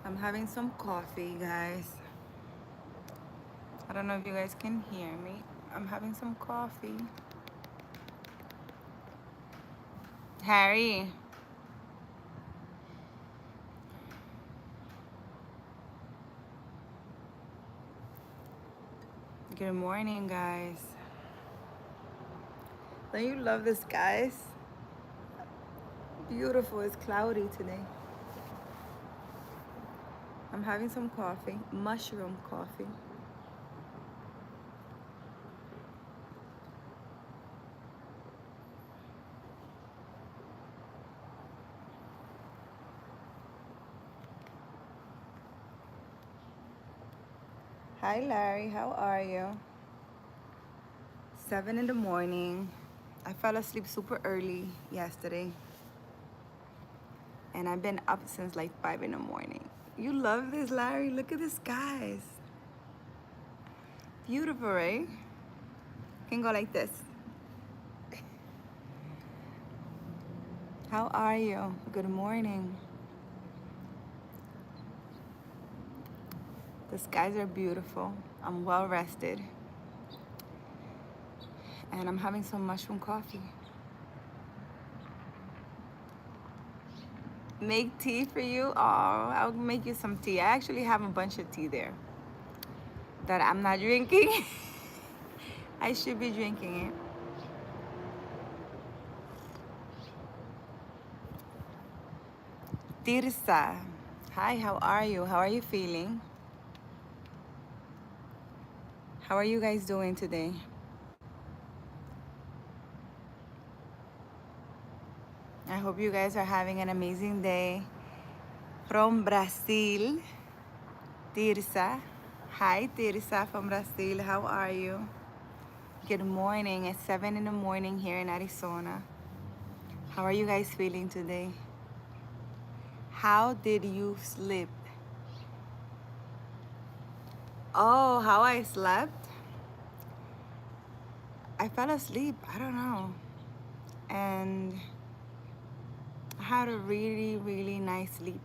I'm having some coffee, guys. I don't know if you guys can hear me. I'm having some coffee. Harry. Good morning, guys. Don't you love the skies? Beautiful. It's cloudy today. I'm having some coffee, mushroom coffee. Hi, Larry. How are you? 7 in the morning. I fell asleep super early yesterday. And I've been up since like 5 in the morning. You love this, Larry? Look at the skies. Beautiful, right? Can go like this. How are you? Good morning. The skies are beautiful. I'm well rested. And I'm having some mushroom coffee. Make tea for you? Oh, I'll make you some tea. I actually have a bunch of tea there that I'm not drinking. I should be drinking it. Tirsa. Hi, how are you? How are you feeling? How are you guys doing today? I hope you guys are having an amazing day. From Brazil, Tirsa. Hi, Tirsa from Brazil. How are you? Good morning. It's 7 in the morning here in Arizona. How are you guys feeling today? How did you sleep? Oh, how I slept? I fell asleep. I don't know. And I had a really, really nice sleep.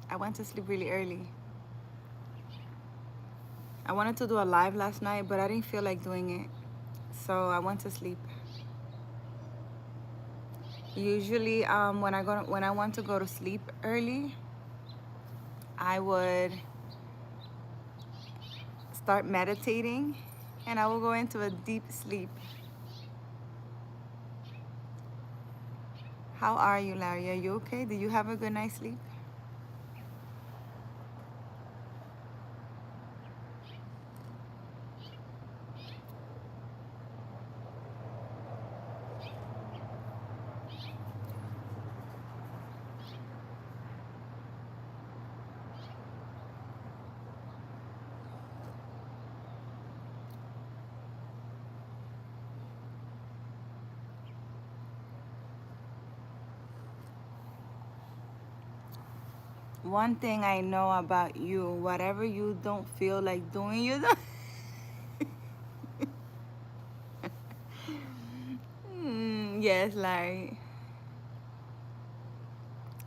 I went to sleep really early. I wanted to do a live last night, but I didn't feel like doing it. So I went to sleep. Usually, when I want to go to sleep early, I would start meditating, and I will go into a deep sleep. How are you, Larry? Are you okay? Did you have a good night's sleep? One thing I know about you, whatever you don't feel like doing, you don't. Yes, Larry.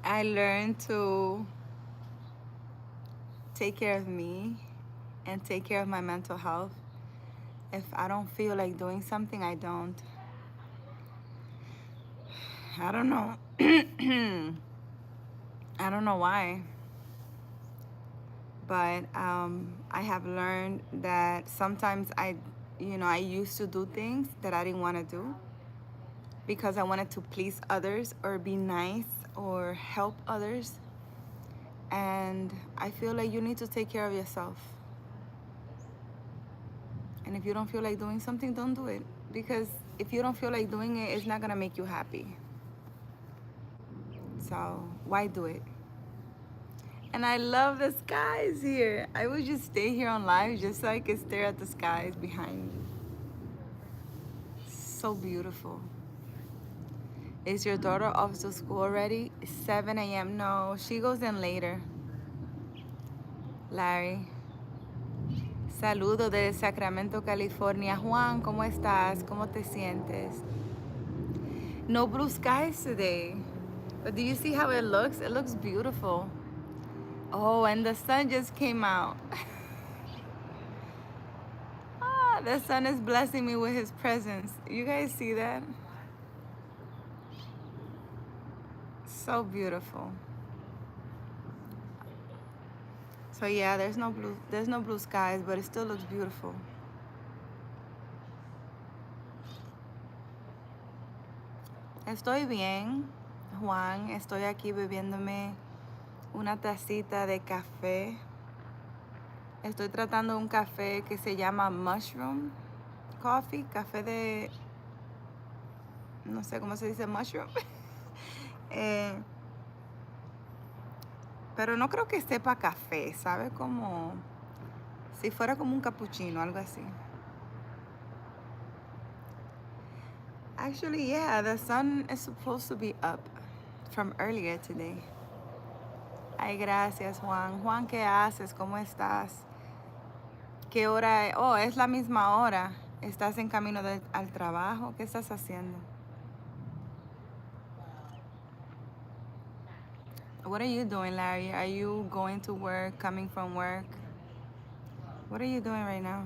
I learned to take care of me and take care of my mental health. If I don't feel like doing something, I don't. I don't know. I don't know why. But I have learned that sometimes I used to do things that I didn't want to do because I wanted to please others or be nice or help others. And I feel like you need to take care of yourself. And if you don't feel like doing something, don't do it. Because if you don't feel like doing it, it's not going to make you happy. So why do it? And I love the skies here. I would just stay here on live just so I could stare at the skies behind me. So beautiful. Is your daughter off to school already? It's 7 a.m. No, she goes in later. Larry. Saludos desde Sacramento, California. Juan, ¿cómo estás? ¿Cómo te sientes? No blue skies today. But do you see how it looks? It looks beautiful. Oh, and the sun just came out. Ah, the sun is blessing me with his presence. You guys see that? So beautiful. So yeah, there's no blue skies, but it still looks beautiful. Estoy bien, Juan. Estoy aquí bebiéndome una tacita de café. Estoy tratando un café que se llama mushroom coffee, café de, no sé cómo se dice mushroom. Eh, pero no creo que sepa café, sabe como si fuera como un cappuccino, algo así. Actually, yeah, the sun is supposed to be up from earlier today. Ay, gracias, Juan. Juan, ¿qué haces? ¿Cómo estás? ¿Qué hora es? Oh, es la misma hora. ¿Estás en camino al trabajo? ¿Qué estás haciendo? What are you doing, Larry? Are you going to work, coming from work? What are you doing right now?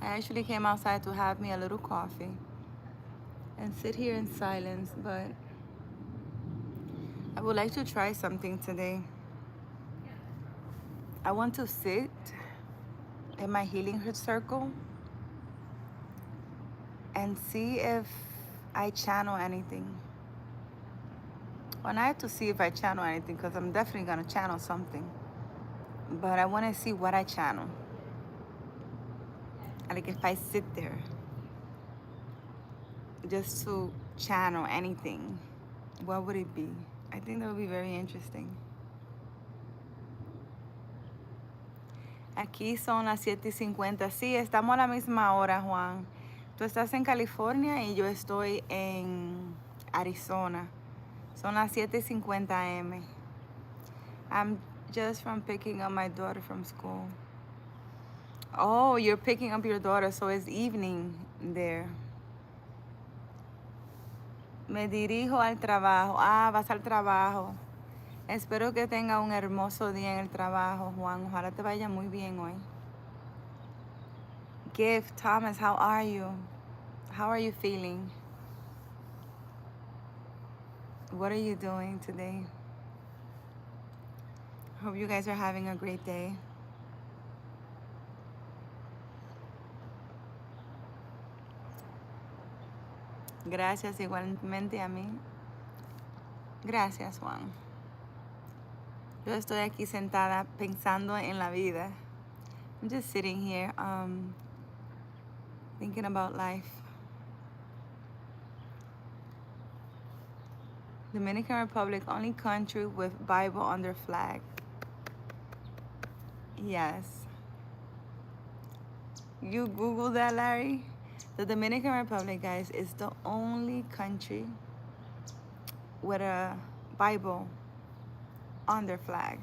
I actually came outside to have me a little coffee and sit here in silence, but I would like to try something today. I want to sit in my healing circle and see if I channel anything. Well, I have to see if I channel anything because I'm definitely going to channel something. But I want to see what I channel. Like if I sit there just to channel anything, what would it be? I think that would be very interesting. Aquí son las 7:50. Sí, estamos a la misma hora, Juan. Tú estás en California y yo estoy en Arizona. Son las 7:50 a.m. I'm just from picking up my daughter from school. Oh, you're picking up your daughter, so it's evening there. Me dirijo al trabajo. Ah, vas al trabajo. Espero que tenga un hermoso día en el trabajo, Juan. Ojalá te vaya muy bien hoy. Gift, Thomas, how are you? How are you feeling? What are you doing today? Hope you guys are having a great day. Gracias igualmente a mí. Gracias, Juan. Yo estoy aquí sentada pensando en la vida. I'm just sitting here, thinking about life. Dominican Republic, only country with Bible on their flag. Yes. You Google that, Larry? The Dominican Republic, guys, is the only country with a Bible on their flag.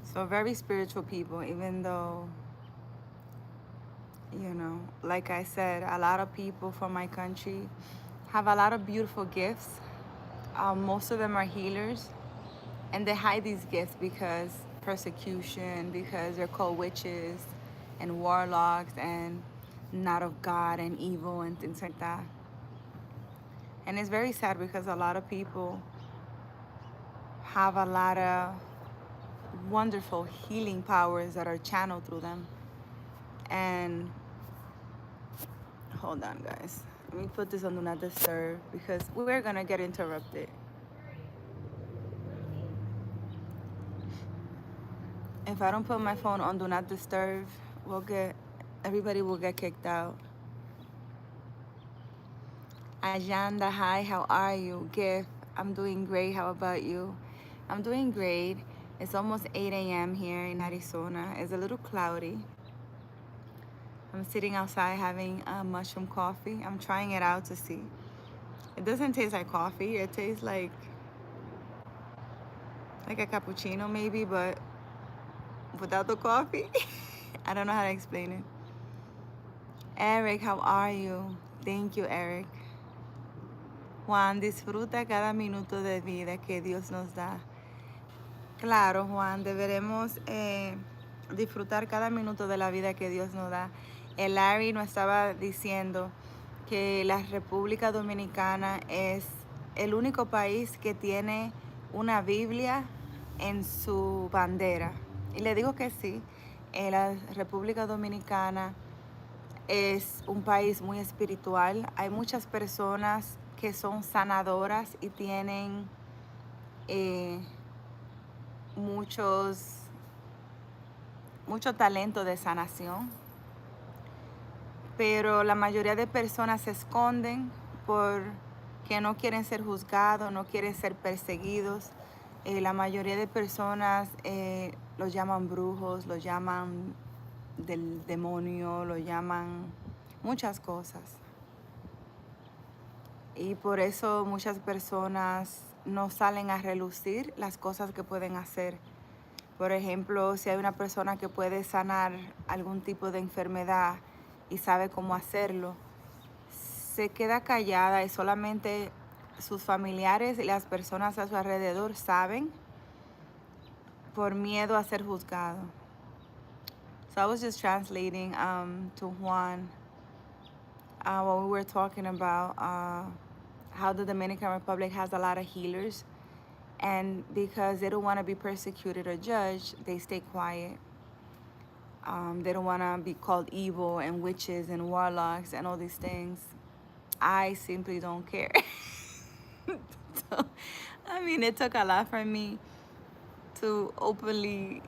So very spiritual people, even though, you know, like I said, a lot of people from my country have a lot of beautiful gifts. Most of them are healers, and they hide these gifts because persecution, because they're called witches and warlocks and not of God and evil and things like that. And it's very sad because a lot of people have a lot of wonderful healing powers that are channeled through them. And hold on, guys. Let me put this on do not disturb because we're gonna get interrupted. If I don't put my phone on do not disturb, everybody will get kicked out. Ajanda, hi, how are you? Gift, I'm doing great. How about you? I'm doing great. It's almost 8 a.m. here in Arizona. It's a little cloudy. I'm sitting outside having a mushroom coffee. I'm trying it out to see. It doesn't taste like coffee. It tastes like a cappuccino maybe, but without the coffee. I don't know how to explain it. Eric, how are you? Thank you, Eric. Juan, disfruta cada minuto de vida que Dios nos da. Claro, Juan, deberemos disfrutar cada minuto de la vida que Dios nos da. El Larry nos estaba diciendo que la República Dominicana es el único país que tiene una Biblia en su bandera. Y le digo que sí, la República Dominicana es un país muy espiritual. Hay muchas personas que son sanadoras y tienen mucho talento de sanación, pero la mayoría de personas se esconden porque no quieren ser juzgados, no quieren ser perseguidos. La mayoría de personas los llaman brujos, los llaman del demonio, los llaman muchas cosas. Y por eso muchas personas no salen a relucir las cosas que pueden hacer. Por ejemplo, si hay una persona que puede sanar algún tipo de enfermedad y sabe cómo hacerlo, se queda callada y solamente sus familiares y las personas a su alrededor saben por miedo a ser juzgado. So I was just translating to Juan what we were talking about, how the Dominican Republic has a lot of healers. And because they don't want to be persecuted or judged, they stay quiet. They don't want to be called evil and witches and warlocks and all these things. I simply don't care. So, I mean, it took a lot for me to openly,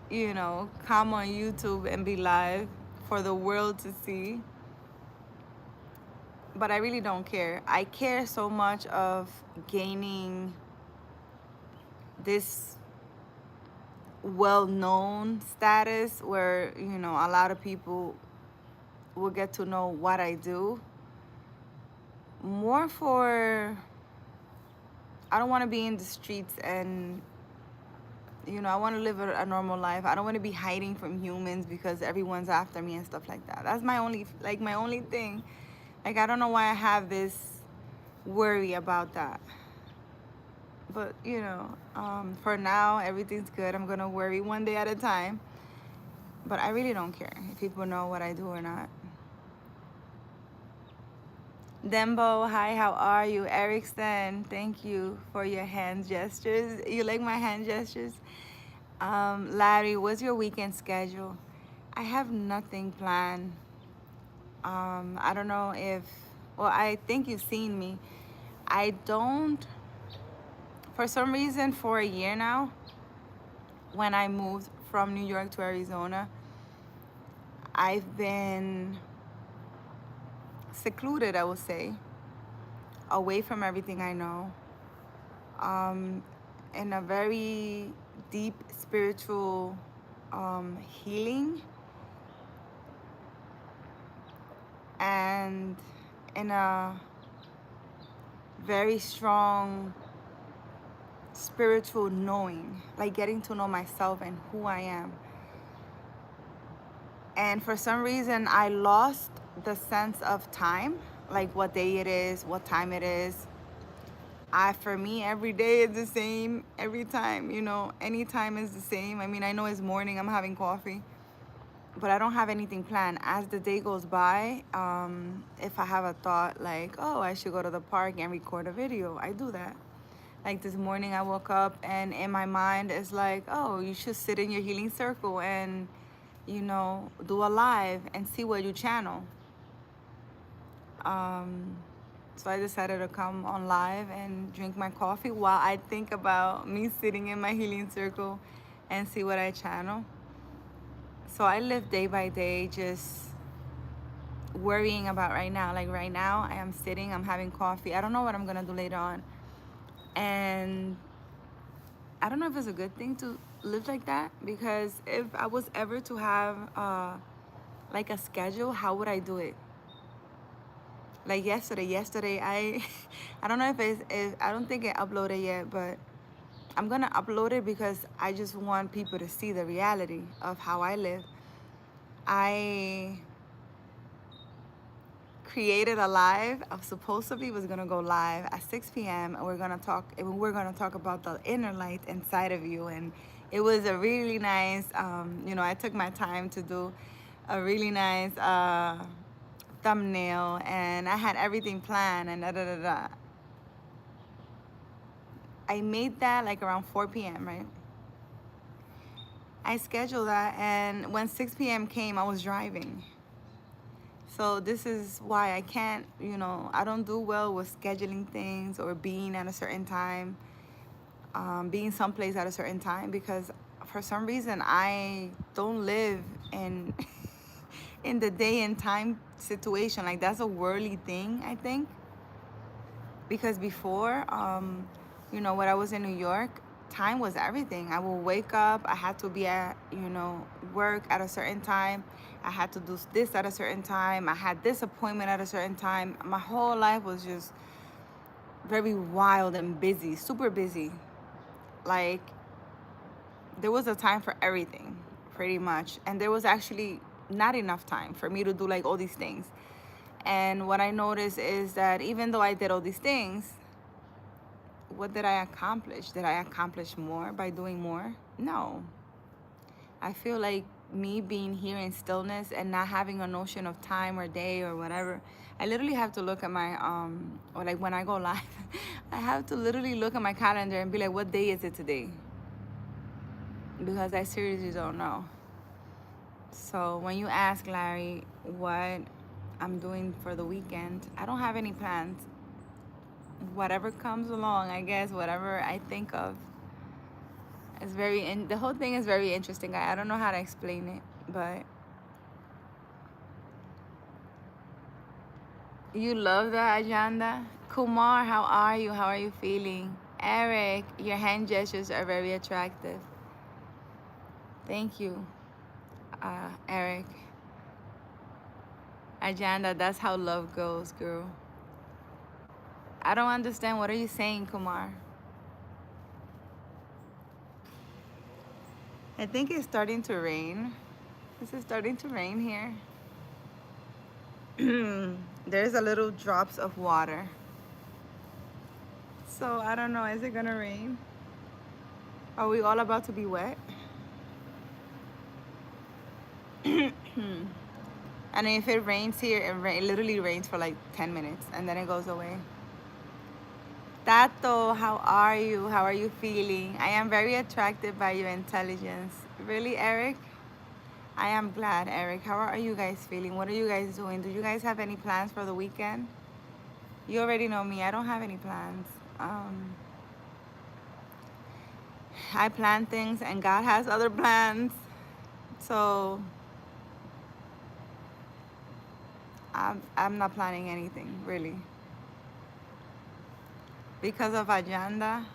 come on YouTube and be live for the world to see. But I really don't care. I care so much of gaining this well-known status where a lot of people will get to know what I do. More for, I don't want to be in the streets and I want to live a normal life. I don't want to be hiding from humans because everyone's after me and stuff like that. That's my only thing. Like, I don't know why I have this worry about that. But for now, everything's good. I'm gonna worry one day at a time. But I really don't care if people know what I do or not. Dembo, hi, how are you? Erickson, thank you for your hand gestures. You like my hand gestures? Larry, what's your weekend schedule? I have nothing planned. I don't know I think you've seen me. I don't, for some reason, for a year now, when I moved from New York to Arizona, I've been secluded, I would say, away from everything I know, in a very deep spiritual healing, and in a very strong spiritual knowing, like getting to know myself and who I am. And for some reason, I lost the sense of time, like what day it is, what time it is. For me, every day is the same, every time, any time is the same. I mean, I know it's morning, I'm having coffee, but I don't have anything planned. As the day goes by, if I have a thought like, oh, I should go to the park and record a video, I do that. Like this morning, I woke up and in my mind it's like, oh, you should sit in your healing circle and, do a live and see what you channel. So I decided to come on live and drink my coffee while I think about me sitting in my healing circle and see what I channel. So I live day by day, just worrying about right now. Like right now, I am sitting, I'm having coffee. I don't know what I'm gonna do later on. And I don't know if it's a good thing to live like that, because if I was ever to have like a schedule, how would I do it? Like yesterday I don't know if I don't think I uploaded yet, but I'm gonna upload it because I just want people to see the reality of how I live. I created a live. I supposedly was gonna go live at 6 p.m. and we're gonna talk about the inner light inside of you. And it was a really nice, I took my time to do a really nice thumbnail, and I had everything planned and da da da da. I made that like around 4 p.m., right? I scheduled that, and when 6 p.m. came, I was driving. So this is why I can't, I don't do well with scheduling things or being at a certain time, being someplace at a certain time, because for some reason I don't live in in the day and time situation. Like, that's a worldly thing, I think. Because before, when I was in New York, time was everything. I would wake up, I had to be at, work at a certain time. I had to do this at a certain time. I had this appointment at a certain time. My whole life was just very wild and busy, super busy. Like, there was a time for everything, pretty much. And there was actually not enough time for me to do like all these things. And what I noticed is that even though I did all these things, what did I accomplish? Did I accomplish more by doing more? No. I feel like me being here in stillness and not having a notion of time or day or whatever, I literally have to look at my, or like when I go live, I have to literally look at my calendar and be like, what day is it today? Because I seriously don't know. So when you ask Larry what I'm doing for the weekend, I don't have any plans. Whatever comes along, I guess, whatever I think of. It's the whole thing is very interesting. I don't know how to explain it, but you love the agenda. Kumar, how are you? How are you feeling? Eric, your hand gestures are very attractive. Thank you, Eric. Agenda, that's how love goes, girl. I don't understand. What are you saying, Kumar? I think it's starting to rain. This is starting to rain here. There's a little drops of water. So I don't know, is it gonna rain? Are we all about to be wet? And if it rains here, it literally rains for like 10 minutes and then it goes away. Tato, how are you? How are you feeling? I am very attracted by your intelligence. Really, Eric? I am glad, Eric. How are you guys feeling? What are you guys doing? Do you guys have any plans for the weekend? You already know me. I don't have any plans. I plan things and God has other plans. So I'm not planning anything, really. Because of agenda.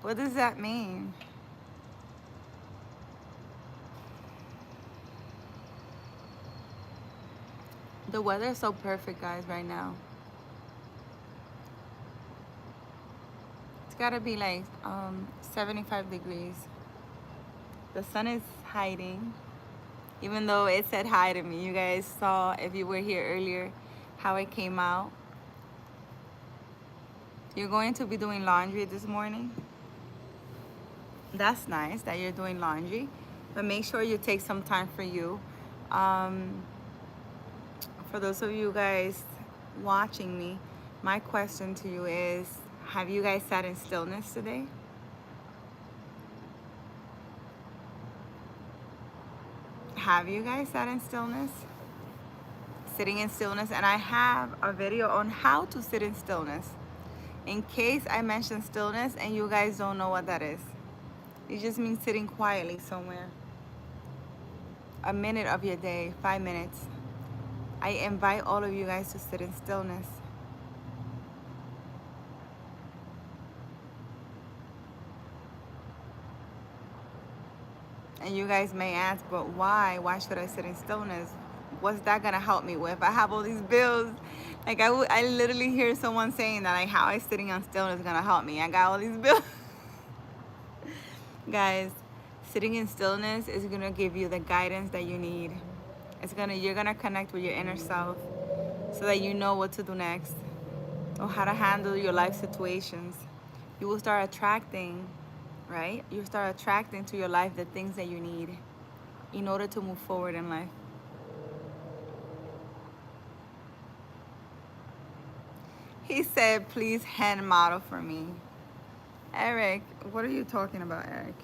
What does that mean? The weather is so perfect, guys, right now. It's gotta be like 75 degrees. The sun is hiding, even though it said hi to me. You guys saw, if you were here earlier, how it came out. You're going to be doing laundry this morning. That's nice that you're doing laundry, but make sure you take some time for you. For those of you guys watching me, my question to you is, have you guys sat in stillness today? Have you guys sat in stillness? Sitting in stillness, and I have a video on how to sit in stillness. In case I mention stillness and you guys don't know what that is. It just means sitting quietly somewhere. A minute of your day, 5 minutes. I invite all of you guys to sit in stillness. And you guys may ask, but why? Why should I sit in stillness? What's that gonna help me with? I have all these bills. Like I literally hear someone saying that, like, how is sitting on stillness gonna help me? I got all these bills. Guys, sitting in stillness is gonna give you the guidance that you need. You're gonna connect with your inner self so that you know what to do next or how to handle your life situations. You will start attracting, right? You start attracting to your life the things that you need in order to move forward in life. He said, please hand model for me. Eric, what are you talking about, Eric?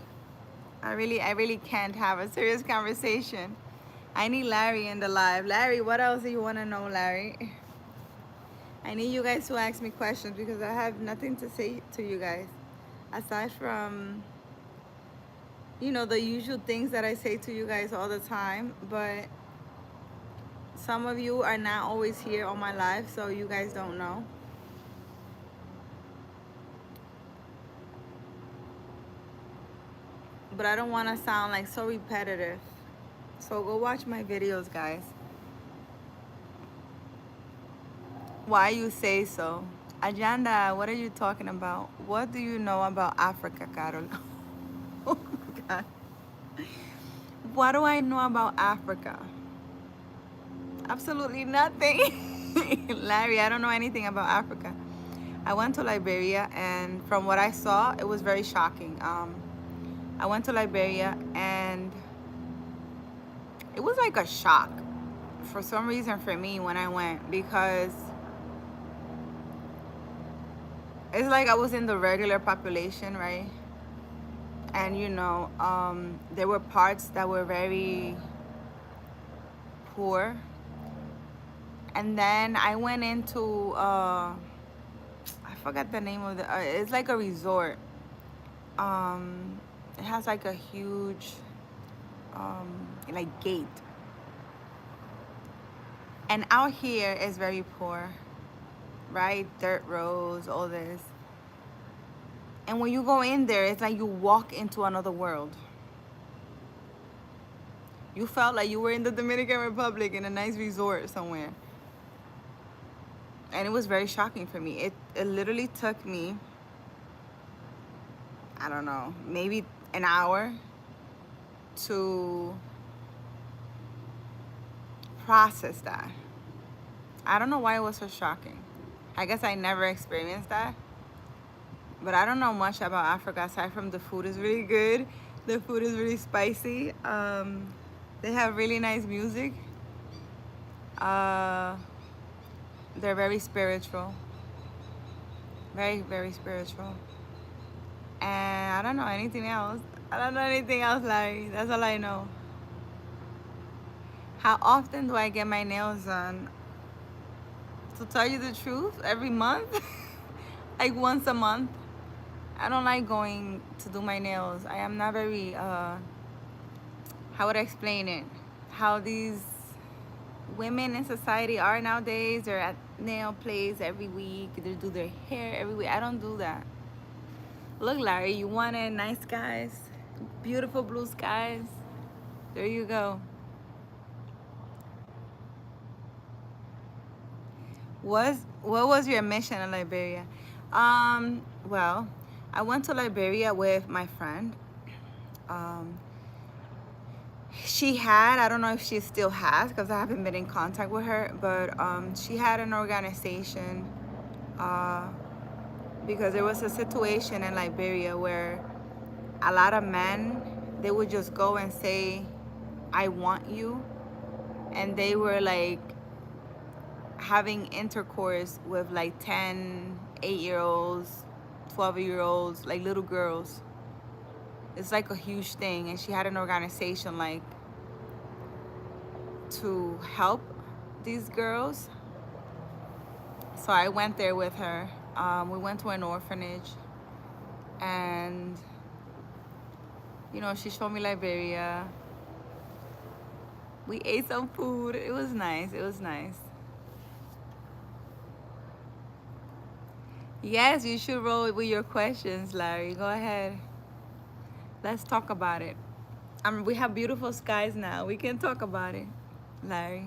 I really can't have a serious conversation. I need Larry in the live. Larry, what else do you want to know, Larry? I need you guys to ask me questions because I have nothing to say to you guys. Aside from, the usual things that I say to you guys all the time. But some of you are not always here on my live, so you guys don't know. But I don't want to sound like so repetitive. So go watch my videos, guys. Why you say so? Ajanda, what are you talking about? What do you know about Africa, Carol? Oh my God. What do I know about Africa? Absolutely nothing. Larry, I don't know anything about Africa. I went to Liberia, and from what I saw, it was very shocking. I went to Liberia, and it was like a shock for some reason for me when I went, because it's like I was in the regular population, right? And there were parts that were very poor. And then I went into I forgot the name of it's like a resort. It has like a huge like gate. And out here is very poor, right? Dirt roads, all this. And when you go in there, it's like you walk into another world. You felt like you were in the Dominican Republic in a nice resort somewhere. And it was very shocking for me. It literally took me, I don't know, maybe an hour to process that. I don't know why it was so shocking. I guess I never experienced that. But I don't know much about Africa aside from the food is really good. The food is really spicy. They have really nice music. They're very spiritual. Very, very spiritual. And I don't know anything else. I don't know anything else, Larry. That's all I know. How often do I get my nails done? To tell you the truth, every month. Like once a month. I don't like going to do my nails. I am not very, how would I explain it? How these women in society are nowadays. They're at nail place every week. They do their hair every week. I don't do that. Look, Larry, you wanted nice skies, beautiful blue skies. There you go. What was your mission in Liberia? Well, I went to Liberia with my friend. She had, I don't know if she still has because I haven't been in contact with her, but she had an organization because there was a situation in Liberia where a lot of men, they would just go and say, I want you. And they were like having intercourse with like 10, 8-year-olds, 12-year-olds, like little girls. It's like a huge thing. And she had an organization like to help these girls. So I went there with her. We went to an orphanage, and she showed me Liberia. We ate some food. It was nice. It was nice. Yes, you should roll with your questions, Larry. Go ahead. Let's talk about it. We have beautiful skies now. We can talk about it, Larry.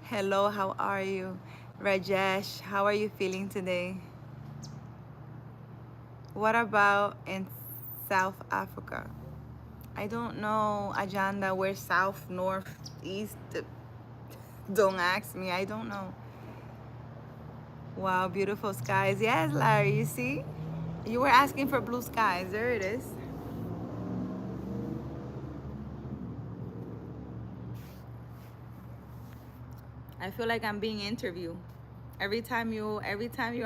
Hello, how are you? Rajesh, how are you feeling today? What about in South Africa? I don't know, Ajanda, where south, north, east. Don't ask me. I don't know. Wow, beautiful skies. Yes, Larry, you see? You were asking for blue skies. There it is. I feel like I'm being interviewed. Every time you're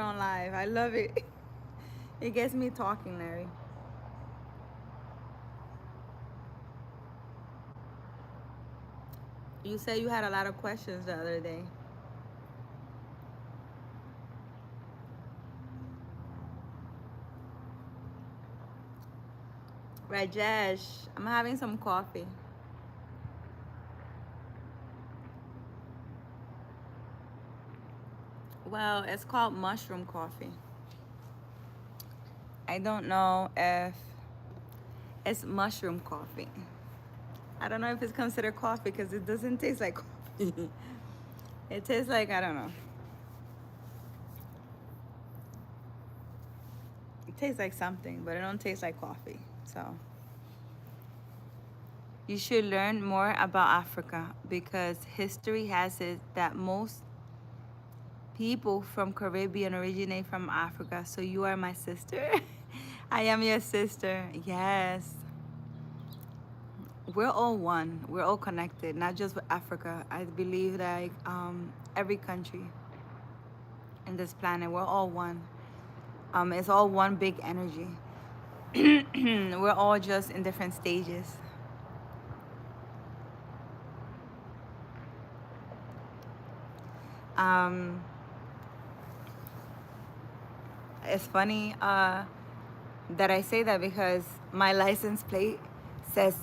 on live. I love it. It gets me talking, Larry. You said you had a lot of questions the other day. Rajesh, I'm having some coffee. Well, it's called mushroom coffee. I don't know if it's mushroom coffee. I don't know if it's considered coffee because it doesn't taste like coffee. It tastes like, I don't know. It tastes like something, but it don't taste like coffee. So you should learn more about Africa because history has it that most people from Caribbean originate from Africa. So you are my sister. I am your sister. Yes. We're all one. We're all connected, not just with Africa. I believe that every country in this planet, we're all one. It's all one big energy. We're all just in different stages. Um, it's funny that I say that because my license plate says,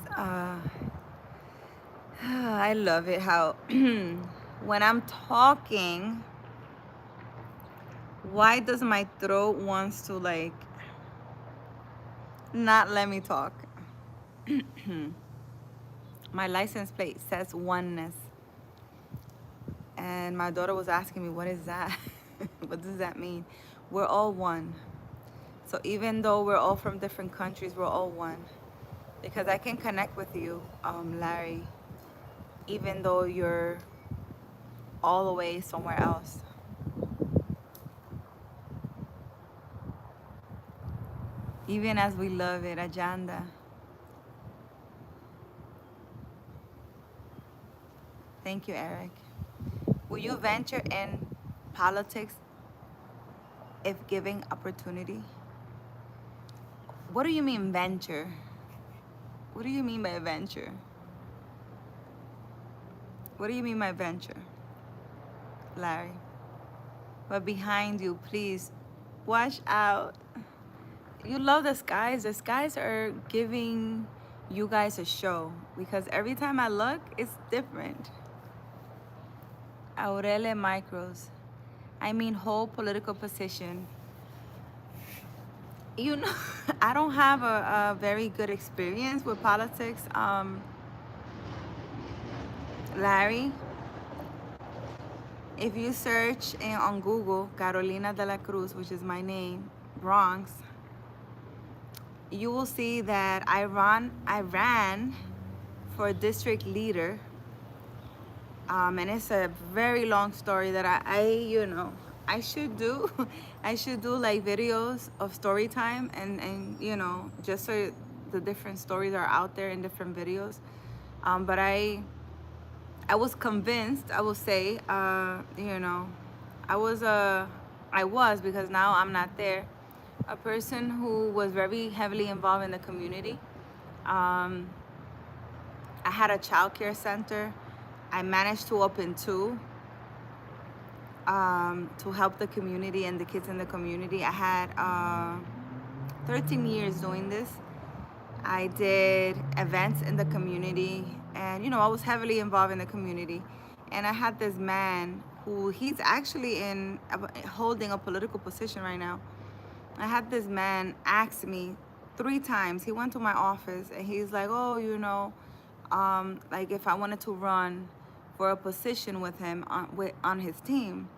I love it how when I'm talking, why does my throat wants to like not let me talk? My license plate says oneness. And my daughter was asking me, what is that? What does that mean? We're all one. So even though we're all from different countries, we're all one. Because I can connect with you, Larry, even though you're all the way somewhere else. Even as we love it, Ajanda. Thank you, Eric. Will you venture in politics if given opportunity? What do you mean venture? What do you mean by venture? What do you mean by venture, Larry? But behind you, please watch out. You love the skies. The skies are giving you guys a show because every time I look, it's different. Aurele micros. I mean, whole political position. You know, I don't have a very good experience with politics. Larry, if you search on Google, Carolina de la Cruz, which is my name, Bronx, you will see that I ran for district leader. And it's a very long story that I should do. I should do like videos of story time and just so the different stories are out there in different videos. But I was convinced, I will say, I was because now I'm not there, a person who was very heavily involved in the community. I had a child care center. I managed to open two to help the community and the kids in the community. I had 13 years doing this. I did events in the community, and I was heavily involved in the community. And I had this man who he's actually holding a political position right now. I had this man ask me 3 times. He went to my office and he's like, oh, like if I wanted to run for a position with him on his team.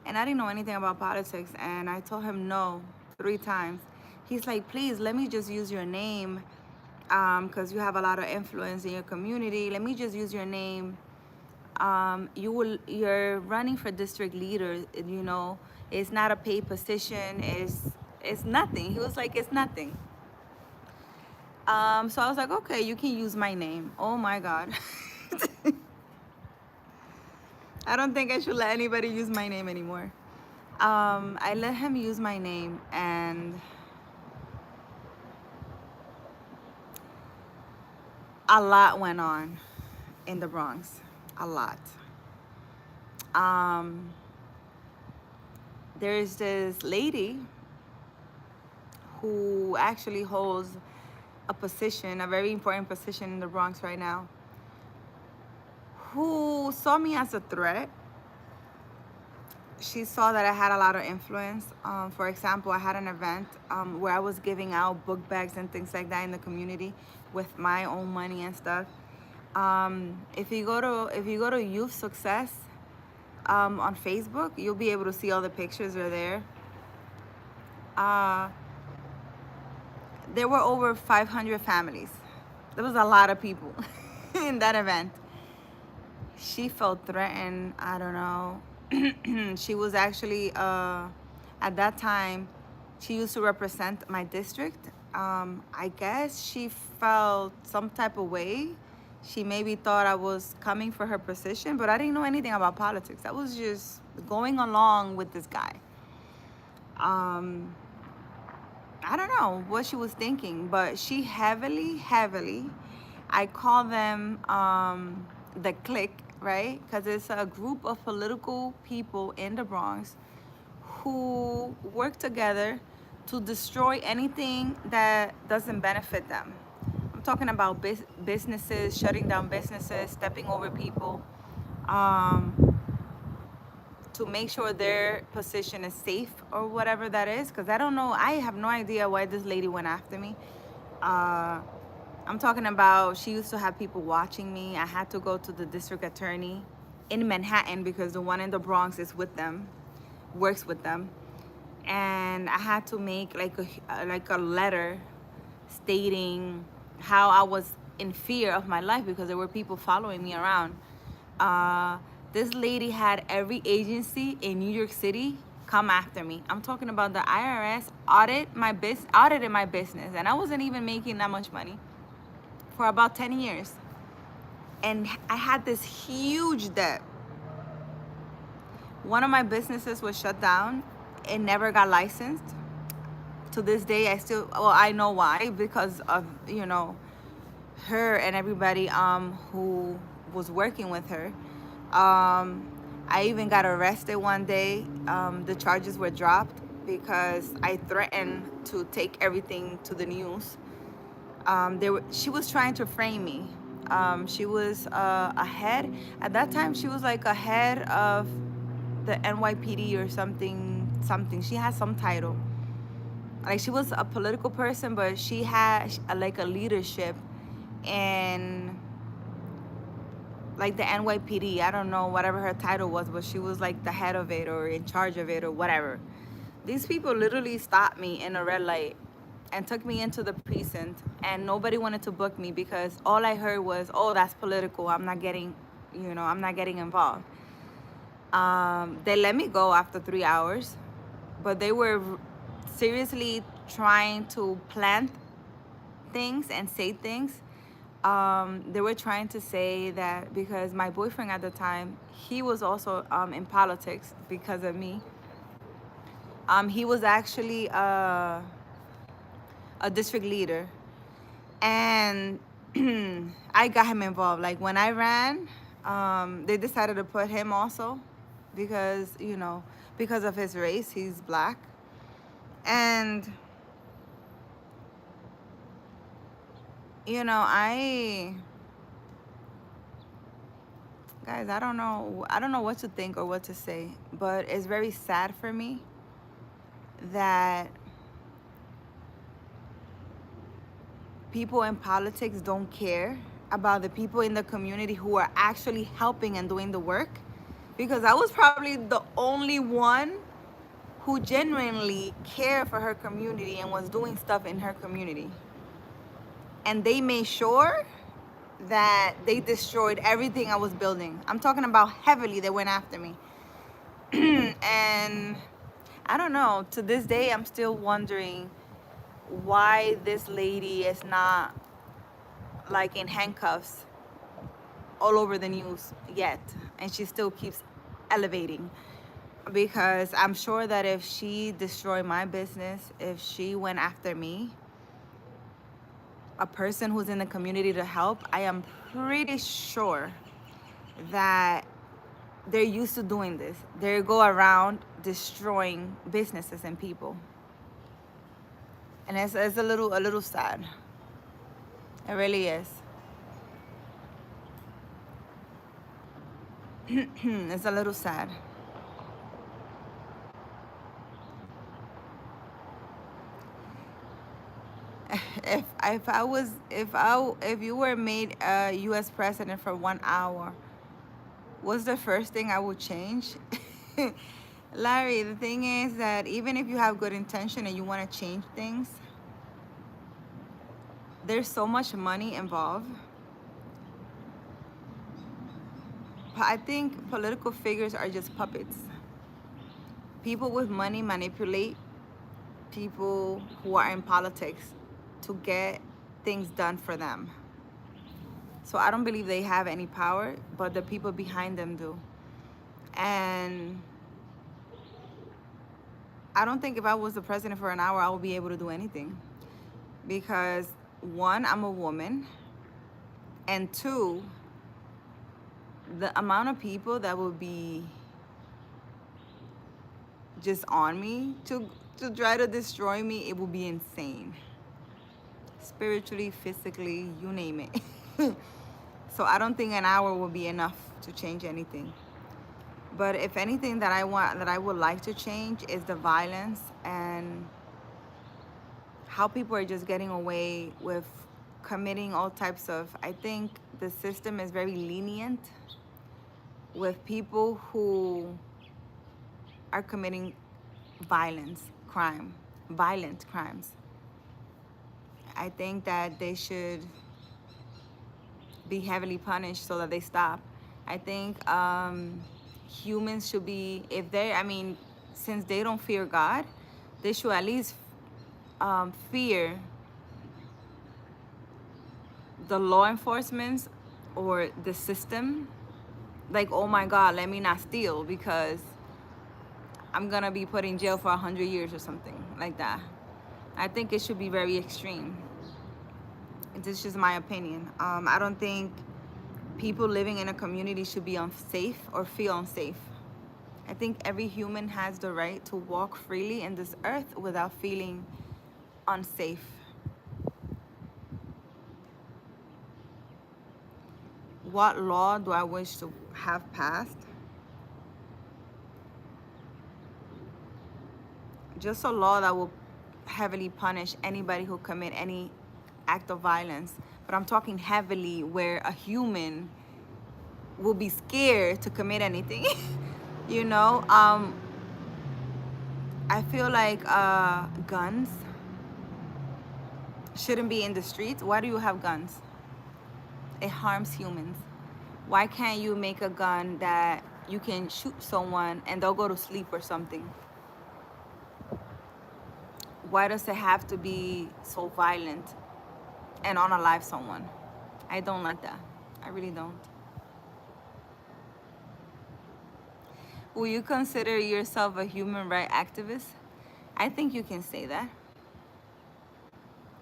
And I didn't know anything about politics, and I told him no 3 times. He's like, please let me just use your name because you have a lot of influence in your community. Let me just use your name. You're running for district leader. You know, it's not a paid position. It's nothing. He was like, it's nothing. So I was like, okay, you can use my name. Oh my God. I don't think I should let anybody use my name anymore. I let him use my name, and a lot went on in the Bronx. A lot. Um, there's this lady who actually holds a position, a very important position in the Bronx right now, who saw me as a threat. She saw that I had a lot of influence. For example, I had an event where I was giving out book bags and things like that in the community with my own money and stuff. If you go to Youth Success on Facebook, you'll be able to see all the pictures are there. There were over 500 families. There was a lot of people in that event. She felt threatened. I don't know. She was actually, at that time, she used to represent my district. I guess she felt some type of way. She maybe thought I was coming for her position, but I didn't know anything about politics. I was just going along with this guy. I don't know what she was thinking, but she heavily, I call them the clique, right? Because it's a group of political people in the Bronx who work together to destroy anything that doesn't benefit them. I'm talking about businesses, shutting down businesses, stepping over people, to make sure their position is safe or whatever that is. Because I don't know, I have no idea why this lady went after me. I'm talking about, she used to have people watching me. I had to go to the district attorney in Manhattan because the one in the Bronx is with them, works with them. And I had to make like a letter stating how I was in fear of my life because there were people following me around. This lady had every agency in New York City come after me. I'm talking about the IRS audited my business, and I wasn't even making that much money for about 10 years. And I had this huge debt. One of my businesses was shut down. It never got licensed. To this day, I know why, because of, her and everybody who was working with her. I even got arrested one day. The charges were dropped because I threatened to take everything to the news. She was trying to frame me. She was a head. At that time, she was like a head of the NYPD or something. She had some title. Like, she was a political person, but she had like a leadership in like the NYPD. I don't know whatever her title was, but she was like the head of it or in charge of it or whatever. These people literally stopped me in a red light and took me into the precinct, and nobody wanted to book me because all I heard was, oh, that's political. I'm not getting involved. They let me go after 3 hours, but they were seriously trying to plant things and say things. They were trying to say that because my boyfriend at the time, he was also in politics because of me. He was actually a district leader, and I got him involved. Like, when I ran, they decided to put him also because because of his race. He's black. And guys, I don't know what to think or what to say, but it's very sad for me that people in politics don't care about the people in the community who are actually helping and doing the work, because I was probably the only one who genuinely cared for her community and was doing stuff in her community. And they made sure that they destroyed everything I was building. I'm talking about heavily. They went after me. And I don't know, to this day, I'm still wondering why this lady is not like in handcuffs all over the news yet. And she still keeps elevating. Because I'm sure that if she destroyed my business, if she went after me, a person who's in the community to help, I am pretty sure that they're used to doing this. They go around destroying businesses and people. And it's a little sad. It really is. It's a little sad. If you were made a U.S. president for 1 hour, what's the first thing I would change? Larry, the thing is that even if you have good intention and you want to change things, there's so much money involved. I think political figures are just puppets. People with money manipulate people who are in politics to get things done for them. So I don't believe they have any power, but the people behind them do. And I don't think if I was the president for an hour, I would be able to do anything. Because one, I'm a woman. And two, the amount of people that would be just on me to try to destroy me, it would be insane. Spiritually, physically, you name it. So I don't think an hour will be enough to change anything. But if anything that I would like to change is the violence and how people are just getting away with committing all types of, I think the system is very lenient with people who are committing violent crimes. I think that they should be heavily punished so that they stop. I think humans should be, since they don't fear God, they should at least fear the law enforcement or the system. Like, oh my God, let me not steal because I'm gonna be put in jail for 100 years or something like that. I think it should be very extreme. This is just my opinion. I don't think people living in a community should be unsafe or feel unsafe. I think every human has the right to walk freely in this earth without feeling unsafe. What law do I wish to have passed? Just a law that will heavily punish anybody who commit any act of violence. But I'm talking heavily where a human will be scared to commit anything. You know, I feel like guns shouldn't be in the streets. Why do you have guns? It harms humans. Why can't you make a gun that you can shoot someone and they'll go to sleep or something? Why does it have to be so violent and unalive someone? I don't like that. I really don't. Will you consider yourself a human rights activist? I think you can say that.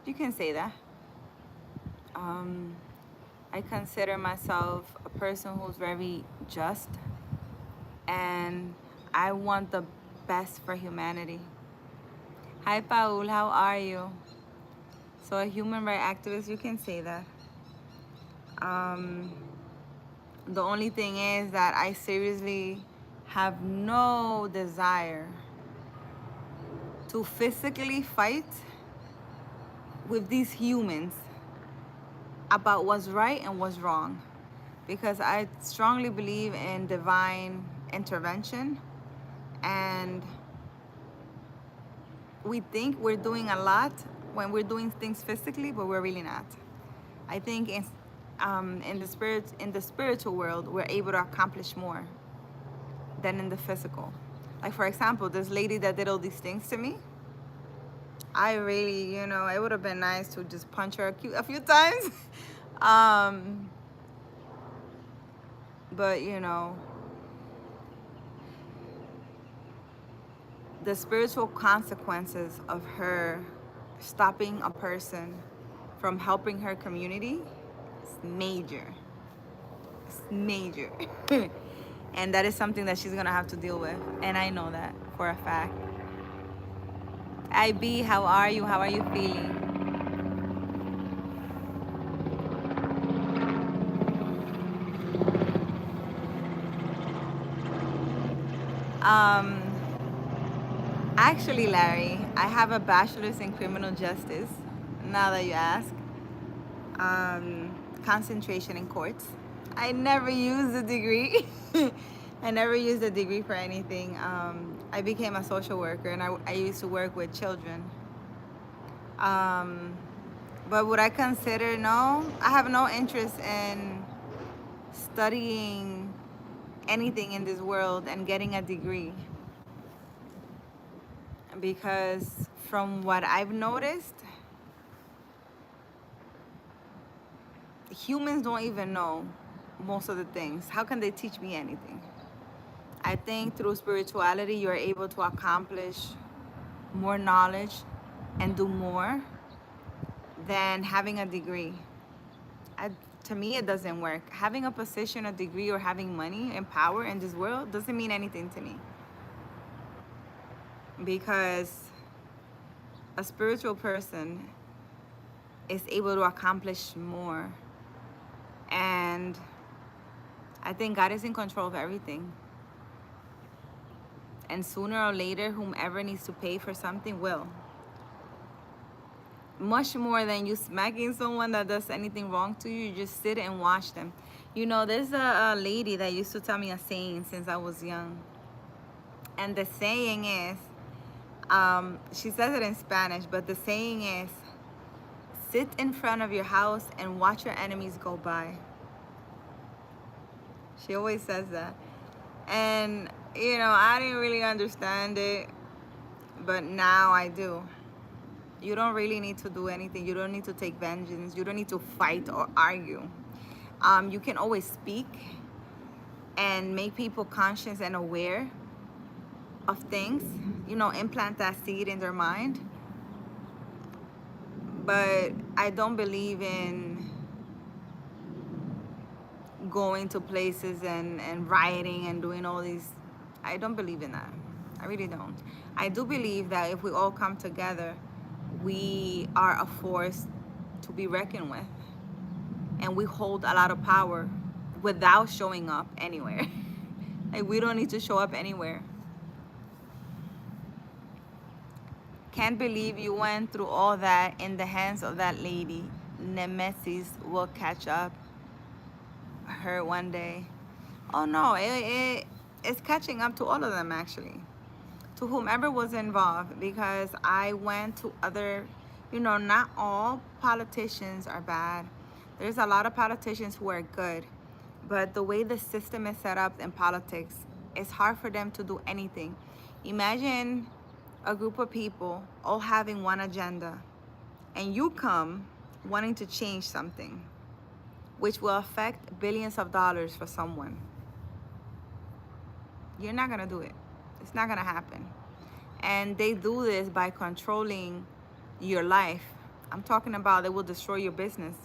You can say that. I consider myself a person who's very just, and I want the best for humanity. Hi, Paul, how are you? So a human rights activist, you can say that. The only thing is that I seriously have no desire to physically fight with these humans about what's right and what's wrong, because I strongly believe in divine intervention, and we think we're doing a lot when we're doing things physically, but we're really not. I think in the spiritual world, we're able to accomplish more than in the physical. Like for example, this lady that did all these things to me, I really, it would have been nice to just punch her a few times. um, but the spiritual consequences of her stopping a person from helping her community is major. It's major. And that is something that she's gonna have to deal with. And I know that for a fact. IB, how are you? How are you feeling? Um, Actually, Larry, I have a bachelor's in criminal justice. Now that you ask, concentration in courts. I never used the degree. I never used the degree for anything. I became a social worker, and I used to work with children. But would I consider? No, I have no interest in studying anything in this world and getting a degree, because from what I've noticed, humans don't even know most of the things. How can they teach me anything? I think through spirituality, you're able to accomplish more knowledge and do more than having a degree. I, to me, it doesn't work. Having a position, a degree, or having money and power in this world doesn't mean anything to me, because a spiritual person is able to accomplish more. And I think God is in control of everything. And sooner or later, whomever needs to pay for something will. Much more than you smacking someone that does anything wrong to you, you just sit and watch them. There's a lady that used to tell me a saying since I was young. And the saying is, she says it in Spanish, but the saying is, sit in front of your house and watch your enemies go by. She always says that. And, I didn't really understand it, but now I do. You don't really need to do anything. You don't need to take vengeance. You don't need to fight or argue. You can always speak and make people conscious and aware of things, implant that seed in their mind. But I don't believe in going to places and rioting and doing all these. I don't believe in that. I really don't. I do believe that if we all come together, we are a force to be reckoned with. And we hold a lot of power without showing up anywhere. Like, we don't need to show up anywhere. Can't believe you went through all that in the hands of that lady. Nemesis will catch up her one day. Oh no, it's catching up to all of them, actually. To whomever was involved, because I went to other, not all politicians are bad. There's a lot of politicians who are good, but the way the system is set up in politics, it's hard for them to do anything. Imagine a group of people all having one agenda, and you come wanting to change something, which will affect billions of dollars for someone. You're not gonna do it. It's not gonna happen. And they do this by controlling your life. I'm talking about they will destroy your business.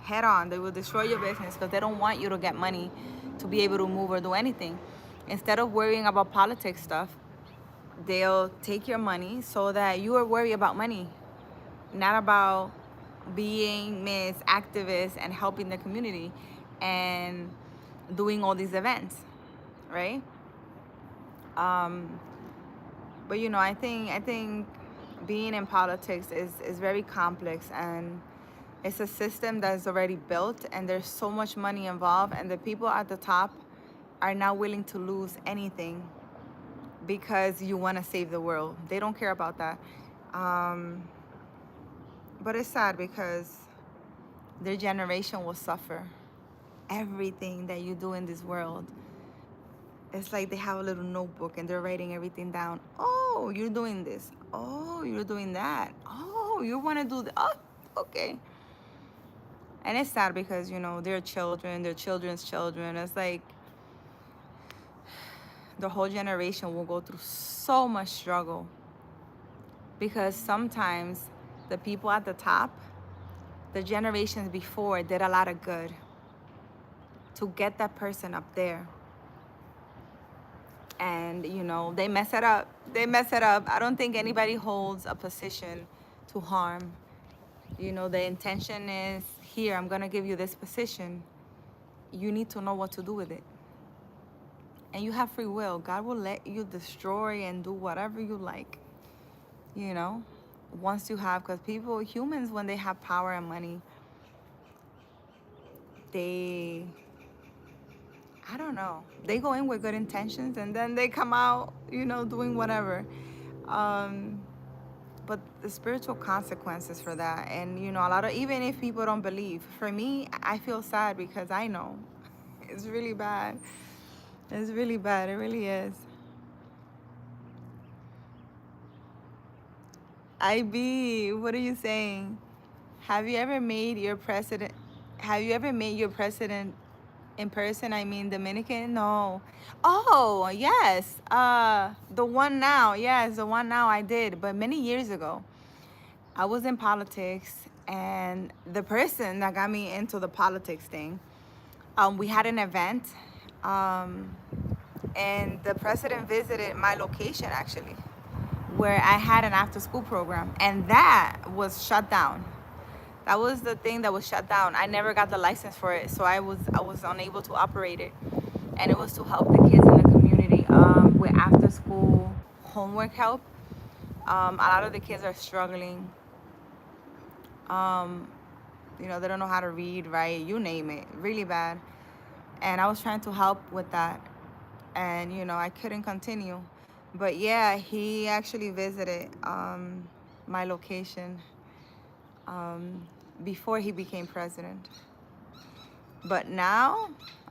Head on, they will destroy your business because they don't want you to get money to be able to move or do anything. Instead of worrying about politics stuff, they'll take your money so that you are worried about money, not about being Miss Activist and helping the community and doing all these events, right? But I think being in politics is very complex, and it's a system that is already built, and there's so much money involved, and the people at the top are not willing to lose anything because you want to save the world. They don't care about that. But it's sad because their generation will suffer. Everything that you do in this world, it's like they have a little notebook and they're writing everything down. Oh, you're doing this. Oh, you're doing that. Oh, you want to do that. Oh, okay. And it's sad because, you know, their children, their children's children, it's like the whole generation will go through so much struggle, because sometimes the people at the top, the generations before, did a lot of good to get that person up there. And, you know, they mess it up. They mess it up. I don't think anybody holds a position to harm. You know, the intention is, here, I'm going to give you this position. You need to know what to do with it. And you have free will. God will let you destroy and do whatever you like. You know, once you have, because people, humans, when they have power and money, they, I don't know, they go in with good intentions and then they come out, you know, doing whatever. But the spiritual consequences for that, and, you know, a lot of, even if people don't believe, for me, I feel sad because I know it's really bad. It's really bad. It really is. IB, what are you saying? Have you ever made your president? Have you ever made your president in person? I mean, Dominican? No. Oh, yes. The one now. Yes, the one now I did, but many years ago. I was in politics, and the person that got me into the politics thing, we had an event, and the president visited my location, actually, where I had an after-school program, and that was shut down. That was the thing that was shut down. I never got the license for it, so I was unable to operate it. And it was to help the kids in the community with after-school homework help. A lot of the kids are struggling. You know, they don't know how to read, write, you name it, really bad. And I was trying to help with that. And, you know, I couldn't continue. But yeah, he actually visited my location before he became president. But now,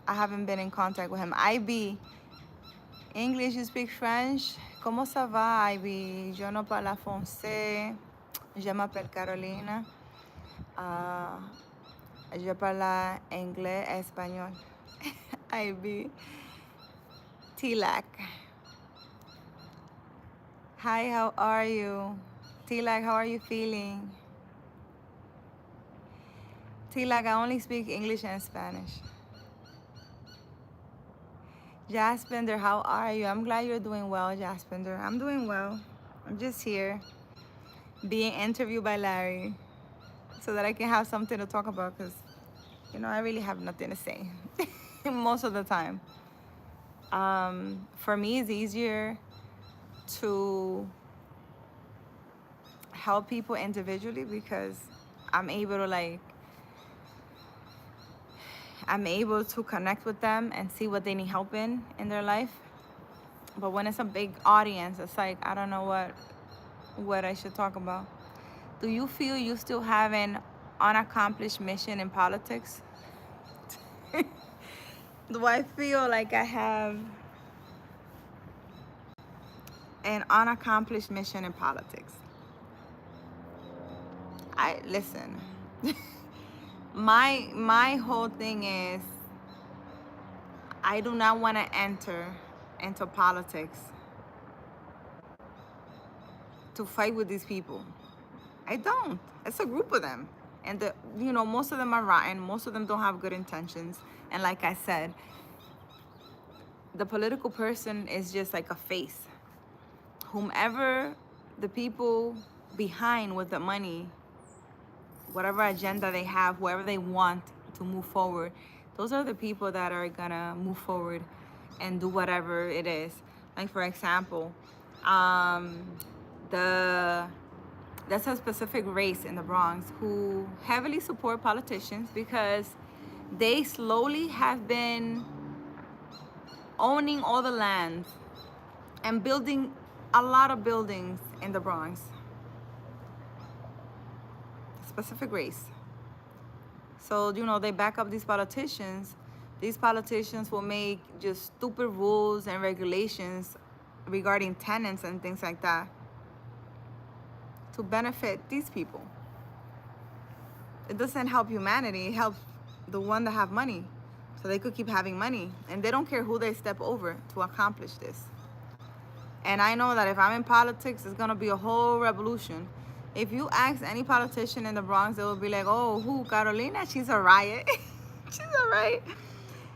I haven't been in contact with him. IB, English, you speak French? Comment ça va, IB? Je ne parle français. Je m'appelle Carolina. Je parle anglais, espagnol. IB. Tilak. Hi, how are you? Tilak, how are you feeling? Tilak, I only speak English and Spanish. Jaspinder, how are you? I'm glad you're doing well, Jaspinder. I'm doing well. I'm just here being interviewed by Larry so that I can have something to talk about, because, you know, I really have nothing to say most of the time. For me, it's easier to help people individually because I'm able to connect with them and see what they need help in their life. But when it's a big audience, it's like, I don't know what I should talk about. Do you feel you still have an unaccomplished mission in politics? Do I feel like I have an unaccomplished mission in politics? Listen. My whole thing is, I do not want to enter into politics to fight with these people. I don't. It's a group of them. And you know, most of them are rotten. Most of them don't have good intentions. And like I said, the political person is just like a face. Whomever the people behind with the money, whatever agenda they have, whoever they want to move forward, those are the people that are gonna move forward and do whatever it is. Like, for example, that's a specific race in the Bronx who heavily support politicians because they slowly have been owning all the land and building a lot of buildings in the Bronx. Specific race. So, you know, they back up these politicians. These politicians will make just stupid rules and regulations regarding tenants and things like that to benefit these people. It doesn't help humanity. It helps the one that have money, so they could keep having money. And they don't care who they step over to accomplish this. And I know that if I'm in politics, it's going to be a whole revolution. If you ask any politician in the Bronx, they will be like, oh, who? Carolina? She's a riot. She's a riot.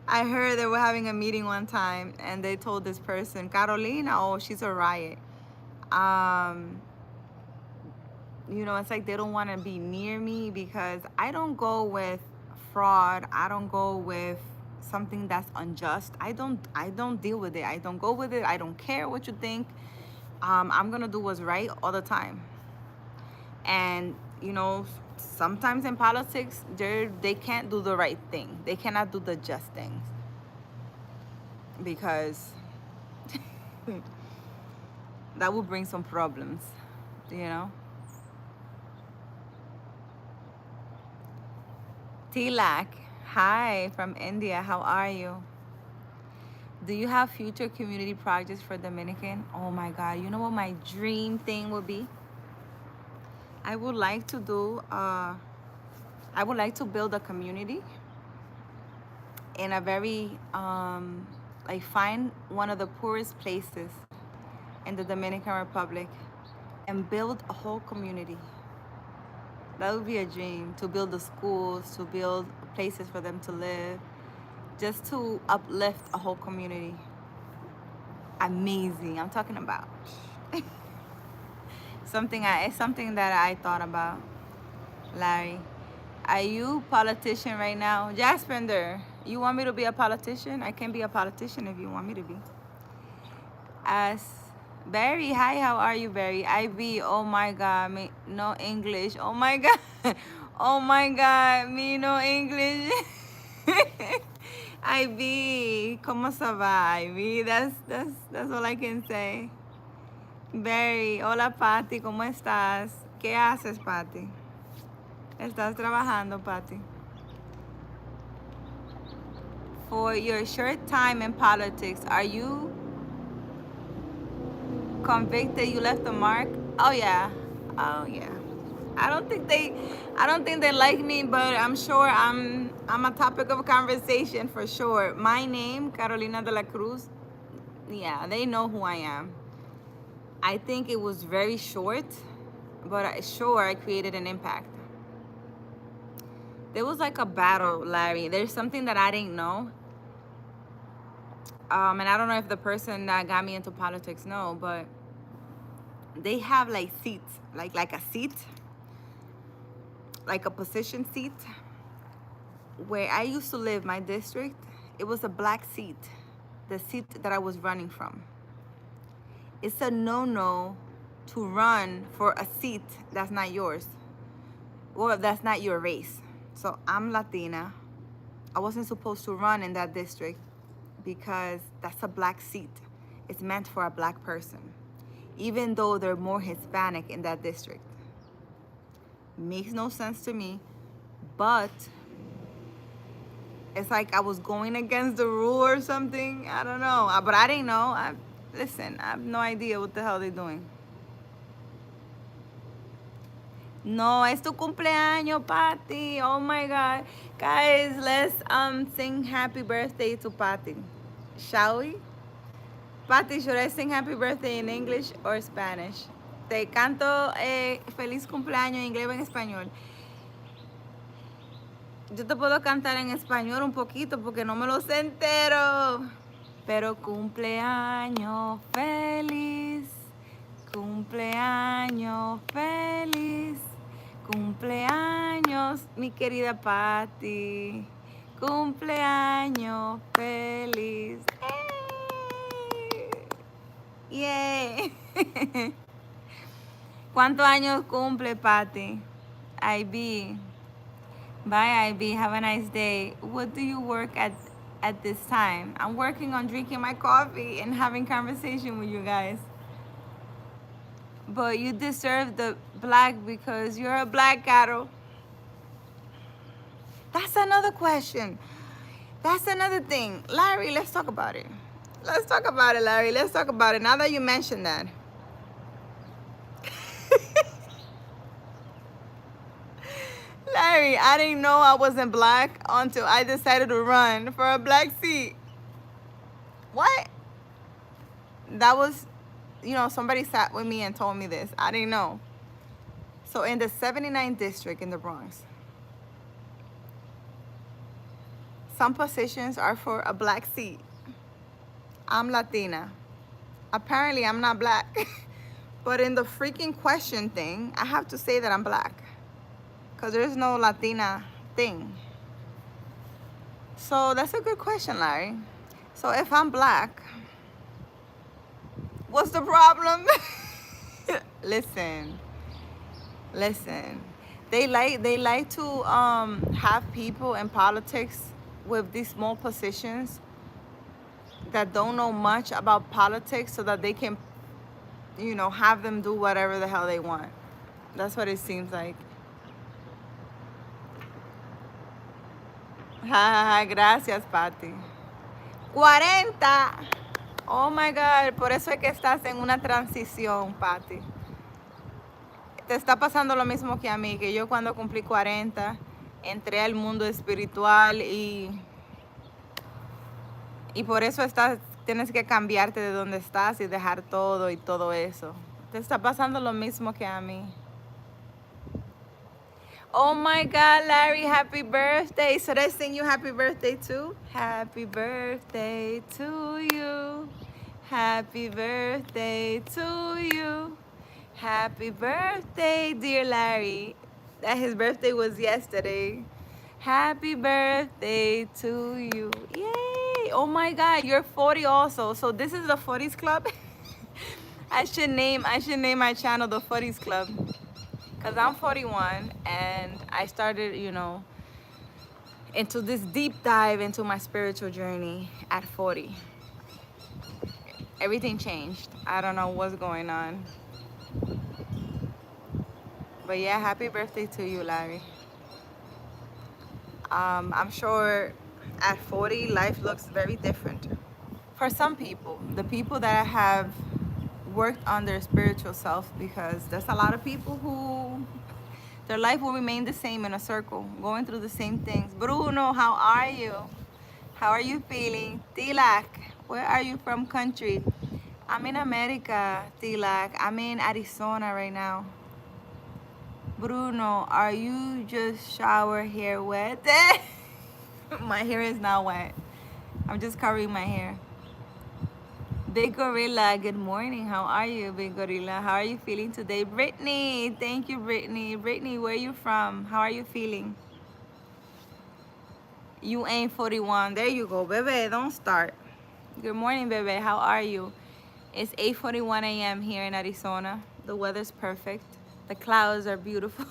I heard they were having a meeting one time, and they told this person, Carolina, oh, she's a riot. You know, it's like they don't want to be near me because I don't go with fraud. I don't go with something that's unjust. I don't deal with it. I don't go with it. I don't care what you think. I'm gonna do what's right all the time. And you know, sometimes in politics, they can't do the right thing. They cannot do the just things because that will bring some problems, you know. Tilak, hi from India. How are you? Do you have future community projects for Dominican? Oh my God, you know what my dream thing would be? I would like to do, I would like to build a community in a very, like find one of the poorest places in the Dominican Republic and build a whole community. That would be a dream, to build the schools, to build places for them to live, just to uplift a whole community. Amazing, I'm talking about. It's something that I thought about. Larry, are you politician right now? Jaspender, you want me to be a politician? I can be a politician if you want me to be. As Barry, hi, how are you, Barry? IB, oh my God, me no English. Oh my God, oh my God, me no English. IB, ¿cómo se va, IB? That's all I can say. Barry, hola, Patty, ¿cómo estás? ¿Qué haces, Patty? ¿Estás trabajando, Patty? For your short time in politics, are you convicted you left a mark? Oh yeah. Oh yeah. I don't think they like me, but I'm sure I'm a topic of conversation for sure. My name, Carolina de la Cruz. Yeah, they know who I am. I think it was very short, but sure I created an impact. There was like a battle, Larry. There's something that I didn't know. And I don't know if the person that got me into politics know, but they have like seats, like a seat, like a position seat. Where I used to live, my district, it was a black seat, the seat that I was running from. It's a no-no to run for a seat that's not yours, or that's not your race. So I'm Latina. I wasn't supposed to run in that district because that's a black seat. It's meant for a black person, even though they're more Hispanic in that district. Makes no sense to me, but it's like I was going against the rule or something. I don't know, but I didn't know. Listen, I have no idea what the hell they're doing. No, es tu cumpleaños, Patty. Oh my God. Guys, let's sing happy birthday to Patty. Shall we? Patty, should I sing happy birthday in English or Spanish? Te canto feliz cumpleaños en inglés o en español. Yo te puedo cantar en español un poquito porque no me lo sé entero. Pero cumpleaños feliz, cumpleaños feliz, cumpleaños mi querida Patty, cumpleaños feliz. ¡Yay! ¿Cuántos años cumple Patty? IB. Bye, IB. Have a nice day. What do you work at this time? I'm working on drinking my coffee and having conversation with you guys. But you deserve the black because you're a black, Carol. That's another question. That's another thing. Larry, let's talk about it. Let's talk about it, Larry. Let's talk about it. Now that you mentioned that. Larry, I didn't know I wasn't black until I decided to run for a black seat. What? That was, somebody sat with me and told me this. I didn't know. So in the 79th district in the Bronx, some positions are for a black seat. I'm Latina. Apparently I'm not black. But in the freaking question thing, I have to say that I'm black. Because there's no Latina thing. So that's a good question, Larry. So if I'm black, what's the problem? Listen. They like to have people in politics with these small positions that don't know much about politics so that they can, have them do whatever the hell they want. That's what it seems like. Gracias, Patty. 40. Oh my God, por eso es que estás en una transición, Patty. Te está pasando lo mismo que a mí, que yo cuando cumplí 40 entré al mundo espiritual y por eso tienes que cambiarte de donde estás y dejar todo y todo eso. Te está pasando lo mismo que a mí. Oh my God, Larry, happy birthday. Should I sing you happy birthday too? Happy birthday to you. Happy birthday to you. Happy birthday, dear Larry. That his birthday was yesterday. Happy birthday to you. Yay. Oh my God, you're 40 also. So this is the 40s Club. I should name my channel the 40s Club. Because I'm 41 and I started, into this deep dive into my spiritual journey at 40. Everything changed. I don't know what's going on. But yeah, happy birthday to you, Larry. I'm sure at 40, life looks very different. For some people, the people that have worked on their spiritual self, because there's a lot of people who their life will remain the same in a circle, going through the same things. Bruno, how are you? How are you feeling? Tilak, where are you from country? I'm in America, Tilak. I'm in Arizona right now. Bruno, are you just shower hair wet? My hair is not wet. I'm just covering my hair. Big Gorilla, good morning. How are you, Big Gorilla? How are you feeling today? Brittany, thank you, Brittany. Brittany, where are you from? How are you feeling? You ain't 41. There you go, baby. Don't start. Good morning, baby. How are you? It's 8:41 a.m. here in Arizona. The weather's perfect. The clouds are beautiful.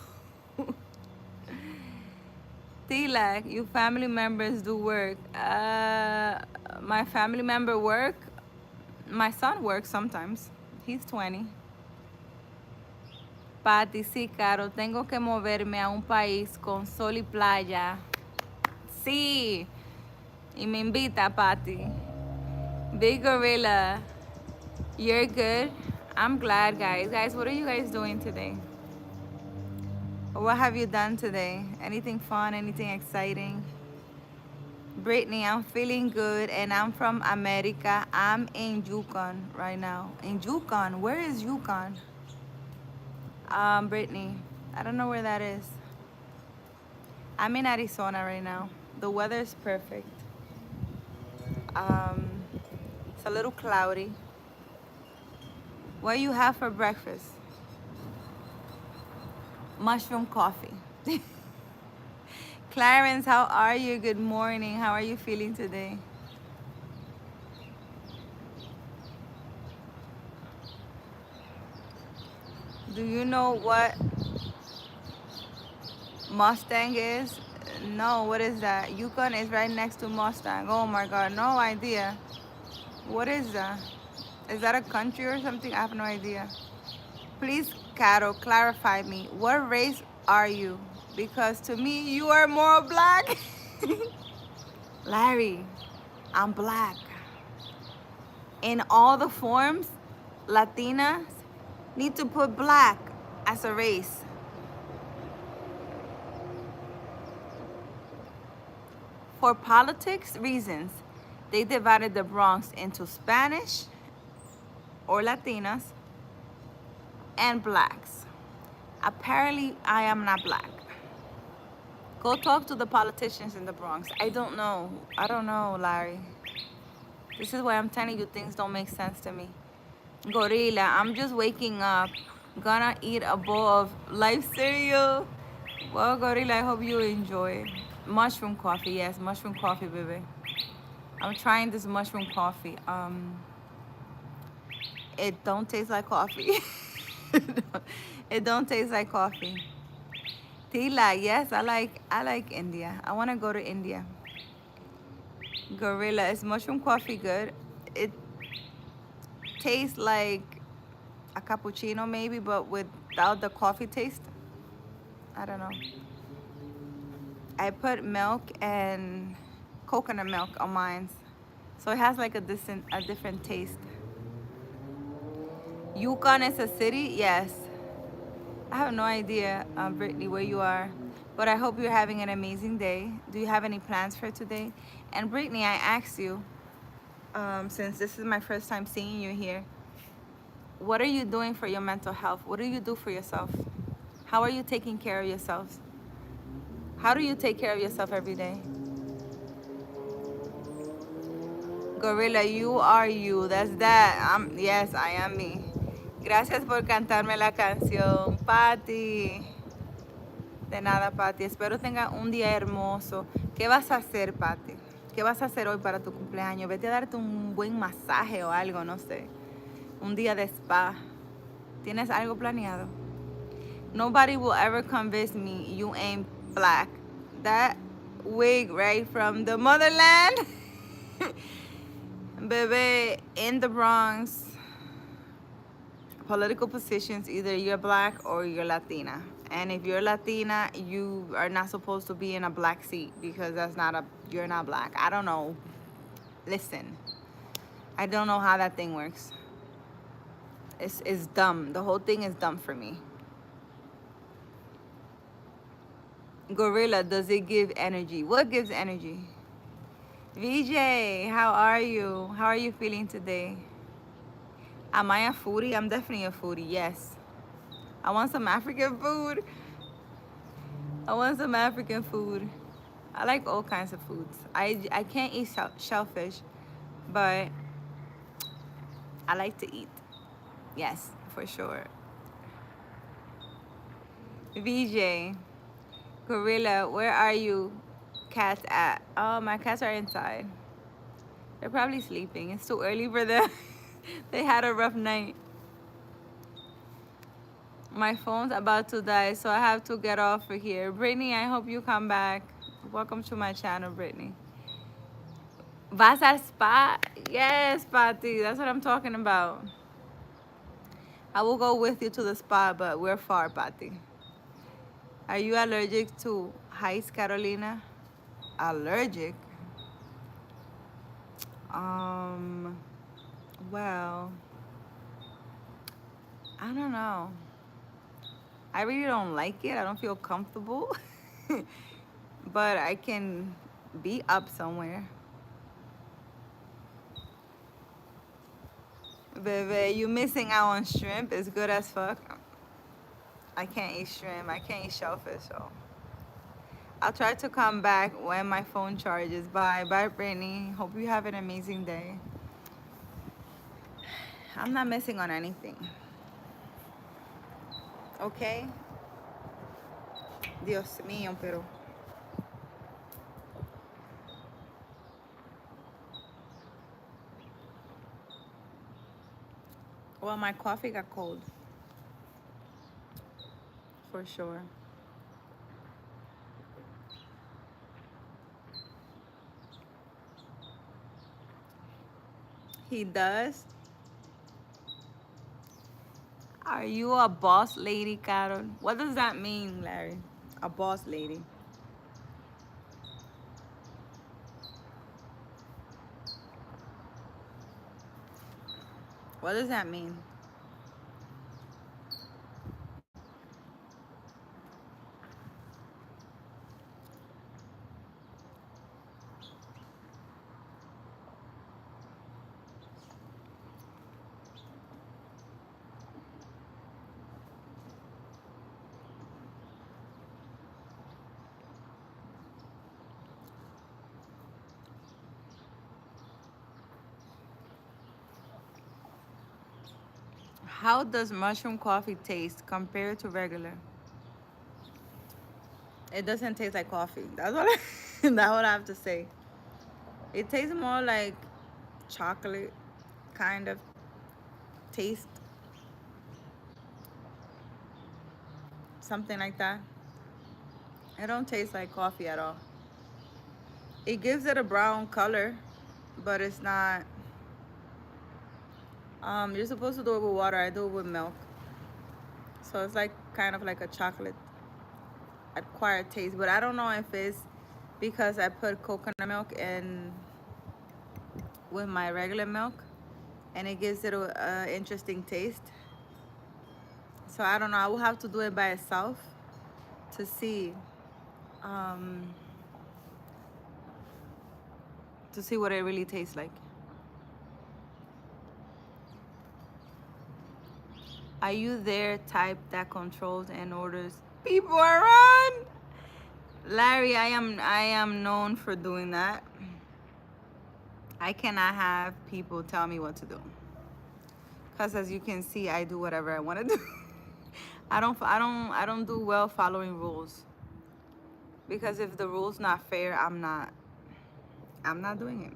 Tilak, you family members do work. My family member work. My son works sometimes. He's 20. Pati, sí, Caro, tengo que moverme a un país con sol y playa. Sí. Y me invita, Pati. Big Gorilla, you're good? I'm glad, guys. Guys, what are you guys doing today? What have you done today? Anything fun? Anything exciting? Brittany, I'm feeling good and I'm from America. I'm in Yukon right now. In Yukon? Where is Yukon? Brittany, I don't know where that is. I'm in Arizona right now. The weather is perfect. It's a little cloudy. What do you have for breakfast? Mushroom coffee. Clarence, how are you? Good morning. How are you feeling today? Do you know what Mustang is? No, what is that? Yukon is right next to Mustang. Oh my God, no idea. What is that? Is that a country or something? I have no idea. Please, Caro, clarify me. What race are you? because to me, you are more black. Larry, I'm black. In all the forms, Latinas need to put black as a race. For politics reasons, they divided the Bronx into Spanish or Latinas and blacks. Apparently, I am not black. Go talk to the politicians in the Bronx. I don't know. I don't know, Larry. This is why I'm telling you things don't make sense to me. Gorilla, I'm just waking up. Gonna eat a bowl of life cereal. Well, Gorilla, I hope you enjoy. Mushroom coffee, yes, mushroom coffee, baby. I'm trying this mushroom coffee. It don't taste like coffee. It don't taste like coffee. Tila, yes, I like India. I wanna go to India. Gorilla, is mushroom coffee good? It tastes like a cappuccino maybe, but without the coffee taste. I don't know. I put milk and coconut milk on mine, so it has like a different taste. Yukon is a city, yes. I have no idea, Brittany, where you are, but I hope you're having an amazing day. Do you have any plans for today? And Brittany, I asked you, since this is my first time seeing you here, what are you doing for your mental health? What do you do for yourself? How are you taking care of yourselves? How do you take care of yourself every day? Gorilla, you are you. That's that. Yes, I am me. Gracias por cantarme la canción, Patti. De nada, Patti. Espero tenga un día hermoso. ¿Qué vas a hacer, Patti? ¿Qué vas a hacer hoy para tu cumpleaños? Vete a darte un buen masaje o algo, no sé. Un día de spa. ¿Tienes algo planeado? Nobody will ever convince me you ain't black. That wig right from the motherland. Bebe, in the Bronx, political positions, either you're black or you're Latina. And if you're Latina, you are not supposed to be in a black seat because you're not black. I don't know. Listen, I don't know how that thing works. It's dumb. The whole thing is dumb for me. Gorilla, does it give energy? What gives energy? VJ, how are you? How are you feeling today? Am I a foodie? I'm definitely a foodie, yes. I want some African food. I want some African food. I like all kinds of foods. I can't eat shellfish, but I like to eat. Yes, for sure. VJ, Gorilla, where are you cats at? Oh, my cats are inside. They're probably sleeping. It's too early for them. They had a rough night. My phone's about to die, so I have to get off of here. Brittany, I hope you come back. Welcome to my channel, Brittany. Vas al spa? Yes, Patti. That's what I'm talking about. I will go with you to the spa, but we're far, Patti. Are you allergic to Heights, Carolina? Allergic? Well, I don't know. I really don't like it. I don't feel comfortable. But I can be up somewhere. Baby, you missing out on shrimp. It's good as fuck. I can't eat shrimp. I can't eat shellfish, so I'll try to come back when my phone charges. Bye. Bye, Brittany. Hope you have an amazing day. I'm not missing on anything. Okay? Dios mío, pero... Well, my coffee got cold. For sure. He does? Are you a boss lady, Carol? What does that mean, Larry? A boss lady. What does that mean? How does mushroom coffee taste compared to regular? It doesn't taste like coffee. That's what that's what I have to say. It tastes more like chocolate kind of taste, something like that. It don't taste like coffee at all. It gives it a brown color, but it's not. You're supposed to do it with water. I do it with milk, so it's like kind of like a chocolate acquired taste. But I don't know if it's because I put coconut milk in with my regular milk, and it gives it a interesting taste. So I don't know. I will have to do it by itself to see, um, what it really tastes like. Are you there type that controls and orders people around? Larry, I am known for doing that. I cannot have people tell me what to do. Cause as you can see, I do whatever I want to do. I don't do well following rules. Because if the rule's not fair, I'm not doing it.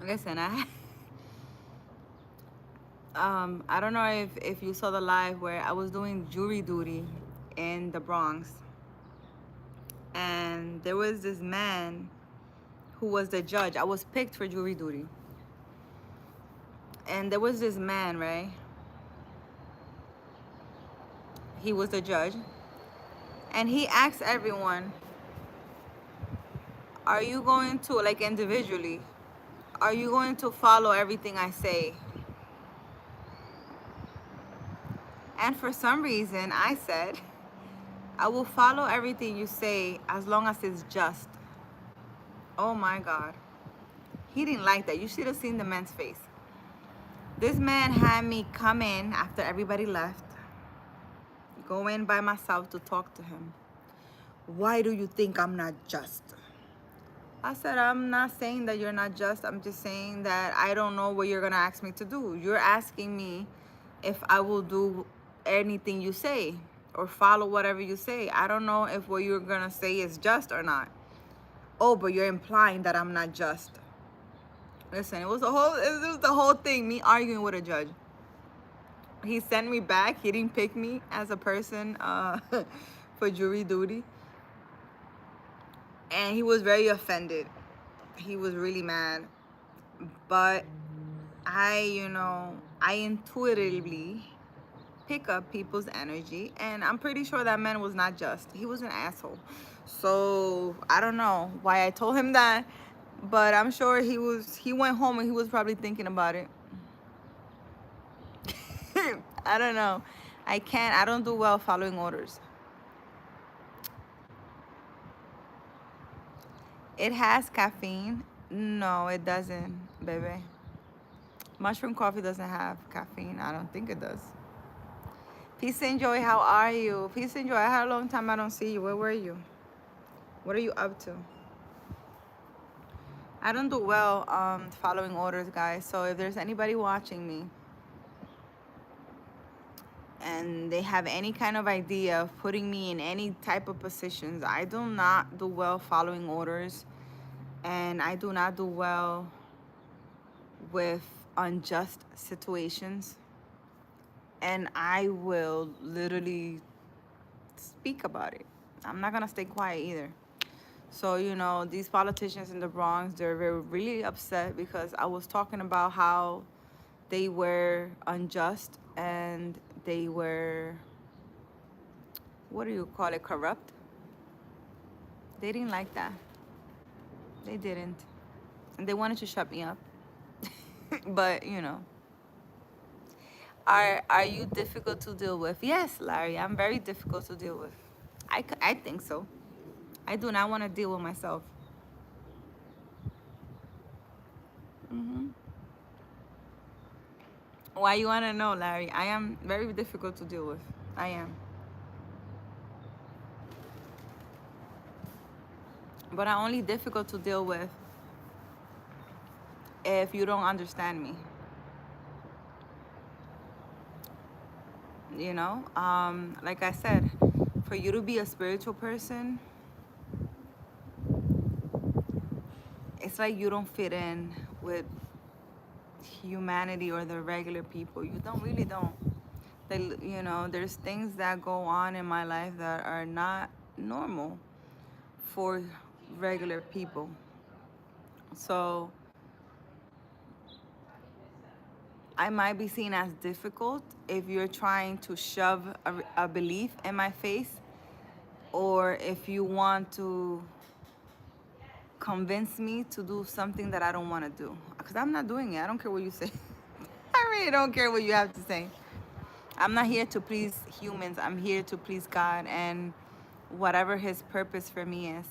Listen, I don't know if you saw the live where I was doing jury duty in the Bronx, and there was this man who was the judge. I was picked for jury duty, and there was this man, right? He was the judge, and he asked everyone, "Are you going to, like, individually? Are you going to follow everything I say?" And for some reason, I said, "I will follow everything you say as long as it's just." Oh my God. He didn't like that. You should have seen the man's face. This man had me come in after everybody left, go in by myself to talk to him. "Why do you think I'm not just?" I said, "I'm not saying that you're not just. I'm just saying that I don't know what you're going to ask me to do. You're asking me if I will do anything you say or follow whatever you say. I don't know if what you're going to say is just or not." "Oh, but you're implying that I'm not just." Listen, it was the whole thing, me arguing with a judge. He sent me back. He didn't pick me as a person for jury duty. And he was very offended. He was really mad. But I intuitively pick up people's energy. And I'm pretty sure that man was not just. He was an asshole. So I don't know why I told him that. But I'm sure he went home and he was probably thinking about it. I don't know. I don't do well following orders. It has caffeine. No, it doesn't, baby. Mushroom coffee doesn't have caffeine. I don't think it does. Peace and joy, how are you? Peace and joy, I had a long time I don't see you. Where were you? What are you up to? I don't do well following orders, guys. So if there's anybody watching me and they have any kind of idea of putting me in any type of positions, I do not do well following orders. And I do not do well with unjust situations. And I will literally speak about it. I'm not gonna stay quiet either. So, these politicians in the Bronx, they're really upset because I was talking about how they were unjust and they were, what do you call it, corrupt. They didn't like that. They didn't. And they wanted to shut me up. But, you know, are you difficult to deal with? Yes, Larry, I'm very difficult to deal with. I think so. I do not want to deal with myself. Hmm. Why you want to know, Larry? I am very difficult to deal with. I am. But I'm only difficult to deal with if you don't understand me. You know, like I said, for you to be a spiritual person, it's like you don't fit in with humanity or the regular people. You don't really don't. They, you know, there's things that go on in my life that are not normal for regular people. So I might be seen as difficult if you're trying to shove a belief in my face, or if you want to convince me to do something that I don't want to do. Because I'm not doing it. I don't care what you say. I really don't care what you have to say. I'm not here to please humans. I'm here to please God and whatever His purpose for me is.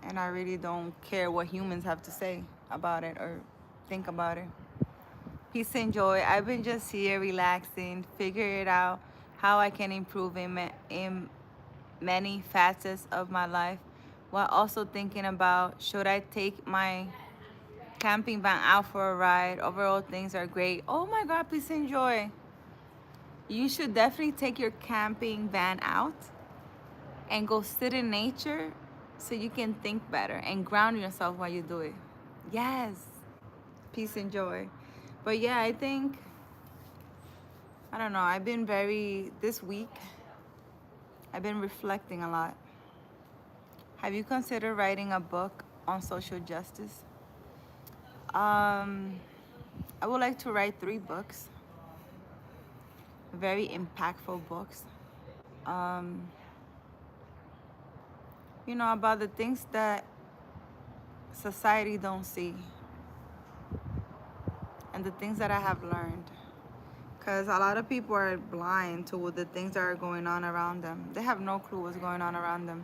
And I really don't care what humans have to say about it or think about it. Peace and joy. I've been just here relaxing, figure it out how I can improve in many facets of my life, while also thinking about, should I take my camping van out for a ride? Overall, things are great. Oh my God, peace and joy. You should definitely take your camping van out and go sit in nature so you can think better and ground yourself while you do it. Yes, peace and joy. But yeah, I think, I don't know, this week, I've been reflecting a lot. Have you considered writing a book on social justice? Um, I would like to write 3 books, very impactful books. Um, you know, about the things that society don't see and the things that I have learned. Because a lot of people are blind to the things that are going on around them. They have no clue what's going on around them.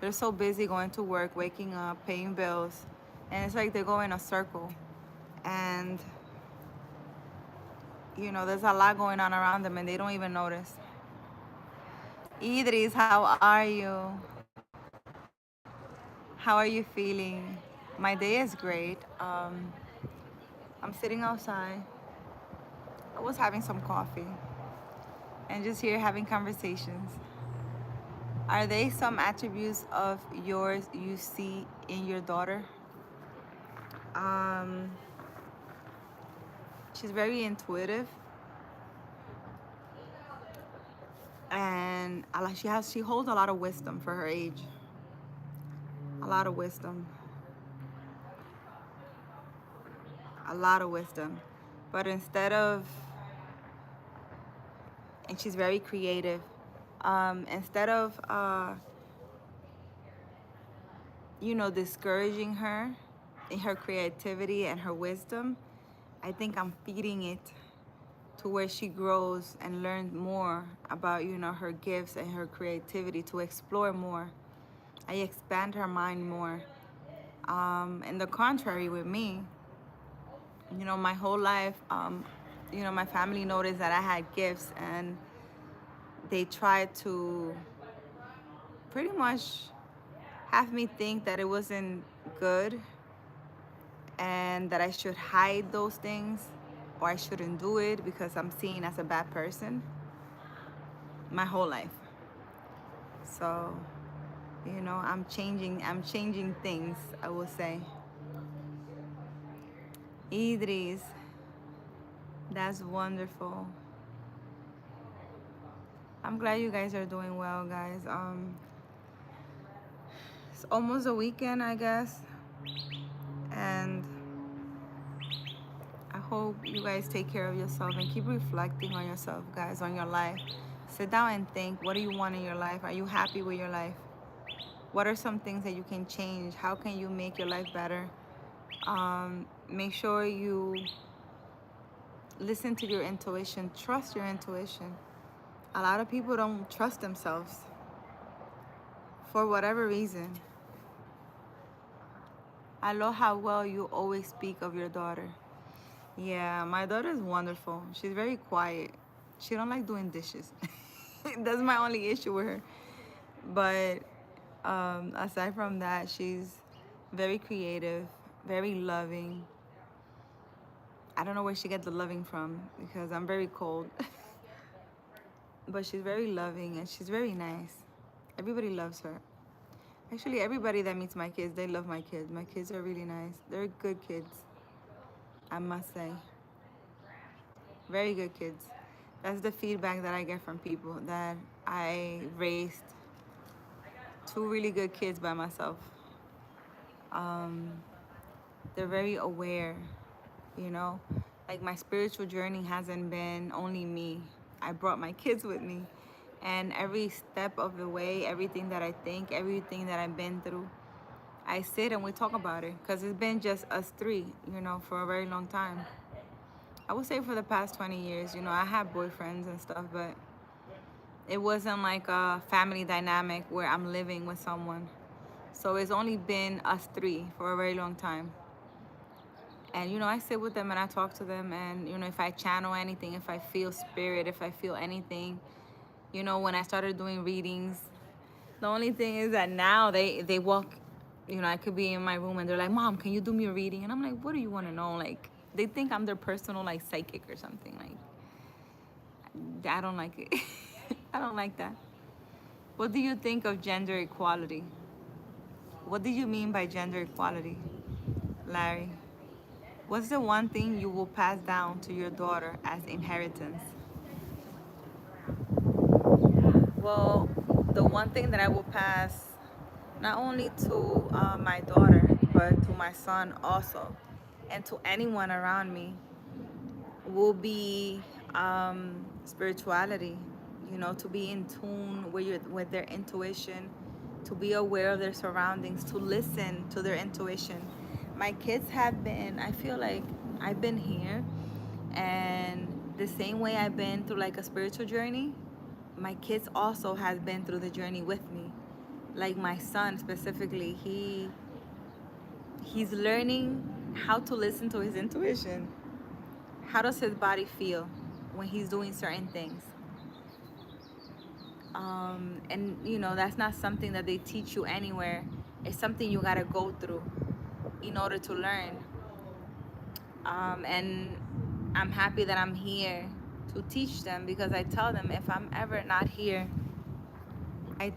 They're so busy going to work, waking up, paying bills, and it's like they go in a circle. And, you know, there's a lot going on around them and they don't even notice. Idris, how are you? How are you feeling? My day is great. I'm sitting outside. I was having some coffee and just here having conversations. Are they some attributes of yours you see in your daughter? Um, she's very intuitive, and she holds a lot of wisdom for her age. A lot of wisdom. A lot of wisdom. But and she's very creative. Instead of you know, discouraging her in her creativity and her wisdom, I think I'm feeding it to where she grows and learns more about, you know, her gifts and her creativity, to explore more. I expand her mind more. And the contrary with me, you know, my whole life, you know, my family noticed that I had gifts, and they tried to pretty much have me think that it wasn't good and that I should hide those things, or I shouldn't do it because I'm seen as a bad person my whole life. So, you know, I'm changing things, I will say. Idris, that's wonderful. I'm glad you guys are doing well, guys. It's almost a weekend, I guess, and I hope you guys take care of yourself and keep reflecting on yourself, guys, on your life. Sit down and think, what do you want in your life? Are you happy with your life? What are some things that you can change? How can you make your life better? Make sure you listen to your intuition. Trust your intuition. A lot of people don't trust themselves for whatever reason. I love how well you always speak of your daughter. Yeah, my daughter is wonderful. She's very quiet. She don't like doing dishes. That's my only issue with her. But aside from that, she's very creative, very loving. I don't know where she gets the loving from because I'm very cold. But she's very loving and she's very nice. Everybody loves her. Actually, everybody that meets my kids, they love my kids. My kids are really nice. They're good kids, I must say. Very good kids. That's the feedback that I get from people, that I raised two really good kids by myself. They're very aware, you know? Like my spiritual journey hasn't been only me. I brought my kids with me. And every step of the way, everything that I think, everything that I've been through, I sit and we talk about it. Because it's been just us three, you know, for a very long time. I would say for the past 20 years, you know, I had boyfriends and stuff, but it wasn't like a family dynamic where I'm living with someone. So it's only been us three for a very long time. And, you know, I sit with them and I talk to them. And, you know, if I channel anything, if I feel spirit, if I feel anything, you know, when I started doing readings, the only thing is that now they walk, you know, I could be in my room and they're like, Mom, can you do me a reading? And I'm like, what do you want to know? Like, they think I'm their personal, like, psychic or something. Like, I don't like it. I don't like that. What do you think of gender equality? What do you mean by gender equality, Larry? What's the one thing you will pass down to your daughter as inheritance? Well, the one thing that I will pass not only to my daughter, but to my son also, and to anyone around me, will be spirituality. You know, to be in tune with their intuition, to be aware of their surroundings, to listen to their intuition. My kids have been, I feel like I've been here, and the same way I've been through like a spiritual journey, my kids also has been through the journey with me. Like my son specifically, he's learning how to listen to his intuition. How does his body feel when he's doing certain things? And you know, that's not something that they teach you anywhere. It's something you gotta go through in order to learn. And I'm happy that I'm here to teach them, because I tell them if I'm ever not here, I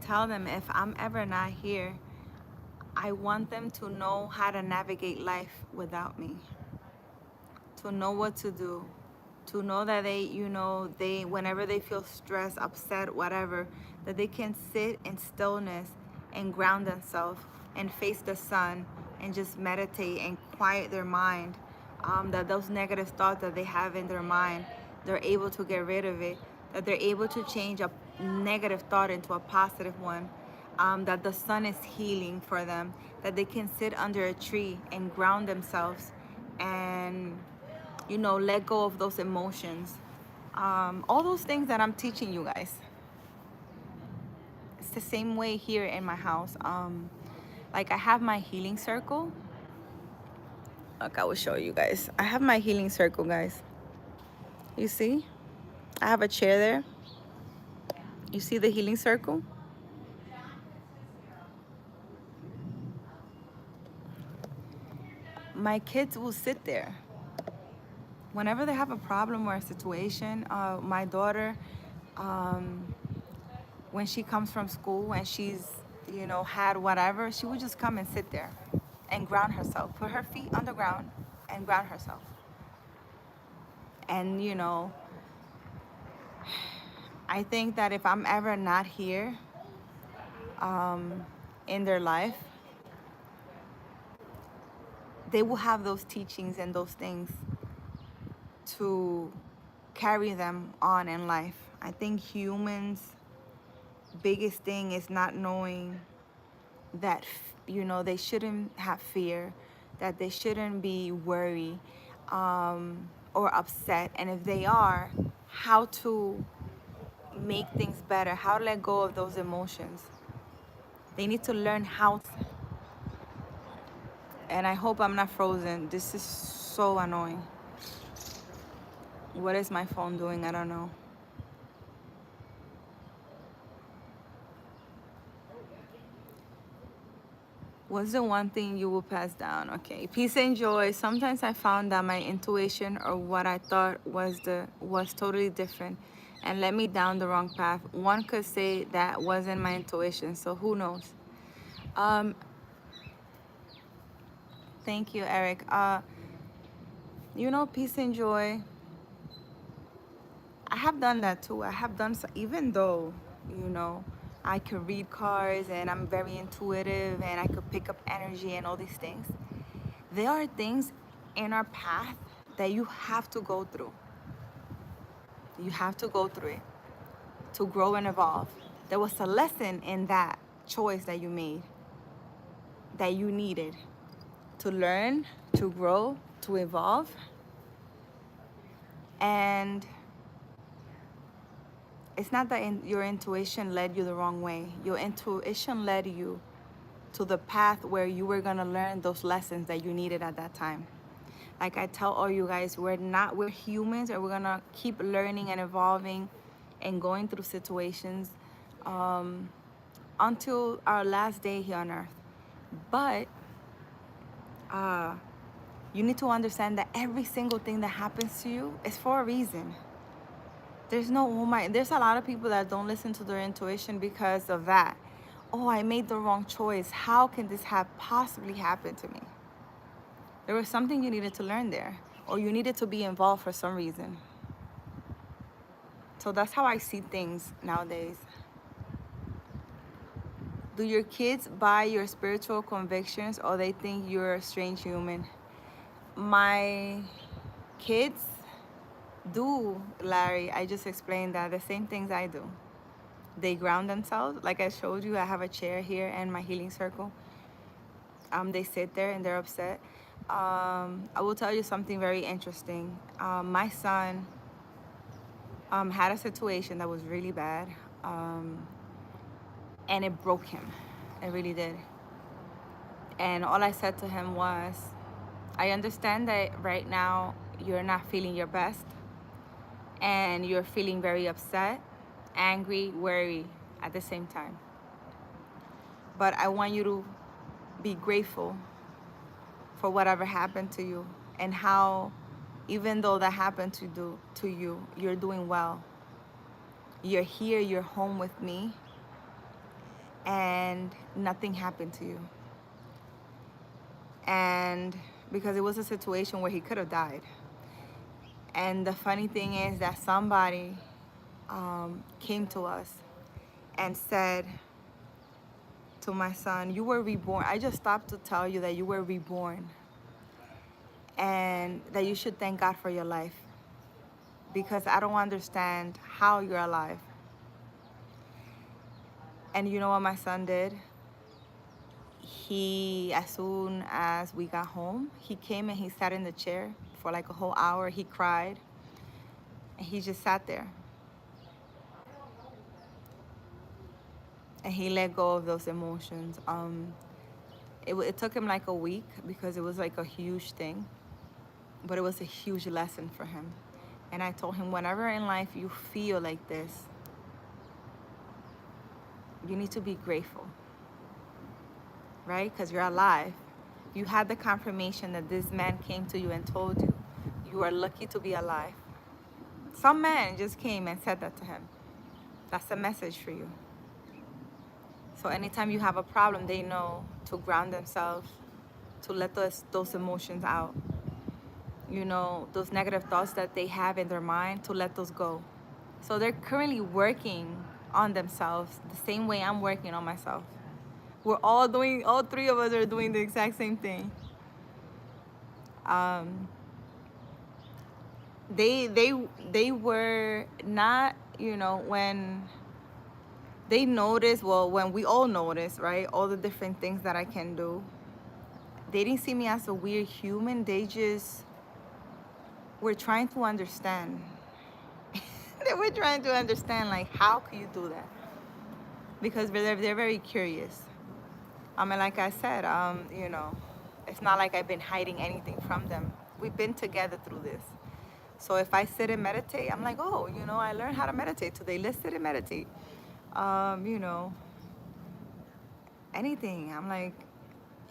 want them to know how to navigate life without me, to know what to do, to know that they, you know, they, whenever they feel stressed, upset, whatever, that they can sit in stillness and ground themselves and face the sun and just meditate and quiet their mind. That those negative thoughts that they have in their mind, they're able to get rid of it, that they're able to change a negative thought into a positive one. That the sun is healing for them, that they can sit under a tree and ground themselves and, you know, let go of those emotions. All those things that I'm teaching you guys. It's the same way here in my house. Like I have my healing circle. Look, I will show you guys. I have my healing circle, guys. You see? I have a chair there. You see the healing circle? My kids will sit there. Whenever they have a problem or a situation, my daughter, when she comes from school and she's, you know, had whatever, she would just come and sit there and ground herself, put her feet on the ground and ground herself. And, you know, I think that if I'm ever not here in their life, they will have those teachings and those things. to carry them on in life. I think humans' biggest thing is not knowing that, you know, they shouldn't have fear, that they shouldn't be worried or upset. And if they are, how to make things better, how to let go of those emotions. They need to learn how to. And I hope I'm not frozen. This is so annoying. What is my phone doing? I don't know. What's the one thing you will pass down? Okay, peace and joy. Sometimes I found that my intuition or what I thought was totally different and led me down the wrong path. One could say that wasn't my intuition, so who knows? Um, Thank you, Eric. You know, peace and joy. I have done that too. I have done so, even though, you know, I could read cards and I'm very intuitive and I could pick up energy and all these things. There are things in our path that you have to go through. You have to go through it to grow and evolve. There was a lesson in that choice that you made that you needed to learn, to grow, to evolve. And it's not that your intuition led you the wrong way. Your intuition led you to the path where you were gonna learn those lessons that you needed at that time. Like I tell all you guys, we're humans, and we're gonna keep learning and evolving and going through situations until our last day here on earth. But you need to understand that every single thing that happens to you is for a reason. There's no, oh my, there's a lot of people that don't listen to their intuition because of that. Oh, I made the wrong choice. How can this have possibly happened to me? There was something you needed to learn there, or you needed to be involved for some reason. So that's how I see things nowadays. Do your kids buy your spiritual convictions, or they think you're a strange human? My kids do, Larry. I just explained that. The same things I do. They ground themselves. Like I showed you, I have a chair here and my healing circle. They sit there and they're upset. I will tell you something very interesting. My son had a situation that was really bad, and it broke him. It really did. And all I said to him was, I understand that right now you're not feeling your best and you're feeling very upset, angry, worried at the same time. But I want you to be grateful for whatever happened to you and how, even though that happened to you, you're doing well. You're here, you're home with me, and nothing happened to you. And because it was a situation where he could have died. And the funny thing is that somebody came to us and said to my son, you were reborn. I just stopped to tell you that you were reborn and that you should thank God for your life, because I don't understand how you're alive. And you know what my son did? He, as soon as we got home, he came and he sat in the chair for like a whole hour. He cried and he just sat there. And he let go of those emotions. It took him like a week because it was like a huge thing, but it was a huge lesson for him. And I told him, whenever in life you feel like this, you need to be grateful, right? Because you're alive. You had the confirmation that this man came to you and told you, you are lucky to be alive. Some man just came and said that to him. That's a message for you. So anytime you have a problem, they know to ground themselves, to let those emotions out. You know, those negative thoughts that they have in their mind, to let those go. So they're currently working on themselves the same way I'm working on myself. All three of us are doing the exact same thing. they were not, you know, when they noticed, well, when we all noticed, right, all the different things that I can do, they didn't see me as a weird human. They just were trying to understand. They were trying to understand, like, how could you do that? Because they're very curious. I mean, like I said, you know, it's not like I've been hiding anything from them. We've been together through this. So if I sit and meditate, I'm like, oh, you know, I learned how to meditate today. Let's sit and meditate. You know, anything. I'm like,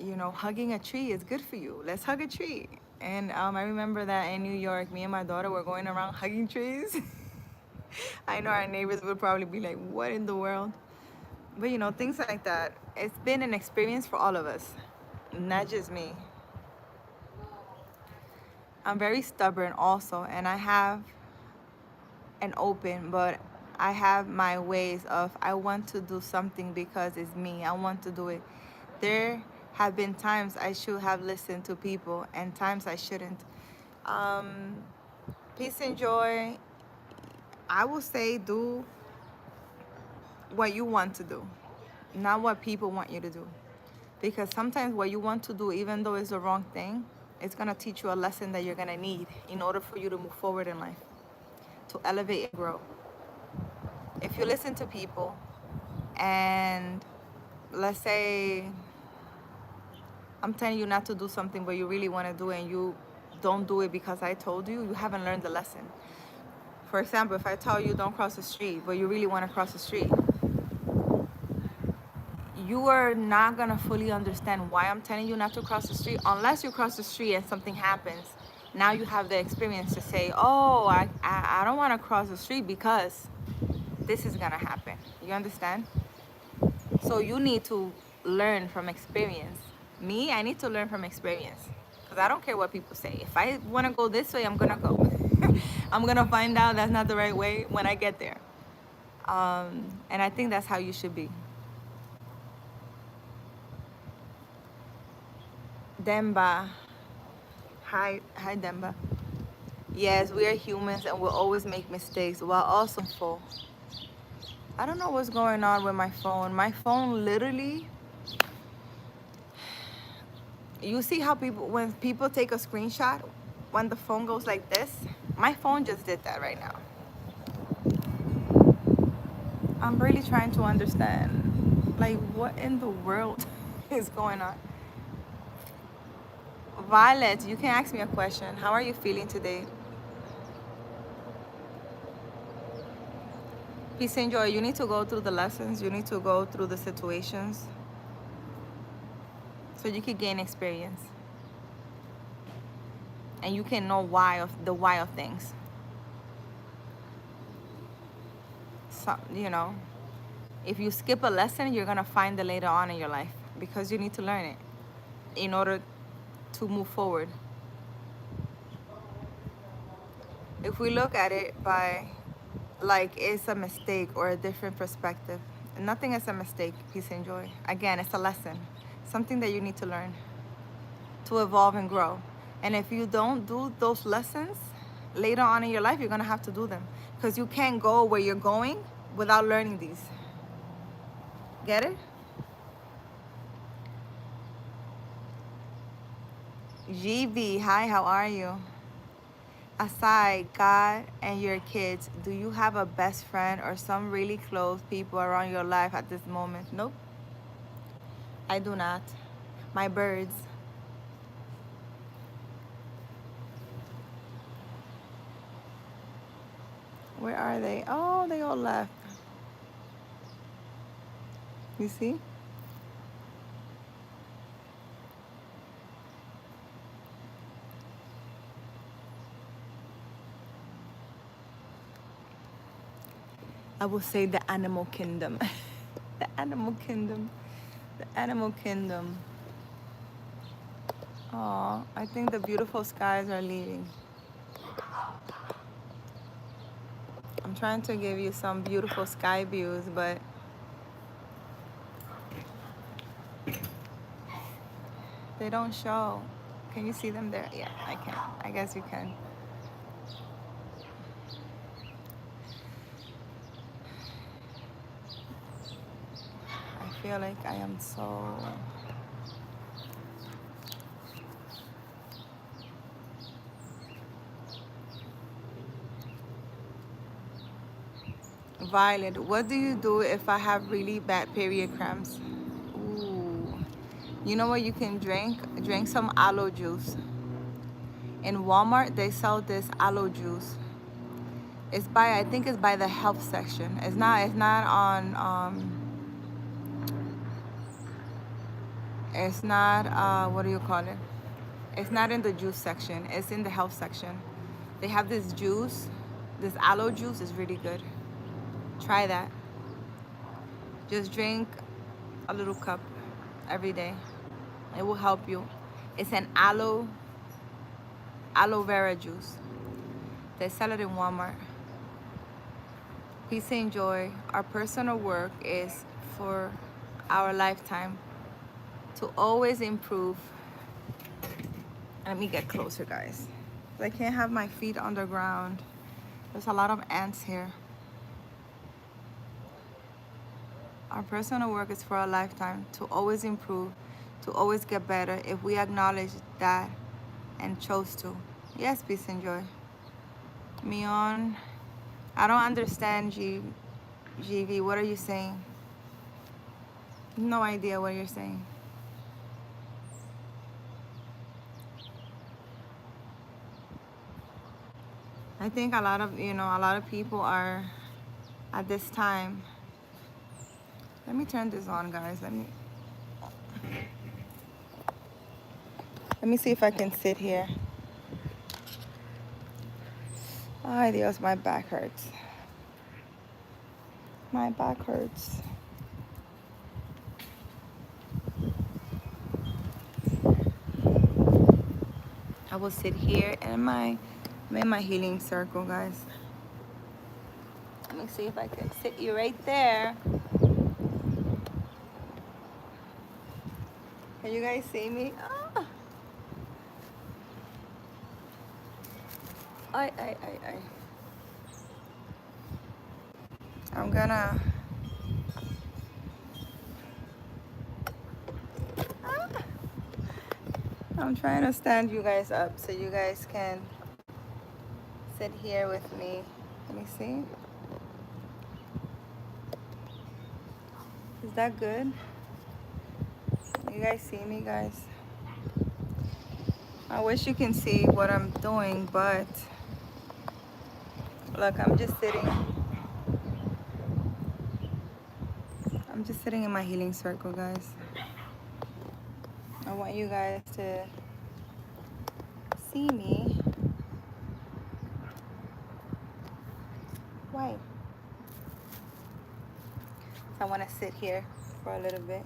you know, hugging a tree is good for you. Let's hug a tree. And I remember that in New York, me and my daughter were going around hugging trees. I know our neighbors would probably be like, what in the world? But you know, things like that. It's been an experience for all of us, not just me. I'm very stubborn also, and I have an open, but I have my ways of I want to do something because it's me. I want to do it. There have been times I should have listened to people and times I shouldn't. Um, Peace and joy. I will say do what you want to do, not what people want you to do. Because sometimes what you want to do, even though it's the wrong thing, it's going to teach you a lesson that you're going to need in order for you to move forward in life, to elevate and grow. If you listen to people and let's say I'm telling you not to do something but you really want to do it and you don't do it because I told you, you haven't learned the lesson. For example, if I tell you don't cross the street but you really want to cross the street, you are not going to fully understand why I'm telling you not to cross the street unless you cross the street and something happens. Now you have the experience to say, oh, I don't want to cross the street because this is going to happen. You understand? So you need to learn from experience. Me, I need to learn from experience because I don't care what people say. If I want to go this way, I'm going to go. I'm going to find out that's not the right way when I get there. And I think that's how you should be. Demba. Hi, Demba. Yes, we are humans and we'll always make mistakes while also full. I don't know what's going on with my phone. My phone literally, you see how when people take a screenshot, when the phone goes like this, my phone just did that right now. I'm really trying to understand, like, what in the world is going on? Violet, you can ask me a question. How are you feeling today? Peace and joy. You need to go through the lessons. You need to go through the situations so you can gain experience. And you can know why of things. So, you know, if you skip a lesson, you're going to find it later on in your life because you need to learn it in order to move forward. If we look at it by like it's a mistake or a different perspective, nothing is a mistake, peace and joy. Again, it's a lesson, something that you need to learn to evolve and grow. And if you don't do those lessons later on in your life, you're going to have to do them because you can't go where you're going without learning these. Get it? GB, hi, how are you? Aside God and your kids, do you have a best friend or some really close people around your life at this moment? Nope, I do not. My birds. Where are they? Oh, they all left. You see? I will say the animal kingdom. The animal kingdom. The animal kingdom. Oh, I think the beautiful skies are leaving. I'm trying to give you some beautiful sky views, but they don't show. Can you see them there? Yeah, I can. I guess you can. feel like I am so Violet. What do you do if I have really bad period cramps? Ooh. You know what you can drink? Drink some aloe juice. In Walmart, they sell this aloe juice. It's by, I think it's by the health section. It's not on, it's not, what do you call it? It's not in the juice section. It's in the health section. They have this juice. This aloe juice is really good. Try that. Just drink a little cup every day. It will help you. It's an aloe vera juice. They sell it in Walmart. Peace and joy. Our personal work is for our lifetime to always improve. Let me get closer, guys. I can't have my feet on the ground. There's a lot of ants here. Our personal work is for a lifetime to always improve, to always get better if we acknowledge that and chose to. Yes, peace and joy. Mion, I don't understand, GV. What are you saying? No idea what you're saying. I think a lot of people are at this time. Let me turn this on, guys. Let me see if I can sit here. Ay, Dios, my back hurts. My back hurts. I will sit here and I'm in my healing circle, guys. Let me see if I can sit you right there. Can you guys see me? Ah. Ay. I'm gonna... Ah. I'm trying to stand you guys up so you guys can sit here with me. Let me see. Is that good? You guys see me, guys? I wish you can see what I'm doing, but look, I'm just sitting in my healing circle, guys. I want you guys to see me. Why? So I want to sit here for a little bit.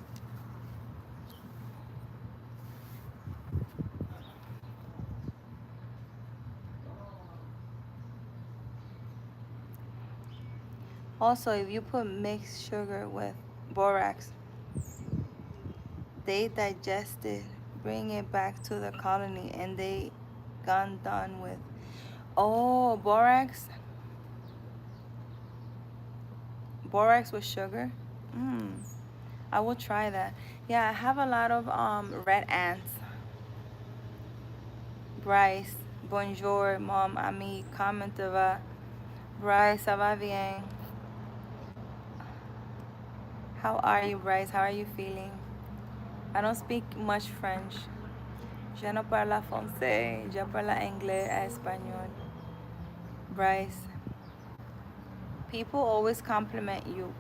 Also, if you put mixed sugar with borax, they digest it, bring it back to the colony, and they gone done with. Oh, borax with sugar. I will try that. Yeah, I have a lot of red ants. Bryce, bonjour, mom, ami, comment ça va? Bryce, ça va bien? How are you, Bryce? How are you feeling? I don't speak much French. Je ne parle français. Je parle anglais et espagnol. Bryce, people always compliment you.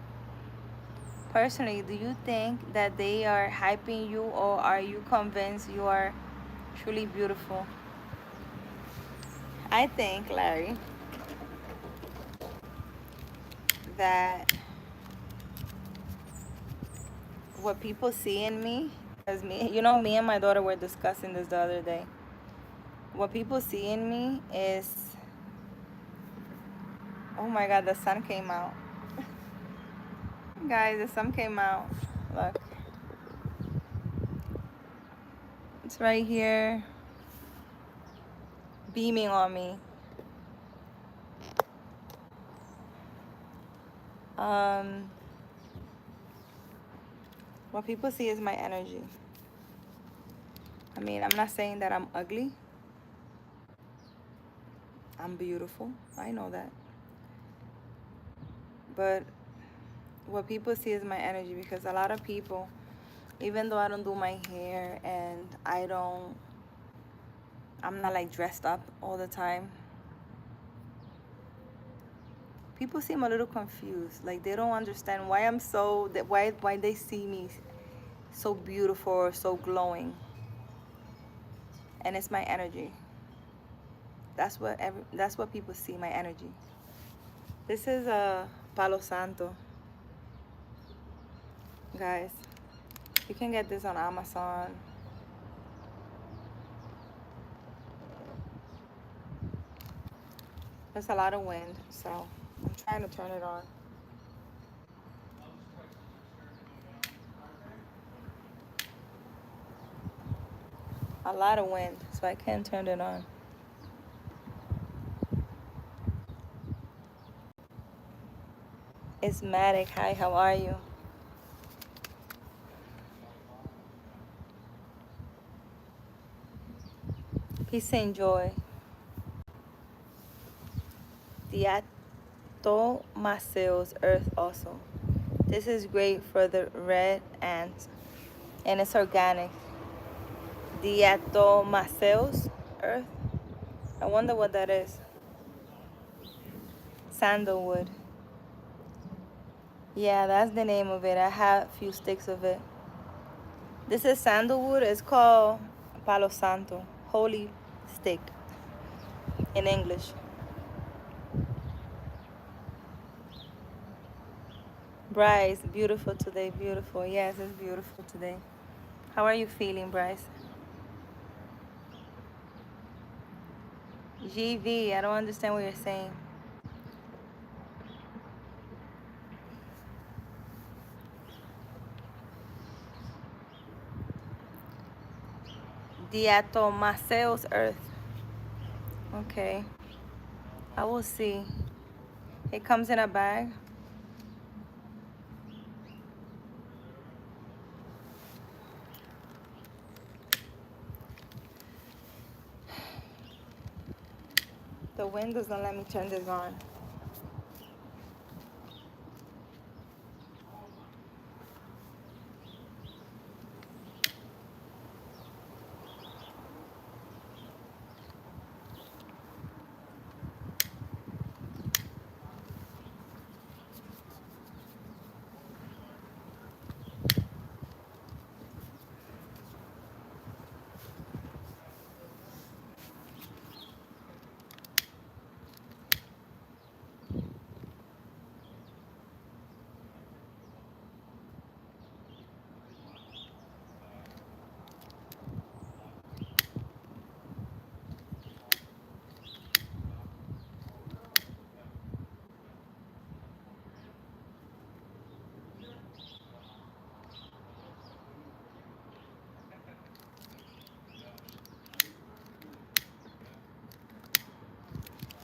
Personally, do you think that they are hyping you, or are you convinced you are truly beautiful? I think, Larry, that what people see in me, as me and my daughter were discussing this the other day. What people see in me is, oh my God, the sun came out. Guys, the sun came out. Look. It's right here, beaming on me. What people see is my energy. I mean, I'm not saying that I'm ugly. I'm beautiful. I know that. But what people see is my energy, because a lot of people, even though I don't do my hair and I'm not like dressed up all the time, people seem a little confused. Like they don't understand why why they see me so beautiful or so glowing. And it's my energy. That's what people see, my energy. This is a Palo Santo. Guys, you can get this on Amazon. There's a lot of wind, so I'm trying to turn it on. A lot of wind, so I can't turn it on. It's Matic. Hi, how are you? Peace and joy. Diatomaceous earth also. This is great for the red ants, and it's organic. Diatomaceous earth. I wonder what that is. Sandalwood. Yeah, that's the name of it. I have a few sticks of it. This is sandalwood. It's called Palo Santo, holy stick in English. Bryce, beautiful today, beautiful. Yes, it's beautiful today. How are you feeling, Bryce? GV, I don't understand what you're saying. Diatomaceous earth. Okay, I will see. It comes in a bag. The wind doesn't let me turn this on.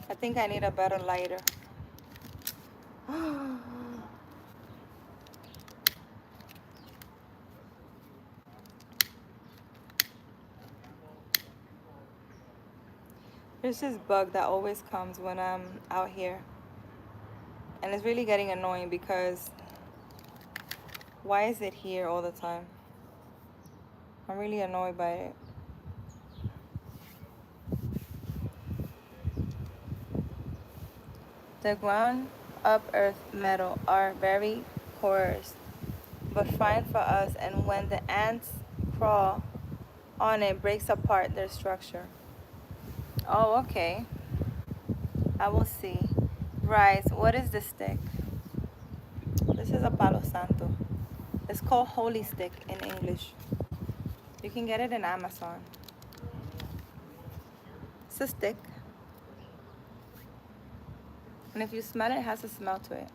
I think I need a better lighter. There's this bug that always comes when I'm out here. And it's really getting annoying because why is it here all the time? I'm really annoyed by it. The ground up earth metal are very porous, but fine for us, and when the ants crawl on it, breaks apart their structure. Oh, okay. I will see. Rice, what is this stick? This is a Palo Santo. It's called holy stick in English. You can get it in Amazon. It's a stick. And if you smell it, it has a smell to it.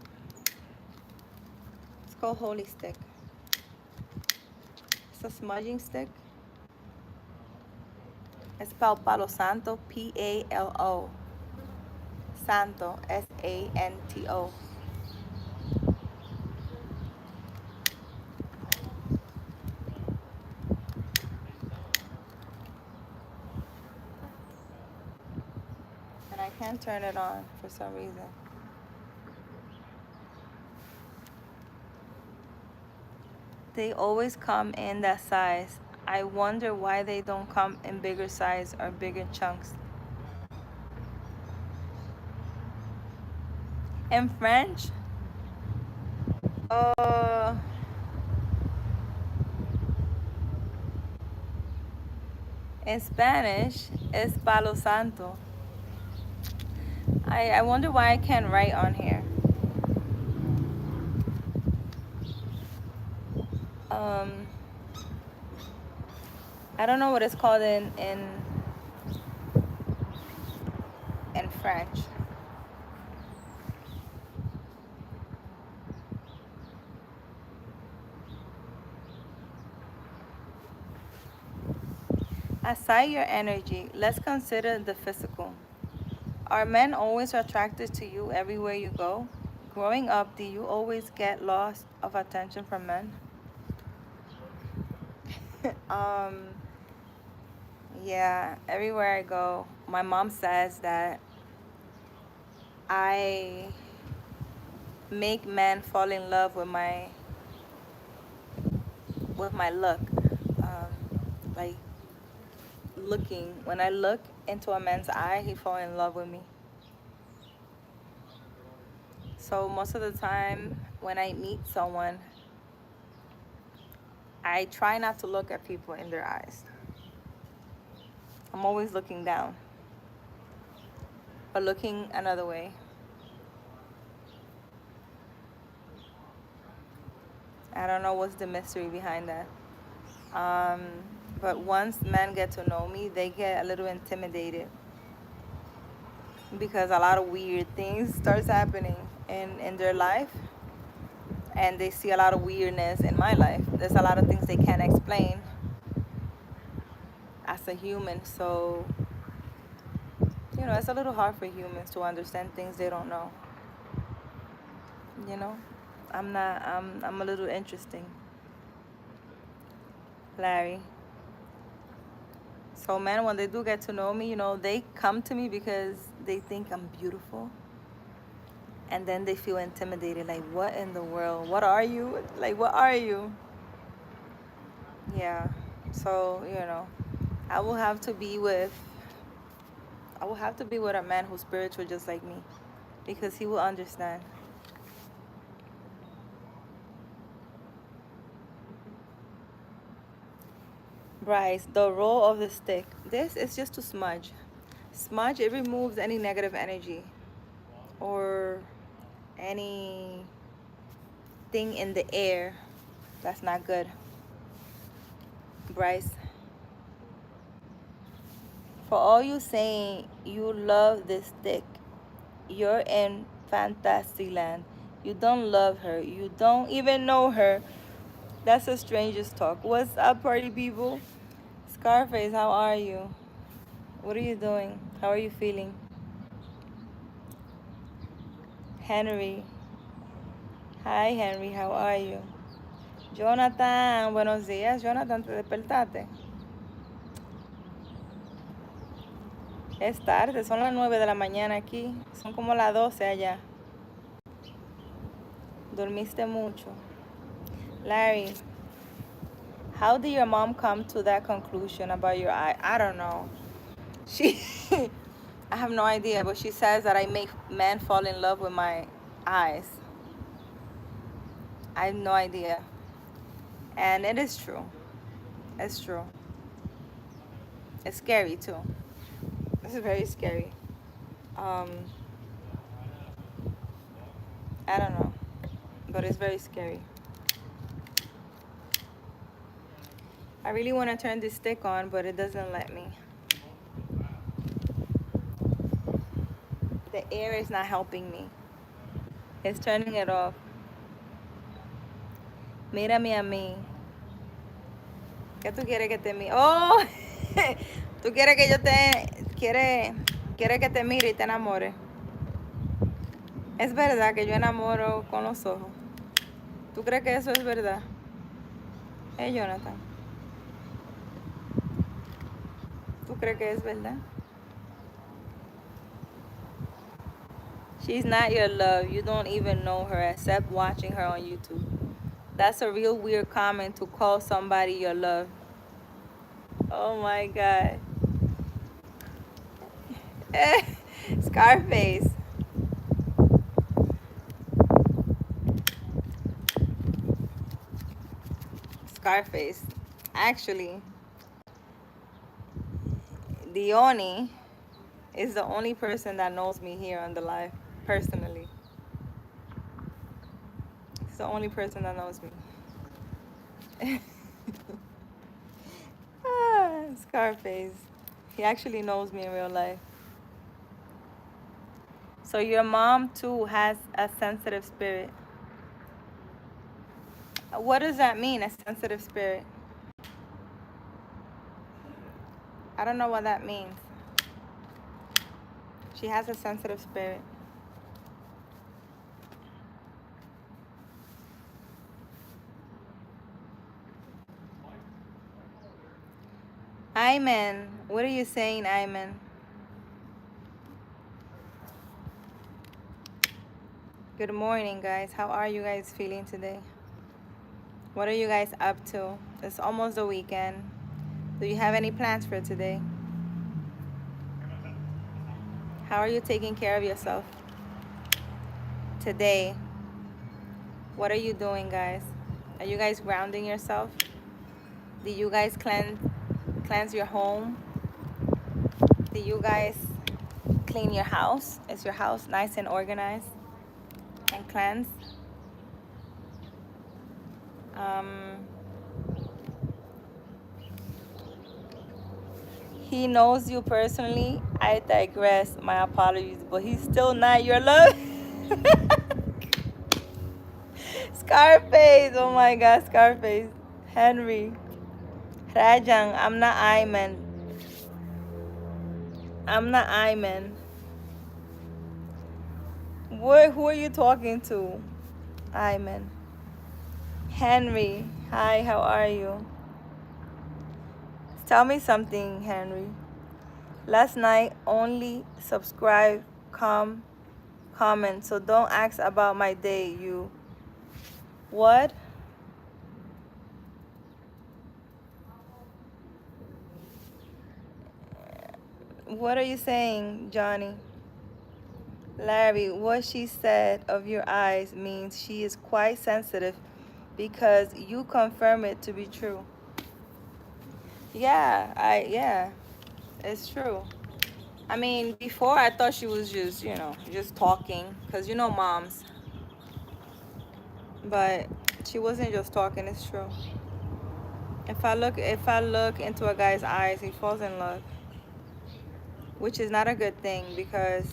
It's called holy stick. It's a smudging stick. It's spelled Palo Santo, P-A-L-O. Santo, S-A-N-T-O. can't turn it on for some reason. They always come in that size. I wonder why they don't come in bigger size or bigger chunks. In French, in Spanish, it's Palo Santo. I wonder why I can't write on here. I don't know what it's called in French. Aside your energy, let's consider the physical. Are men always attracted to you everywhere you go? Growing up, do you always get lost of attention from men? Yeah, everywhere I go, my mom says that I make men fall in love with my look. Like looking, when I look into a man's eye, he fall in love with me. So most of the time when I meet someone, I try not to look at people in their eyes. I'm always looking down or looking another way. I don't know what's the mystery behind that. But once men get to know me, they get a little intimidated because a lot of weird things starts happening in their life, and they see a lot of weirdness in my life. There's a lot of things they can't explain as a human, so it's a little hard for humans to understand things they don't know. I'm a little interesting, Larry. So men, when they do get to know me, they come to me because they think I'm beautiful, and then they feel intimidated, like, what in the world, what are you, like, what are you? Yeah. So I will have to be with a man who's spiritual just like me, because he will understand. Bryce, the role of the stick. This is just to smudge. Smudge, it removes any negative energy or anything in the air that's not good. Bryce, for all you saying you love this stick, you're in fantasy land. You don't love her. You don't even know her. That's the strangest talk. What's up, party people? Scarface, how are you? What are you doing? How are you feeling? Henry. Hi, Henry, how are you? Jonathan, buenos días. Jonathan, ¿te despertaste? Es tarde, son las 9 de la mañana aquí. Son como las 12 allá. Dormiste mucho. Larry, how did your mom come to that conclusion about your eye? I don't know. She, I have no idea, but she says that I make men fall in love with my eyes. I have no idea. And it is true. It's true. It's scary too. This is very scary. I don't know, but it's very scary. I really want to turn this stick on, but it doesn't let me. The air is not helping me. It's turning it off. Mírame a mí. ¿Qué tú quieres que te mire? Oh, tú quieres que yo quiere que te mire y te enamore. Es verdad que yo enamoro con los ojos. ¿Tú crees que eso es verdad? Jonathan. ¿Tú crees que es verdad? She's not your love. You don't even know her except watching her on YouTube. That's a real weird comment to call somebody your love. Oh my God. Scarface. Scarface. Actually, Dione is the only person that knows me here on the live, personally. It's the only person that knows me. Scarface. He actually knows me in real life. So your mom too has a sensitive spirit. What does that mean, a sensitive spirit? I don't know what that means. She has a sensitive spirit. Ayman, what are you saying, Ayman? Good morning, guys. How are you guys feeling today? What are you guys up to? It's almost the weekend. Do you have any plans for today? How are you taking care of yourself today? What are you doing, guys? Are you guys grounding yourself? Do you guys cleanse your home? Do you guys clean your house? Is your house nice and organized and cleansed? Um, he knows you personally. I digress. My apologies, but he's still not your love. Scarface. Oh my God, Scarface. Henry. Rajang. I'm not Ayman. I'm not Ayman. Who are you talking to? Ayman. Henry. Hi, how are you? Tell me something, Henry. Last night, only subscribe, comment. So don't ask about my day, you. What? What are you saying, Johnny? Larry, what she said of your eyes means she is quite sensitive because you confirm it to be true. Yeah, it's true. I mean, before I thought she was just, just talking, because moms. But she wasn't just talking, it's true. If I look into a guy's eyes, he falls in love, which is not a good thing because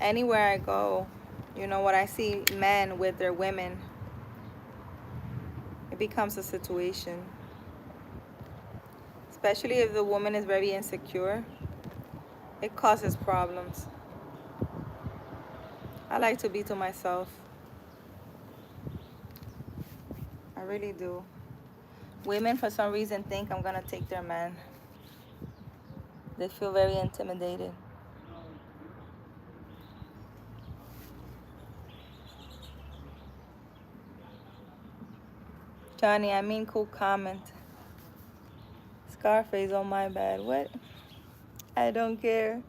anywhere I go, when I see men with their women, it becomes a situation. Especially if the woman is very insecure, it causes problems. I like to be to myself. I really do. Women, for some reason, think I'm gonna take their man. They feel very intimidated. Johnny, I mean cool comment. Scarface, oh my bad. What? I don't care.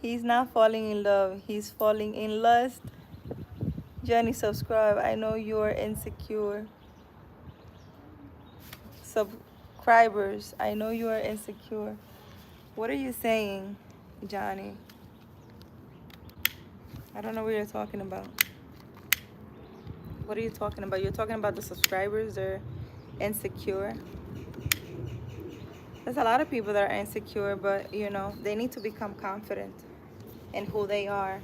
He's not falling in love. He's falling in lust. Johnny, subscribe. I know you're insecure. Subscribers, I know you are insecure. What are you saying, Johnny? I don't know what you're talking about. What are you talking about? You're talking about the subscribers. They're insecure. There's a lot of people that are insecure, but they need to become confident in who they are.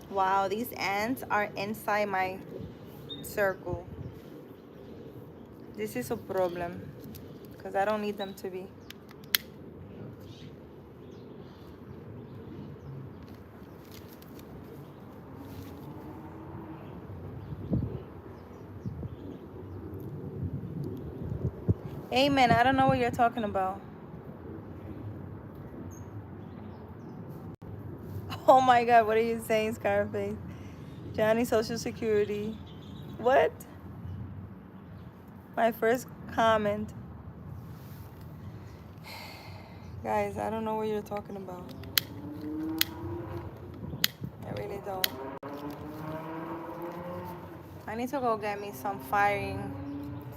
Wow, these ants are inside my circle. This is a problem because I don't need them to be. Amen. I don't know what you're talking about. Oh my God, what are you saying, Scarface? Johnny, Social Security. What? My first comment. Guys, I don't know what you're talking about. I really don't. I need to go get me some firing,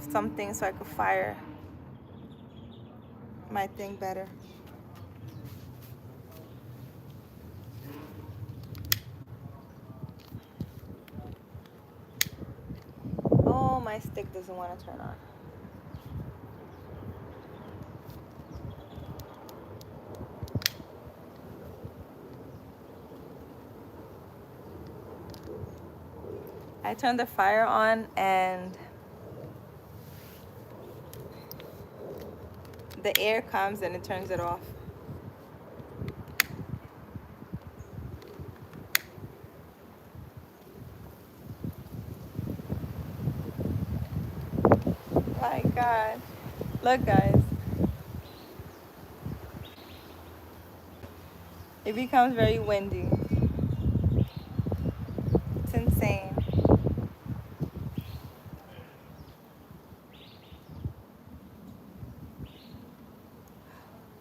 something so I could fire my thing better. Oh, my stick doesn't want to turn on. I turned the fire on and the air comes and it turns it off. My God. Look, guys. It becomes very windy. It's insane.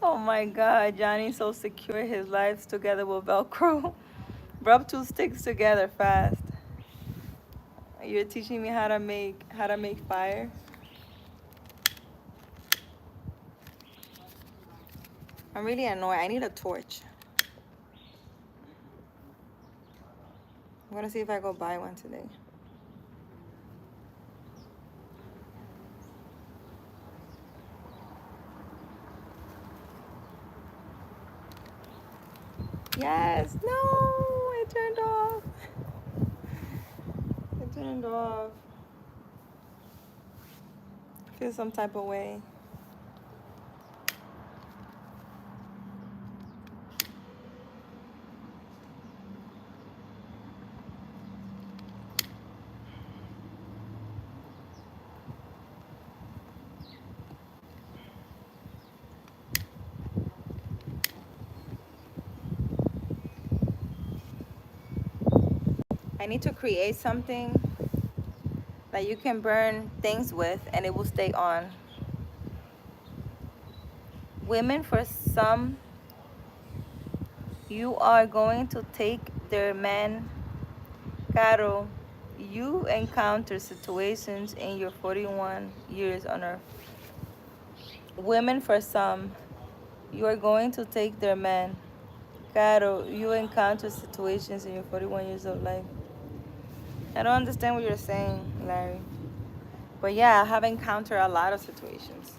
Oh my God, Johnny's so secure. His life's together with Velcro. Rub two sticks together fast. You're teaching me how to make fire. I'm really annoyed. I need a torch. I'm gonna see if I go buy one today. Yes. No, it turned off. It turned off. I feel some type of way. I need to create something that you can burn things with and it will stay on. Women, for some, you are going to take their man. Caro, you encounter situations in your 41 years on earth. Women, for some, you are going to take their man. Caro, you encounter situations in your 41 years of life. I don't understand what you're saying, Larry. But yeah, I have encountered a lot of situations.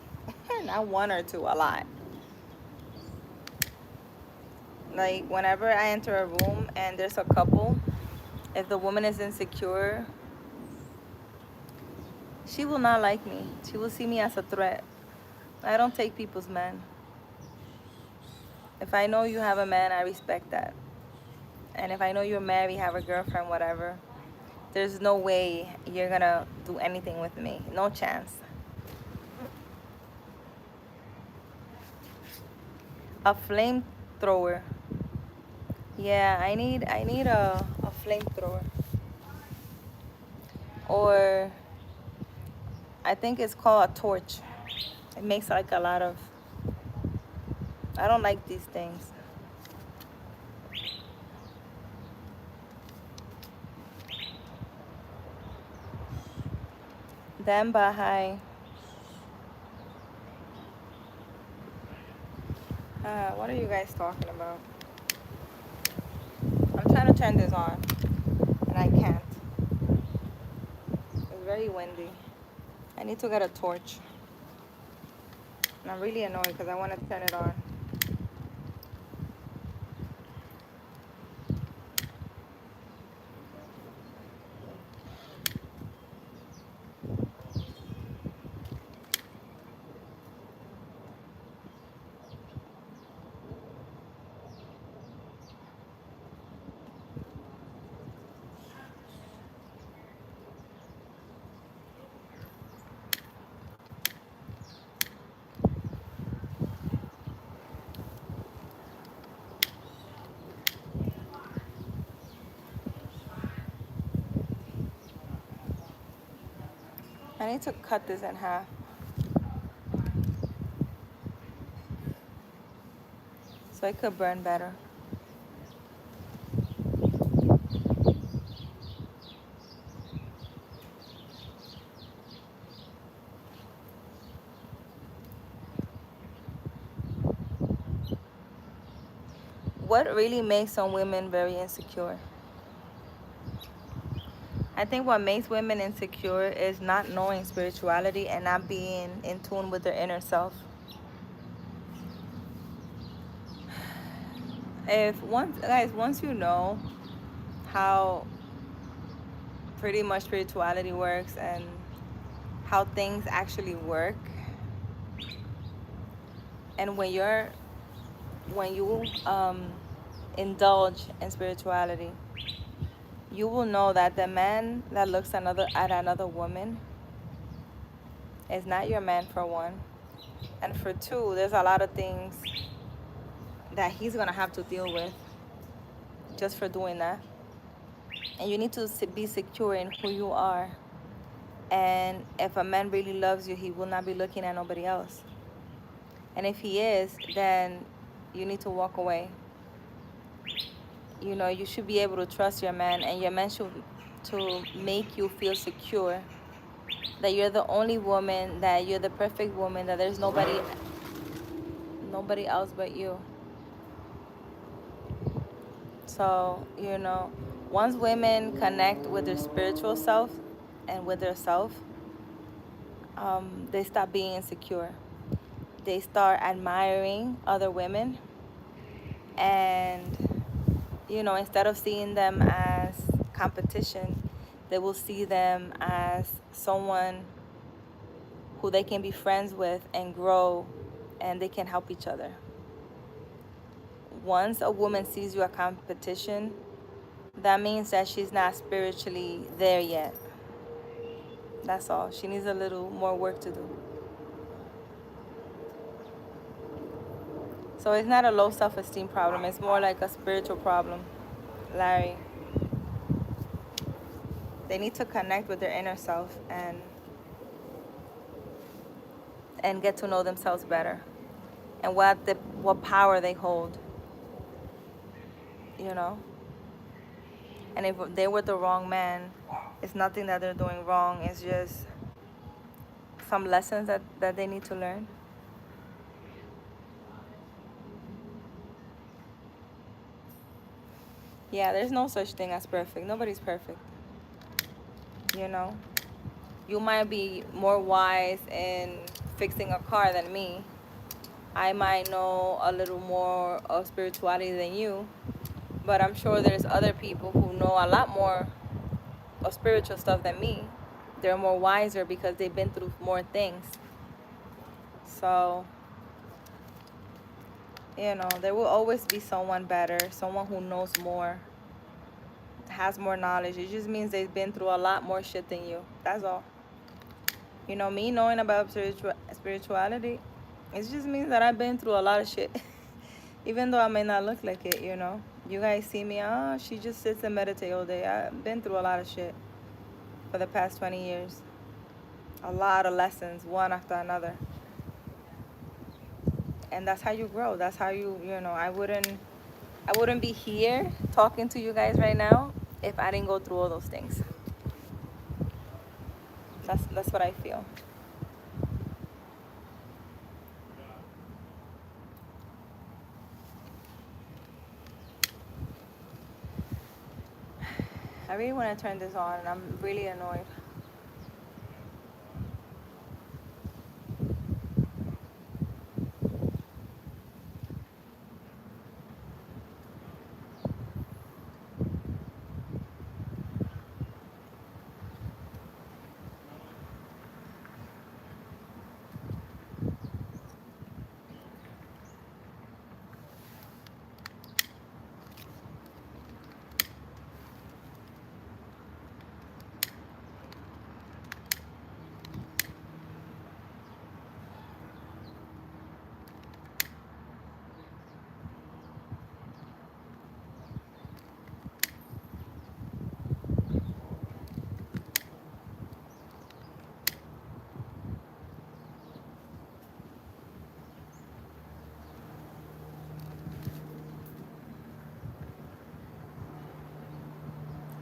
Not one or two, a lot. Like whenever I enter a room and there's a couple, if the woman is insecure, she will not like me. She will see me as a threat. I don't take people's men. If I know you have a man, I respect that. And if I know you're married, have a girlfriend, whatever, there's no way you're gonna do anything with me. No chance. A flamethrower. Yeah, I need a flamethrower. Or I think it's called a torch. It makes like a lot of, I don't like these things. Then Bahai. What are you guys talking about? I'm trying to turn this on and I can't. It's very windy. I need to get a torch. And I'm really annoyed because I want to turn it on. I need to cut this in half. So it could burn better. What really makes some women very insecure? I think what makes women insecure is not knowing spirituality and not being in tune with their inner self. Once you know how pretty much spirituality works and how things actually work, and when you indulge in spirituality, you will know that the man that looks at another woman is not your man, for one, and for two, there's a lot of things that he's gonna have to deal with just for doing that. And you need to be secure in who you are. And if a man really loves you, he will not be looking at nobody else. And if he is, then you need to walk away. You know, you should be able to trust your man, and your man should to make you feel secure that you're the only woman, that you're the perfect woman, that there's nobody else but you. So, you know, once women connect with their spiritual self and with their self, they stop being insecure. They start admiring other women, and, you know, instead of seeing them as competition, they will see them as someone who they can be friends with and grow, and they can help each other. Once a woman sees you as competition, that means that she's not spiritually there yet. That's all. She needs a little more work to do. So it's not a low self-esteem problem. It's more like a spiritual problem, Larry. They need to connect with their inner self and get to know themselves better, and what power they hold. You know. And if they were the wrong man, it's nothing that they're doing wrong. It's just some lessons that they need to learn. Yeah, there's no such thing as perfect. Nobody's perfect. You know, you might be more wise in fixing a car than me. I might know a little more of spirituality than you, but I'm sure there's other people who know a lot more of spiritual stuff than me. They're more wiser because they've been through more things. So, you know, there will always be someone better, someone who knows more, has more knowledge. It just means they've been through a lot more shit than you. That's all. You know, me knowing about spirituality, it just means that I've been through a lot of shit. Even though I may not look like it, you know. You guys see me, she just sits and meditates all day. I've been through a lot of shit for the past 20 years. A lot of lessons, one after another. And that's how you grow. That's how you know, I wouldn't be here talking to you guys right now if I didn't go through all those things. That's what I feel. I really want to turn this on, and I'm really annoyed.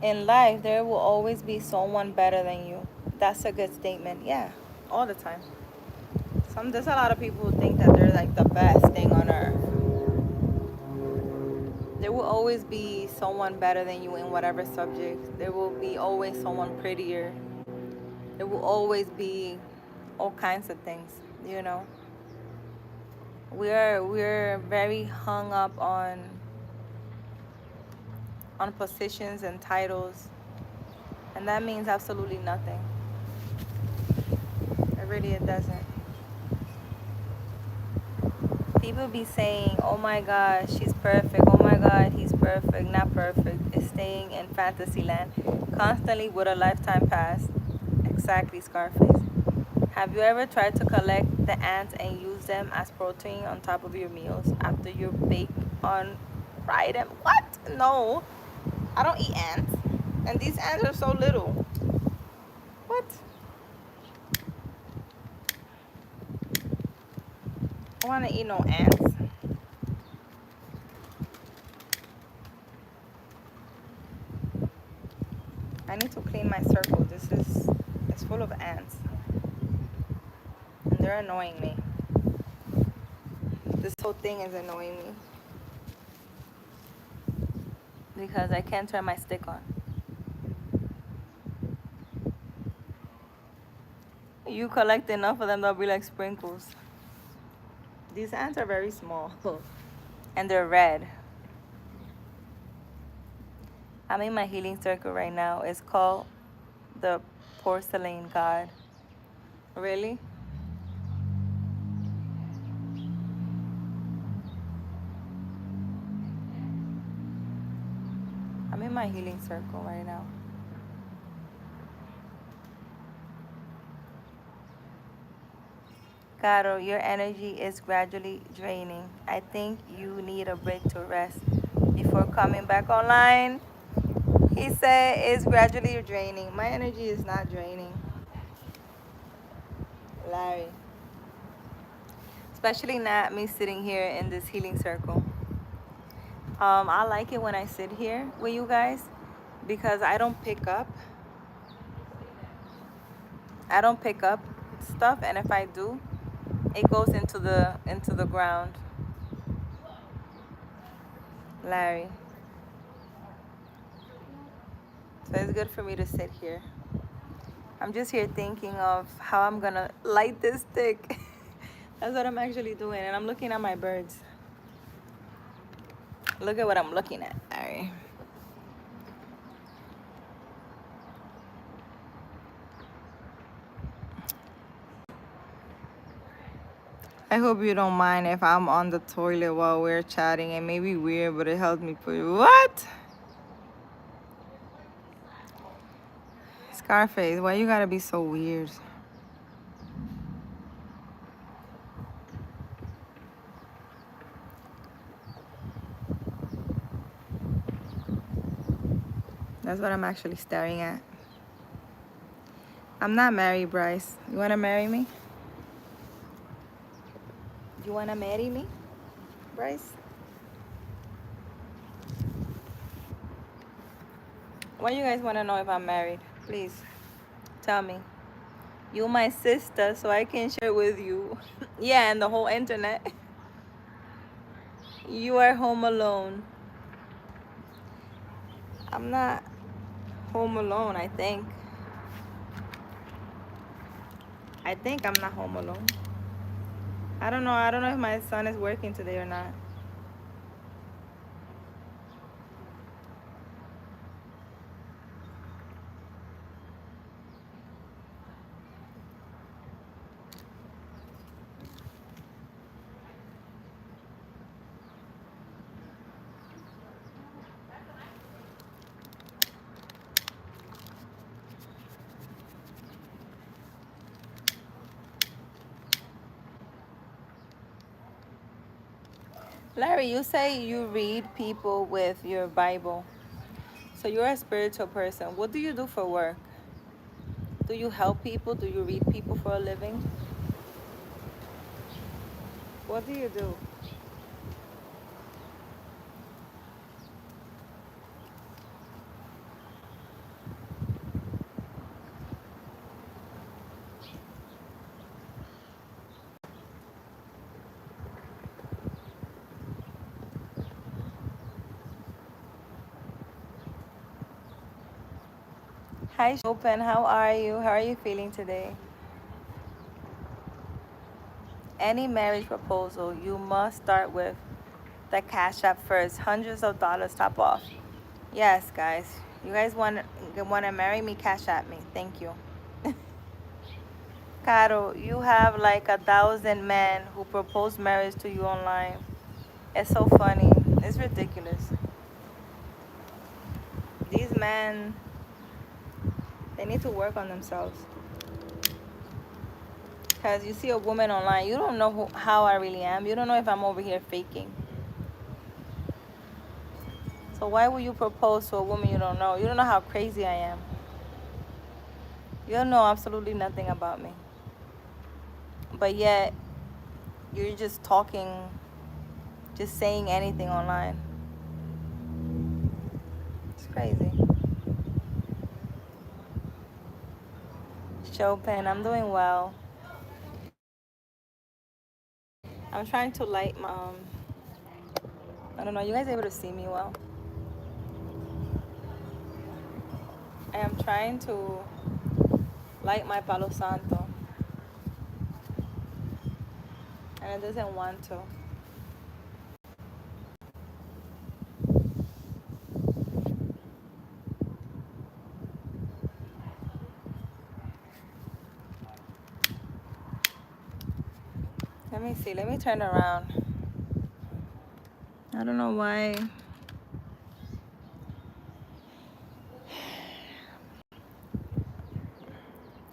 In life, there will always be someone better than you. That's a good statement. Yeah, all the time. There's a lot of people who think that they're like the best thing on earth. There will always be someone better than you in whatever subject. There will be always someone prettier. There will always be all kinds of things, you know. We're very hung up on positions and titles, and that means absolutely nothing. It doesn't. People be saying, "Oh my God, she's perfect. Oh my God, he's perfect." Not perfect. It's staying in fantasy land, constantly with a lifetime past. Exactly, Scarface. Have you ever tried to collect the ants and use them as protein on top of your meals after you bake on fry them? What? No, I don't eat ants. And these ants are so little. What? I want to eat no ants. I need to clean my circle. It's full of ants. And they're annoying me. This whole thing is annoying me. Because I can't turn my stick on. You collect enough of them, they'll be like sprinkles. These ants are very small. And they're red. I'm in my healing circle right now. It's called the porcelain god. Really? I'm in my healing circle right now. Caro, your energy is gradually draining. I think you need a break to rest before coming back online. He said it's gradually draining. My energy is not draining. Larry. Especially not me sitting here in this healing circle. I like it when I sit here with you guys because I don't pick up. I don't pick up stuff, and if I do, it goes into the ground. Larry. So it's good for me to sit here. I'm just here thinking of how I'm gonna light this stick. That's what I'm actually doing, and I'm looking at my birds. Look at what I'm looking at. Larry. I hope you don't mind if I'm on the toilet while we're chatting. It may be weird, but it helps me put what? Scarface, why you gotta be so weird? That's what I'm actually staring at. I'm not married, Bryce. You wanna marry me? You wanna marry me, Bryce? Why you guys wanna know if I'm married? Please, tell me. You my sister, so I can share with you. Yeah, and the whole internet. You are home alone. I'm not home alone, I think. I think I'm not home alone. I don't know. I don't know if my son is working today or not. Larry, you say you read people with your Bible. So you're a spiritual person. What do you do for work? Do you help people? Do you read people for a living? What do you do? Hi, Chopin. How are you? How are you feeling today? Any marriage proposal, you must start with the Cash App first. Hundreds of dollars top off. Yes, guys. You guys want to marry me? Cash App me. Thank you. Caro, you have like 1,000 men who propose marriage to you online. It's so funny. It's ridiculous. These men, they need to work on themselves. Because you see a woman online, you don't know how I really am. You don't know if I'm over here faking. So why would you propose to a woman you don't know? You don't know how crazy I am. You don't know absolutely nothing about me. But yet, you're just talking, just saying anything online. It's crazy. Chopin, I'm doing well. I'm trying to light my, I don't know, you guys able to see me well? I am trying to light my Palo Santo. And it doesn't want to. Let me see, let me turn around. I don't know why.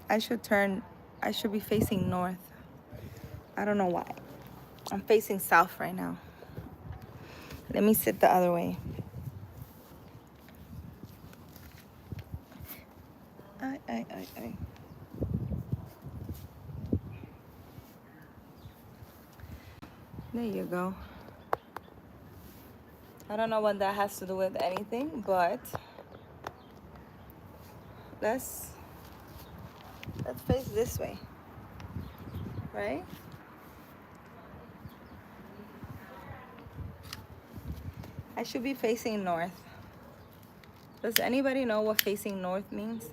I should be facing north. I don't know why. I'm facing south right now. Let me sit the other way. Ay. There you go. I don't know what that has to do with anything, but let's face this way, right? I should be facing north. Does anybody know what facing north means?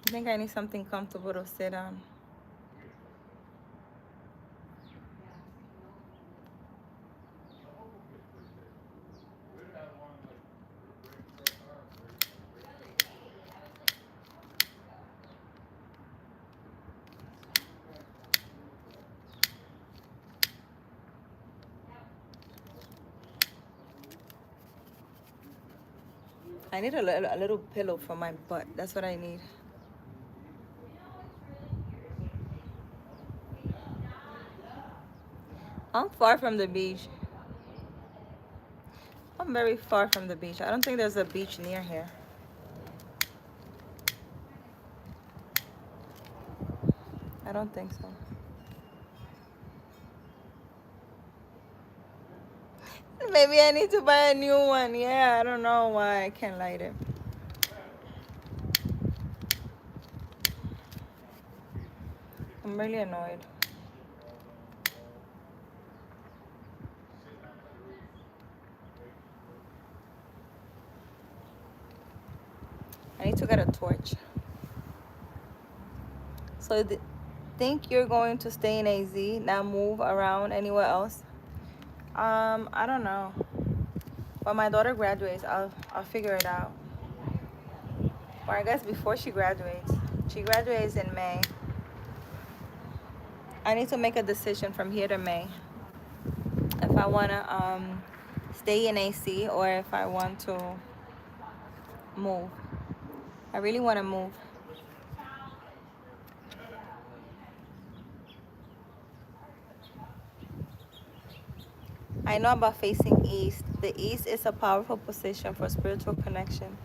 I think I need something comfortable to sit on. I need a little pillow for my butt. That's what I need. I'm far from the beach. I'm very far from the beach. I don't think there's a beach near here. I don't think so. Maybe I need to buy a new one. Yeah, I don't know why I can't light it. I'm really annoyed. I need to get a torch. So think you're going to stay in AZ, not move around anywhere else? I don't know. When my daughter graduates, I'll figure it out. Or I guess before she graduates. She graduates in May. I need to make a decision from here to May. If I want to stay in AC or if I want to move. I really want to move. I know about facing east. The east is a powerful position for spiritual connection.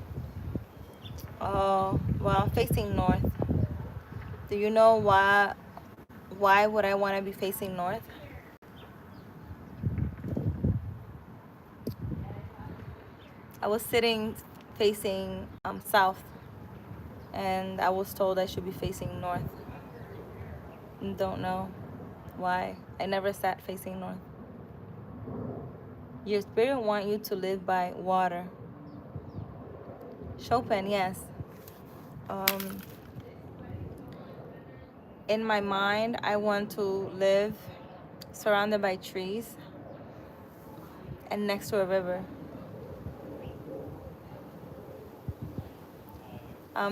Oh, well, I'm facing north. Do you know why would I want to be facing north? I was sitting facing south, and I was told I should be facing north. Don't know why. I never sat facing north. Your spirit want you to live by water. Chopin, yes. In my mind, I want to live surrounded by trees and next to a river.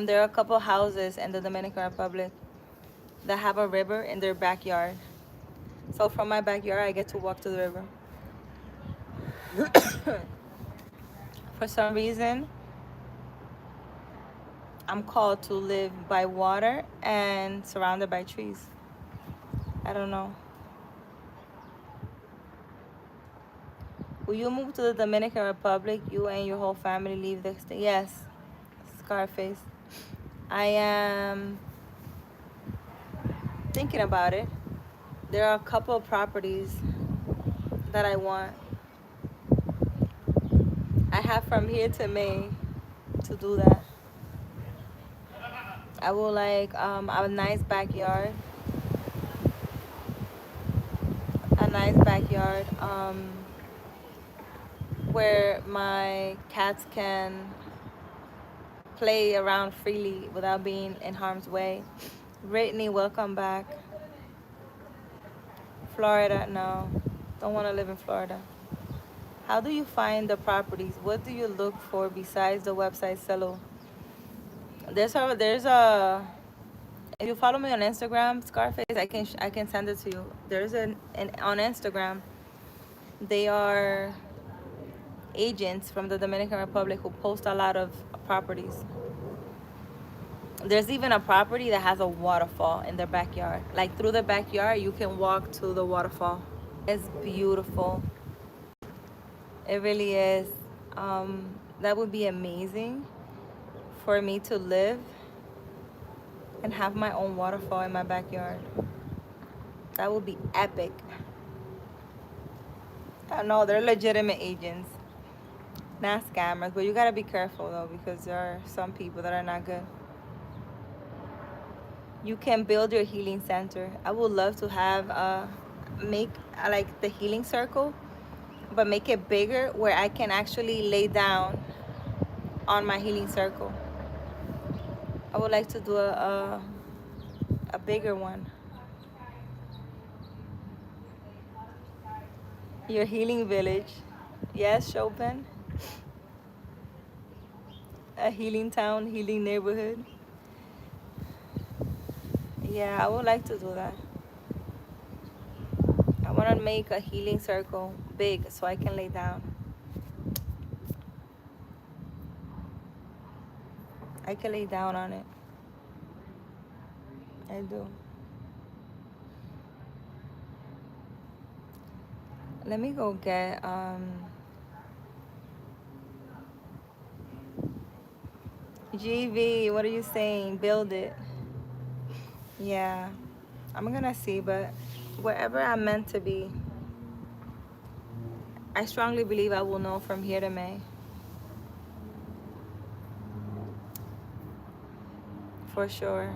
There are a couple houses in the Dominican Republic that have a river in their backyard. So from my backyard, I get to walk to the river. For some reason, I'm called to live by water and surrounded by trees. I don't know. Will you move to the Dominican Republic? You and your whole family leave the state? Yes, Scarface. I am thinking about it. There are a couple of properties that I want. I have from here to May to do that. I would like a nice backyard. A nice backyard where my cats can play around freely without being in harm's way. Brittany, welcome back. Florida, no. Don't want to live in Florida. How do you find the properties? What do you look for besides the website Cello? There's a if you follow me on Instagram, Scarface, I can send it to you. There's an on Instagram. They are agents from the Dominican Republic who post a lot of properties. There's even a property that has a waterfall in their backyard. Like through the backyard, you can walk to the waterfall. It's beautiful. It really is. That would be amazing for me to live and have my own waterfall in my backyard. That would be epic. I know they're legitimate agents, not scammers, but you gotta be careful though because there are some people that are not good. You can build your healing center. I would love to have make like the healing circle, but make it bigger where I can actually lay down on my healing circle. I would like to do a bigger one. Your healing village. Yes, Chopin. A healing town, healing neighborhood. Yeah, I would like to do that. I want to make a healing circle big so I can lay down. I can lay down on it. I do. Let me go get GV, what are you saying? Build it. Yeah. I'm gonna see, but wherever I'm meant to be, I strongly believe I will know from here to May. For sure.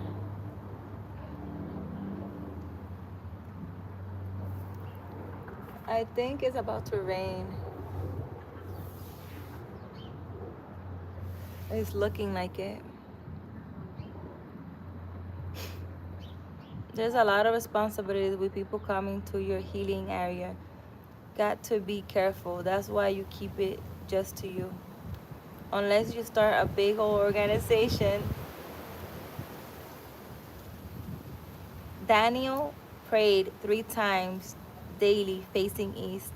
I think it's about to rain. It's looking like it. There's a lot of responsibilities with people coming to your healing area. Got to be careful. That's why you keep it just to you. Unless you start a big old organization. Daniel prayed 3 times daily facing east.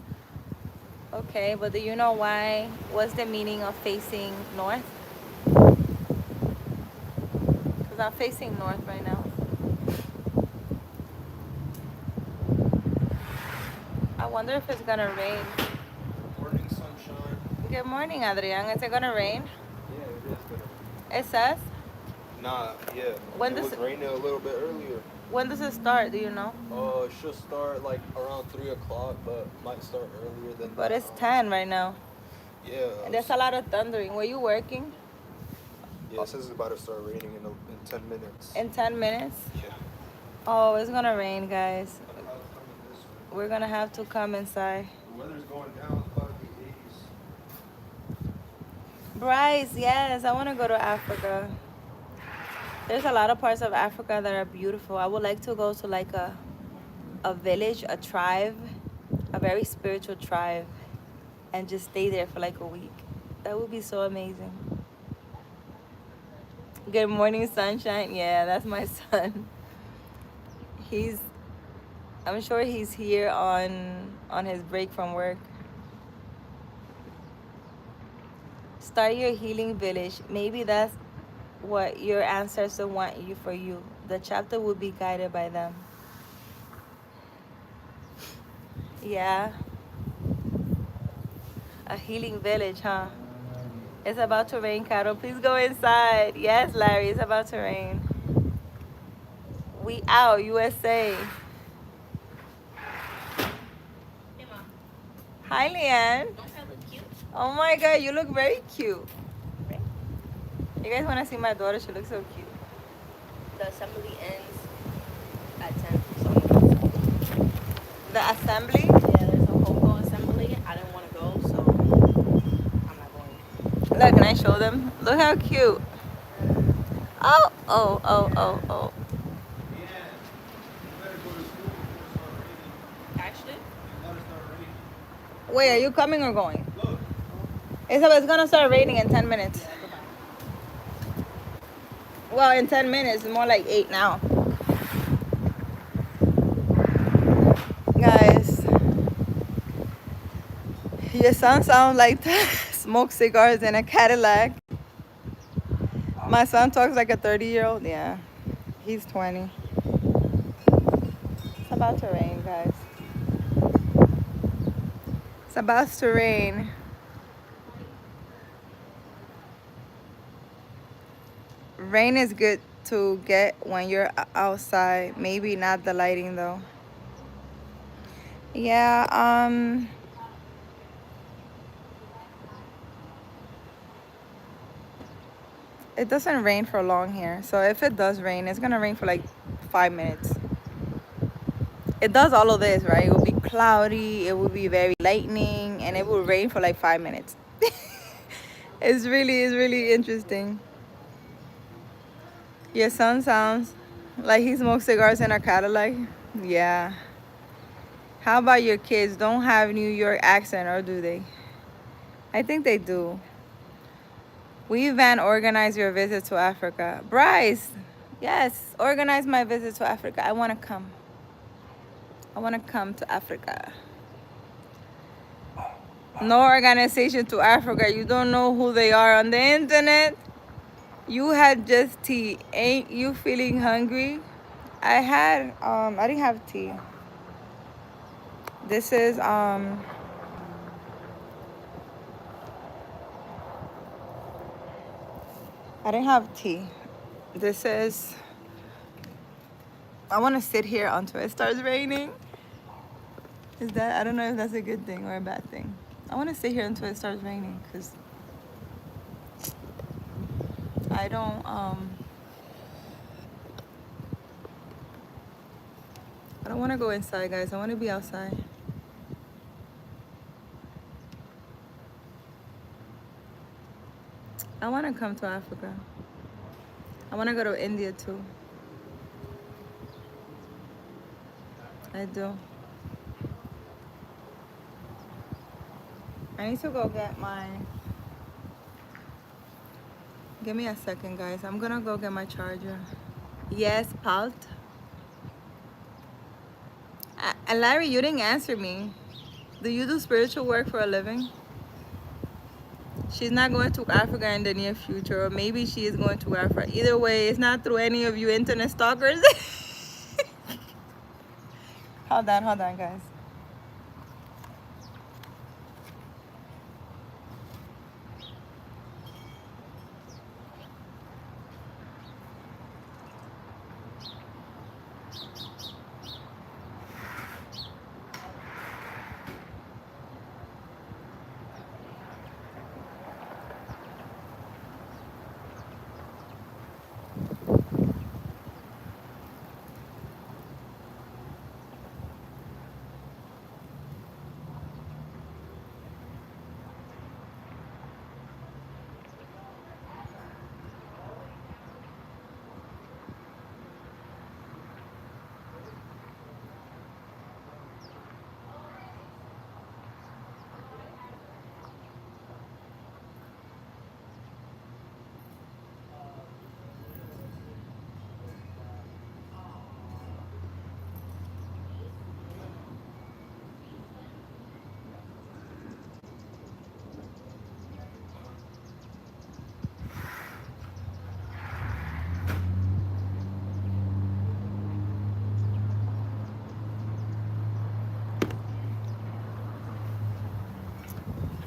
Okay, but do you know why? What's the meaning of facing north? Because I'm facing north right now. I wonder if it's gonna rain. Morning sunshine. Good morning, Adrian. Is it gonna rain? Yeah, it is gonna. It says? Nah, yeah. When it does was raining a little bit earlier. When does it start? Do you know? It should start like around 3 o'clock, but might start earlier than But that. it's 10 right now. Yeah. And there's a lot of thundering. Were you working? Yeah, it says it's about to start raining in 10 minutes. In 10 minutes? Yeah. Oh, it's gonna rain, guys. The clouds coming this way. We're gonna have to come inside. The weather's going down. It's about to be Bryce, yes, I want to go to Africa. There's a lot of parts of Africa that are beautiful. I would like to go to like a village, a tribe, a very spiritual tribe, and just stay there for like a week. That would be so amazing. Good morning, sunshine. Yeah, that's my son. He's, I'm sure he's here on his break from work. Start your healing village. Maybe that's what your ancestors want you for you. The chapter will be guided by them. Yeah, a healing village, huh? It's about to rain, Carol. Please go inside. Yes, Larry, it's about to rain. We out, USA. Hi, Leanne. Oh my God, you look very cute. You guys want to see my daughter? She looks so cute. The assembly ends at 10. So The assembly? yeah, there's a Hogo assembly. I didn't want to go, so I'm not going. Look, can I show them? Look how cute. Oh, oh, oh, oh, oh. Actually, Wait, are you coming or going? It's gonna start raining in 10 minutes. Well, in 10 minutes, more like 8 now. Guys, your son sounds like smoke cigars in a Cadillac. My son talks like a 30-year-old. Yeah, he's 20. It's about to rain, guys. It's about to rain. Rain is good to get when you're outside. Maybe not the lighting though. Yeah, it doesn't rain for long here. So if it does rain, it's gonna rain for like 5 minutes. It does all of this, right? It will be cloudy, it will be very lightning, and it will rain for like 5 minutes. It's really interesting. Your son sounds like he smokes cigars in a Cadillac. Yeah. How about your kids? Don't have New York accent, or do they? I think they do. We Van organize your visit to Africa. Bryce, yes, organize my visit to Africa. I want to come. I want to come to Africa. No organization to Africa. You don't know who they are on the internet. You had just tea. Ain't you feeling hungry? I didn't have tea. This is, I didn't have tea. This is, I want to sit here until it starts raining. Is that, I don't know if that's a good thing or a bad thing. I want to sit here until it starts raining because I don't, I don't want to go inside, guys. I want to be outside. I want to come to Africa. I want to go to India too. I do. I need to go get my... Give me a second, guys. I'm gonna go get my charger. Yes, Palt. And Larry, you didn't answer me. Do you do spiritual work for a living? She's not going to Africa in the near future, or maybe she is going to Africa. Either way, it's not through any of you internet stalkers. Hold on, guys.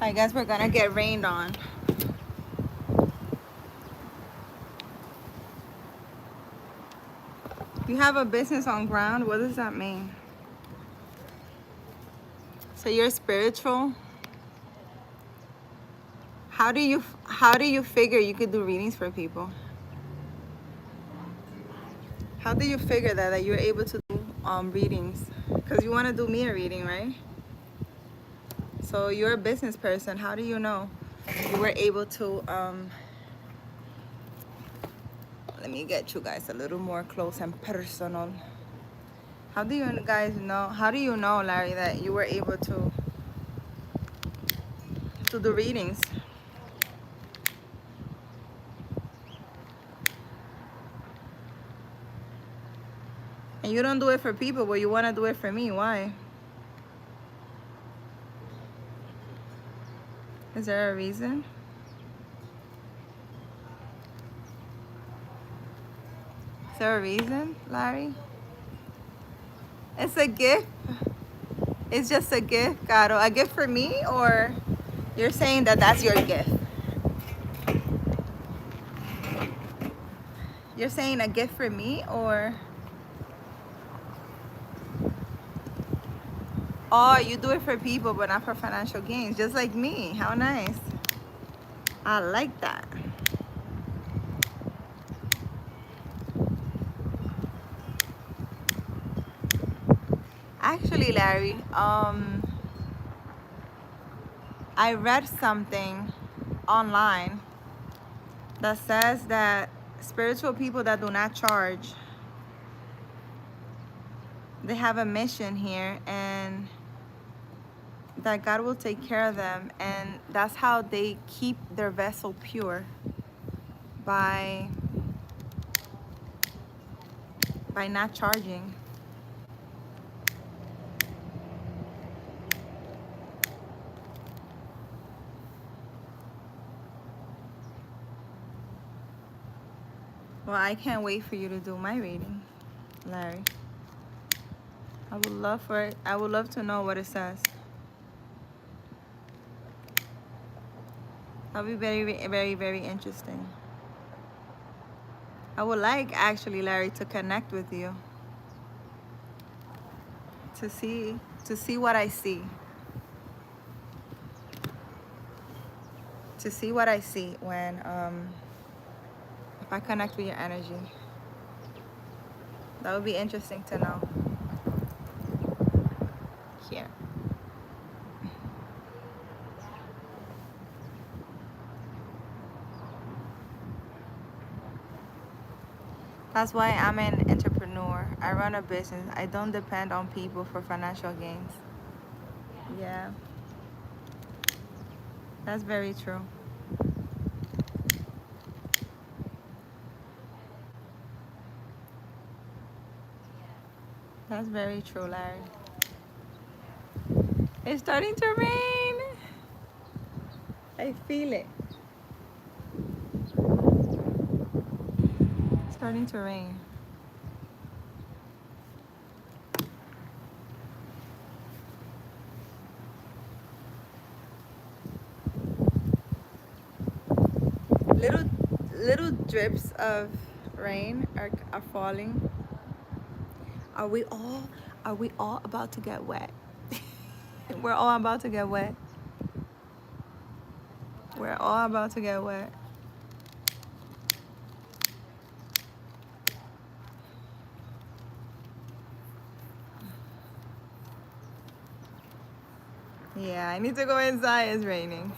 I guess we're gonna get rained on. You have a business on ground? What does that mean? So you're spiritual? How do you figure you could do readings for people? How do you figure that you're able to do readings? Because you want to do me a reading, right? So you're a business person. How do you know you were able to let me get you guys a little more close and personal. How do you guys know? How do you know, Larry, that you were able to do readings? And you don't do it for people, but you want to do it for me. Why? Is there a reason? Is there a reason, Larry? It's a gift. It's just a gift, Caro. A gift for me, or you're saying that that's your gift? You're saying a gift for me, or? Oh, you do it for people, but not for financial gains, just like me. How nice. I like that. Actually, Larry, I read something online that says that spiritual people that do not charge, they have a mission here, and that God will take care of them, and that's how they keep their vessel pure, by not charging. Well, I can't wait for you to do my reading, Larry. I would love for it. I would love to know what it says. That'll be very, very, very interesting. I would like, actually, Larry, to connect with you, to see what I see, to see what I see when if I connect with your energy. That would be interesting to know. Here. That's why I'm an entrepreneur. I run a business. I don't depend on people for financial gains. Yeah. That's very true. That's very true, Larry. It's starting to rain. I feel it. It's starting to rain. Little drips of rain are falling. Are we all about to get wet? We're all about to get wet. We're all about to get wet. Yeah, I need to go inside. It's raining.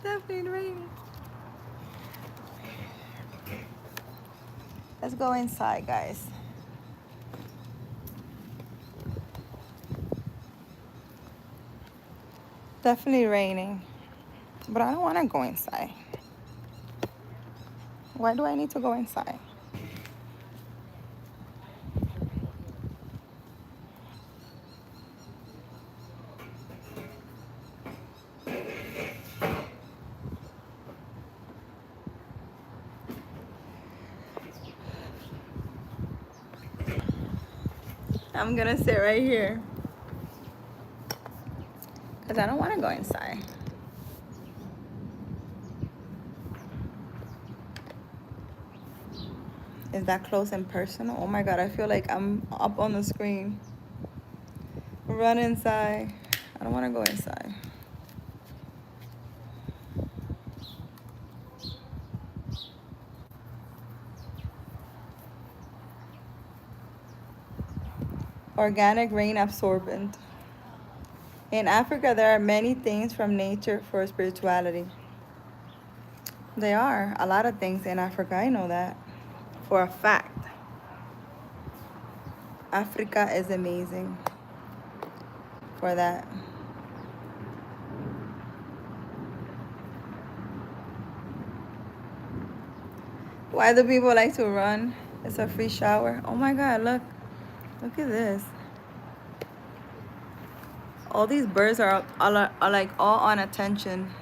Definitely raining. Let's go inside, guys. Definitely raining. But I don't want to go inside. Why do I need to go inside? I'm gonna sit right here because I don't want to go inside. Is that close and personal? Oh my God, I feel like I'm up on the screen. Run inside. I don't want to go inside. Organic rain absorbent. In Africa, there are many things from nature for spirituality. There are a lot of things in Africa. I know that for a fact. Africa is amazing for that. Why do people like to run? It's a free shower. Oh my God, look. Look at this. All these birds are like all on attention.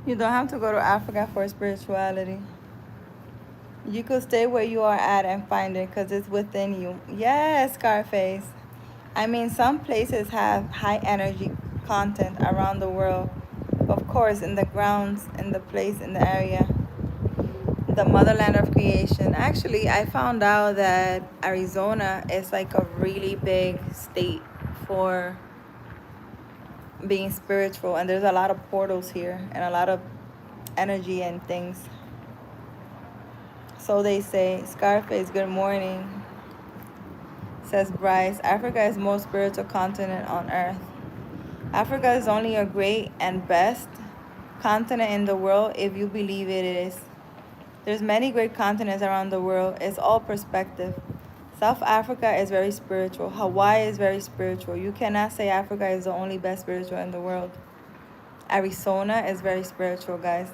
You don't have to go to Africa for spirituality. You could stay where you are at and find it because it's within you. Yes, Scarface. I mean, some places have high energy content around the world. Of course, in the grounds, in the place, in the area. The motherland of creation. Actually, I found out that Arizona is like a really big state for being spiritual, and there's a lot of portals here and a lot of energy and things. So they say. Scarface, good morning. Says Bryce, Africa is the most spiritual continent on earth. Africa is only a great and best continent in the world if you believe it is. There's many great continents around the world. It's all perspective. South Africa is very spiritual. Hawaii is very spiritual. You cannot say Africa is the only best spiritual in the world. Arizona is very spiritual, guys.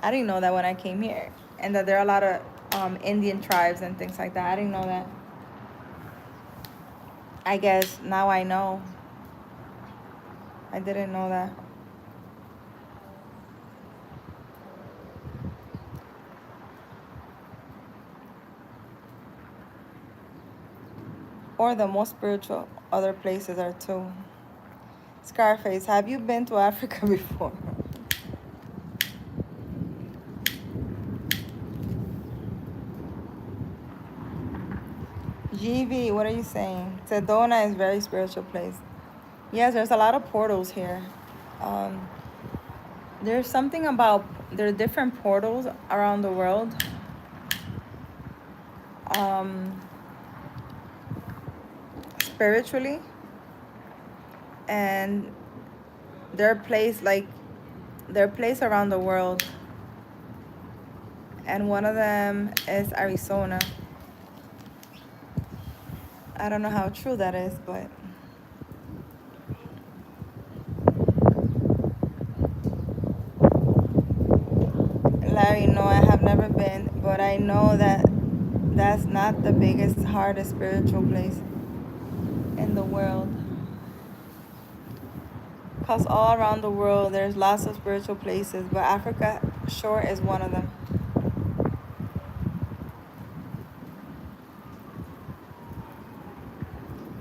I didn't know that when I came here. And that there are a lot of Indian tribes and things like that. I didn't know that. I guess now I know. I didn't know that. Or the most spiritual other places are too. Scarface, have you been to Africa before? GV, what are you saying? Sedona is a very spiritual place. Yes, there's a lot of portals here. There's something about, there are different portals around the world. Spiritually. And they're placed around the world. And one of them is Arizona. I don't know how true that is, but Larry, no, I have never been, but I know that that's not the biggest, hardest spiritual place in the world. Because all around the world, there's lots of spiritual places, but Africa sure is one of them.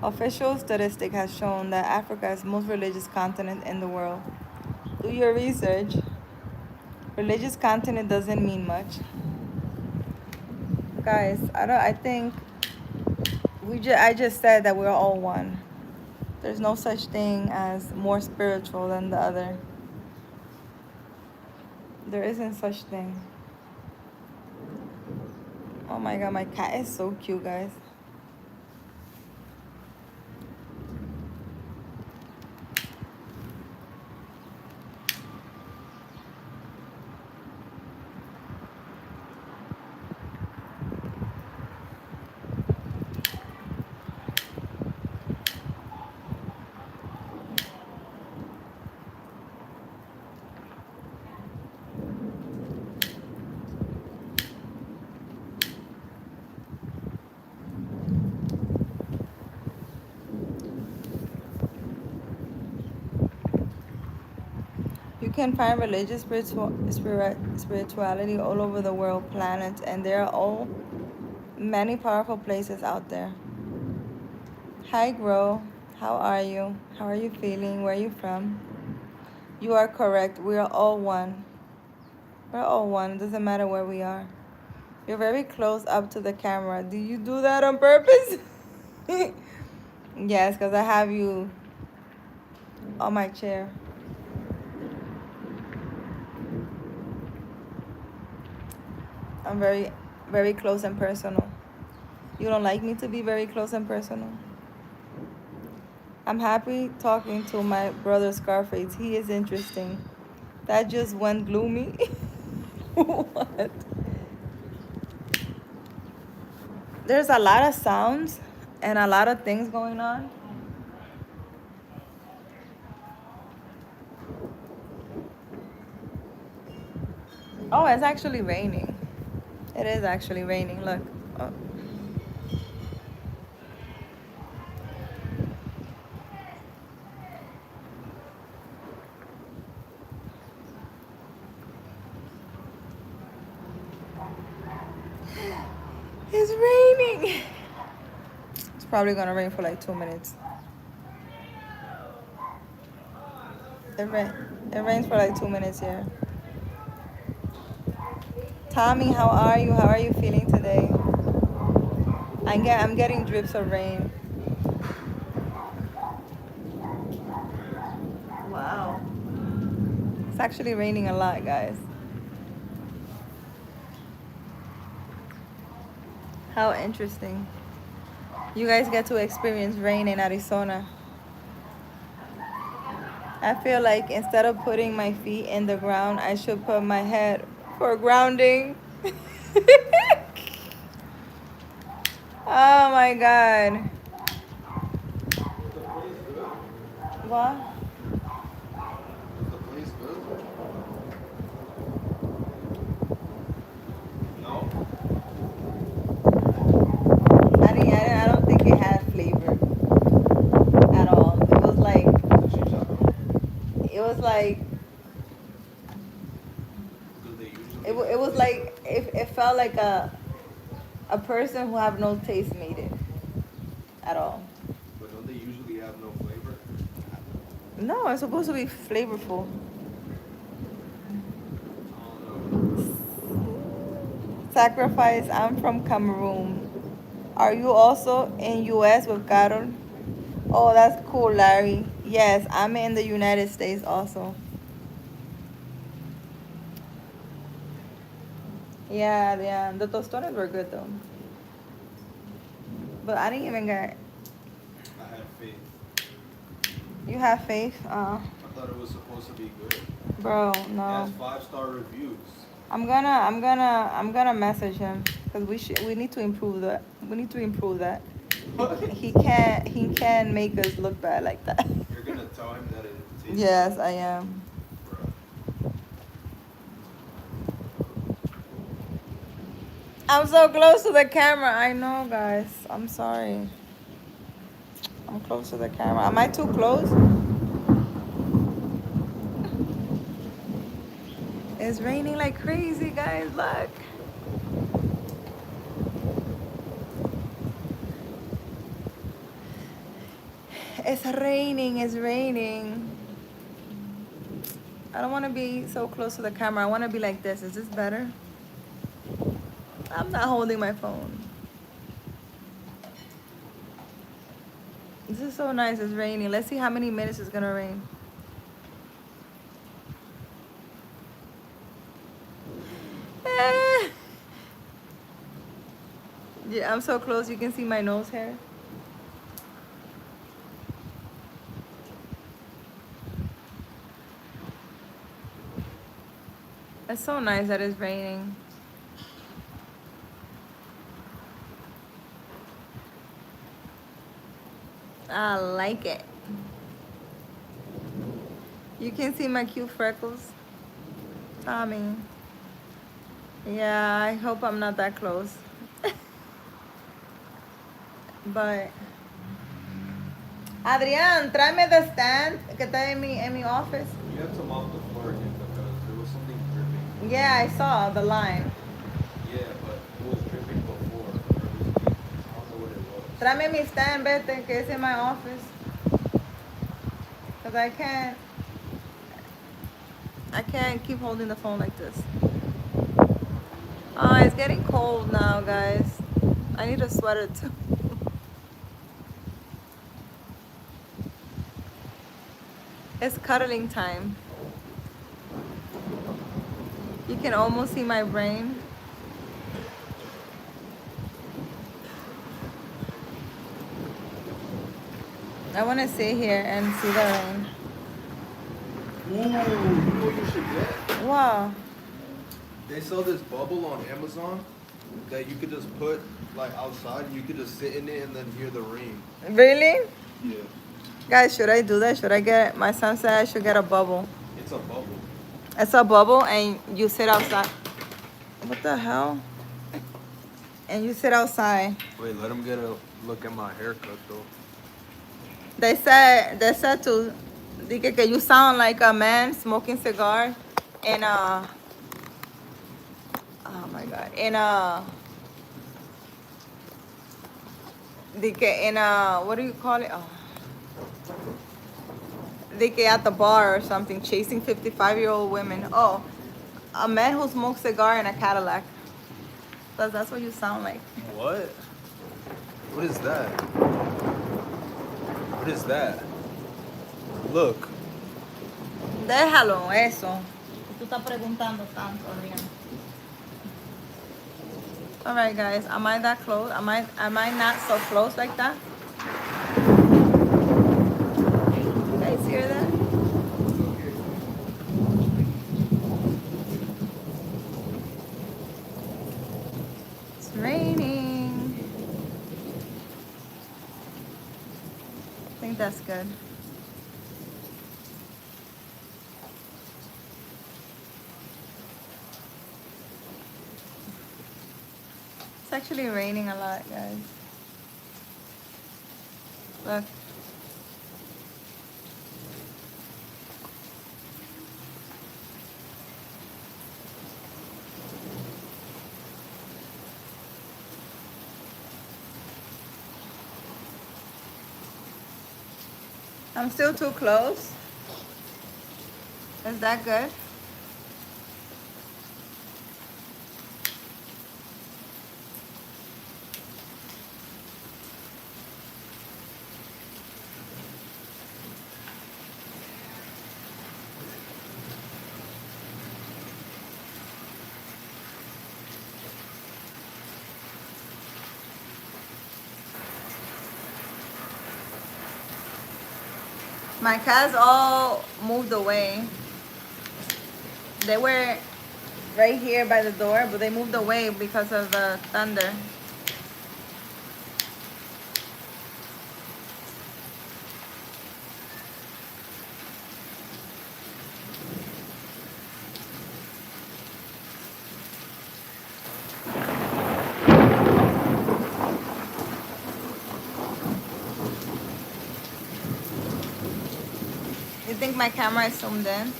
Official statistic has shown that Africa is the most religious continent in the world. Do your research. Religious continent doesn't mean much. Guys, I think I just said that we're all one. There's no such thing as more spiritual than the other. There isn't such thing. Oh my God, my cat is so cute, guys. can find religious spirituality all over the world, planets, and there are all many powerful places out there. Hi, Grow. How are you? How are you feeling? Where are you from? You are correct. We are all one. We're all one. It doesn't matter where we are. You're very close up to the camera. Do you do that on purpose? Yes, because I have you on my chair. I'm very, very close and personal. You don't like me to be very close and personal? I'm happy talking to my brother Scarface. He is interesting. That just went gloomy. What? There's a lot of sounds and a lot of things going on. Oh, it's actually raining. It is actually raining. Look. Oh. It's raining. It's probably gonna rain for like 2 minutes. It, rain, it rains for like 2 minutes here. Tommy, how are you? How are you feeling today? I'm getting drips of rain. Wow. It's actually raining a lot, guys. How interesting. You guys get to experience rain in Arizona. I feel like instead of putting my feet in the ground, I should put my head for grounding. Oh my God. The place good? What? Is the place good? No? I don't think it had flavor at all. It was like, Do they usually it was like, it felt like a person who have no taste made it at all. But don't they usually have no flavor? No, it's supposed to be flavorful. I don't know. Sacrifice, I'm from Cameroon. Are you also in US with Carol? Oh, that's cool, Larry. Yes, I'm in the United States also. Yeah, yeah. The tostones were good though. But I didn't even get. I had faith. You have faith? I thought it was supposed to be good. Bro, It no. has 5-star reviews. I'm gonna message him because we need to improve that. We need to improve that. He can't make us look bad like that. You're gonna tell him that it tastes Yes, I am. Bruh. I'm so close to the camera. I know, guys. I'm sorry. I'm close to the camera. Am I too close? It's raining like crazy, guys. Look. It's raining. It's raining. I don't want to be so close to the camera. I want to be like this. Is this better? I'm not holding my phone. This is so nice. It's raining. Let's see how many minutes it's going to rain. Yeah, I'm so close. You can see my nose hair. It's so nice that it's raining. I like it. You can see my cute freckles. Tommy. Yeah, I hope I'm not that close. But Adrián, tráeme the stand que está en mi office. You have to mop the floor again. Yeah, I saw the line. Yeah, but it was dripping before. Or it was leaking. I don't know what it was. Tráeme mi stand, vete, que it's in my office. Because I can't keep holding the phone like this. Oh, it's getting cold now, guys. I need a sweater too. It's cuddling time. You can almost see my brain. I want to sit here and see the rain. Ooh, you know what you should get? Wow. They sell this bubble on Amazon that you could just put like outside and you could just sit in it and then hear the rain. Really? Yeah. Guys, should I do that? Should I get, my son said I should get a bubble. It's a bubble. It's a bubble and you sit outside. What the hell? And you sit outside. Wait, let him get a look at my haircut though. They said to, que you sound like a man smoking cigar in a, oh my God, in a, in a, what do you call it? Oh. At the bar or something, chasing 55-year-old women. Oh, a man who smokes cigar in a Cadillac. That's what you sound like. What? What is that? What is that? Look. Déjalo, eso. Tú estás preguntando tanto, Adrián. All right, guys. Am I that close? Am I not so close like that? You guys hear that? It's raining. I think that's good. It's actually raining a lot, guys. Look. I'm still too close. Is that good? My cats all moved away. They were right here by the door, but they moved away because of the thunder. You think my camera is zoomed in?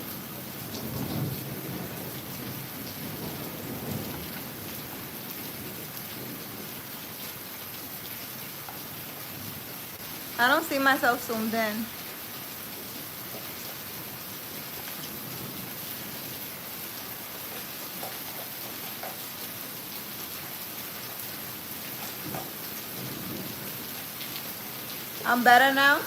I don't see myself zoomed in. I'm better now.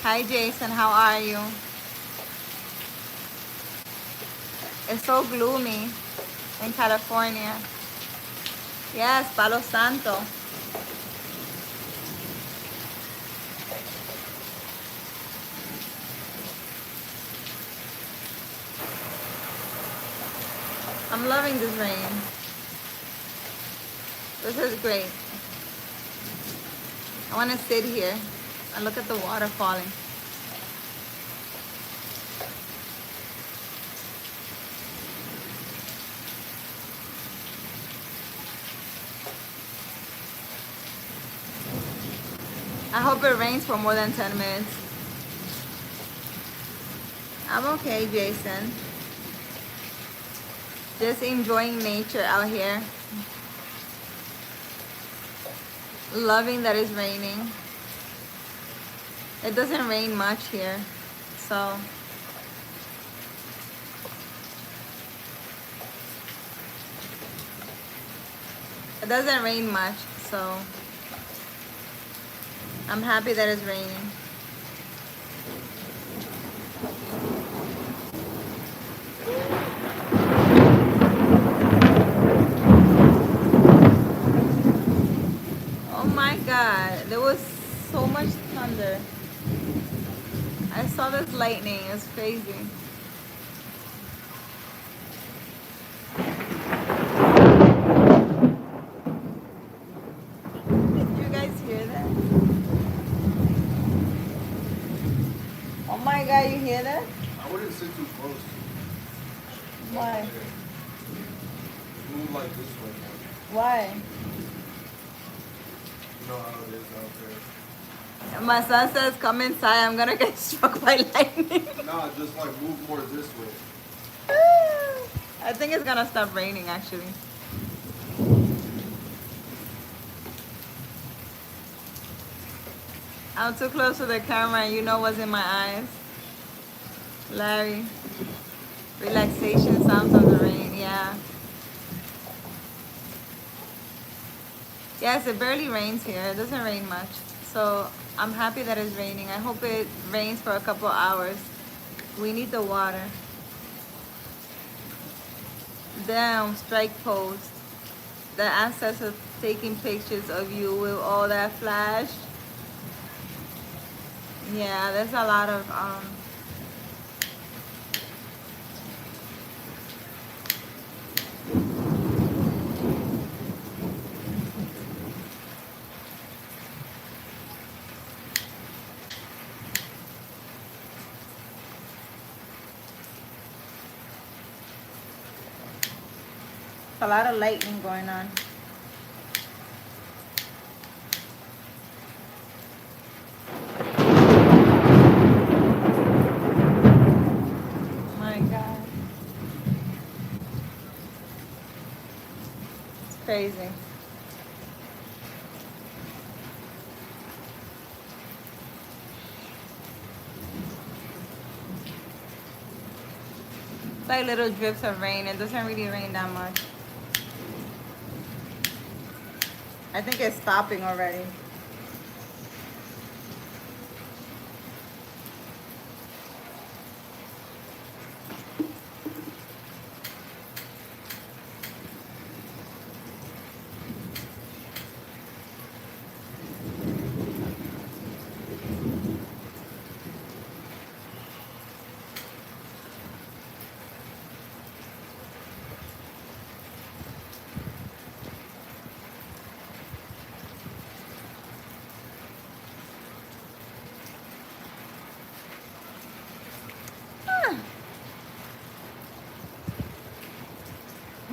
Hi Jason, how are you? It's so gloomy in California. Yes, Palo Santo. I'm loving this rain. This is great. I want to sit here and look at the water falling. I hope it rains for more than 10 minutes. I'm okay, Jason. Just enjoying nature out here. Loving that it's raining. It doesn't rain much here, so it doesn't rain much, so I'm happy that it's raining. Oh my God, there was so much thunder. I saw this lightning, it was crazy. Did you guys hear that? Oh my God, you hear that? I wouldn't sit too close. Why? Move like this way. Why? You know how it is out there. My son says, come inside, I'm gonna get struck by lightning. Nah, just like move more this way. I think it's gonna stop raining actually. I'm too close to the camera and you know what's in my eyes. Larry. Relaxation sounds of the rain, yeah. Yes, it barely rains here. It doesn't rain much. So I'm happy that it's raining. I hope it rains for a couple hours. We need the water. Damn, strike post. The ancestors taking pictures of you with all that flash. Yeah, there's a lot of a lot of lightning going on. My God. It's crazy. It's like little drips of rain. It doesn't really rain that much. I think it's stopping already.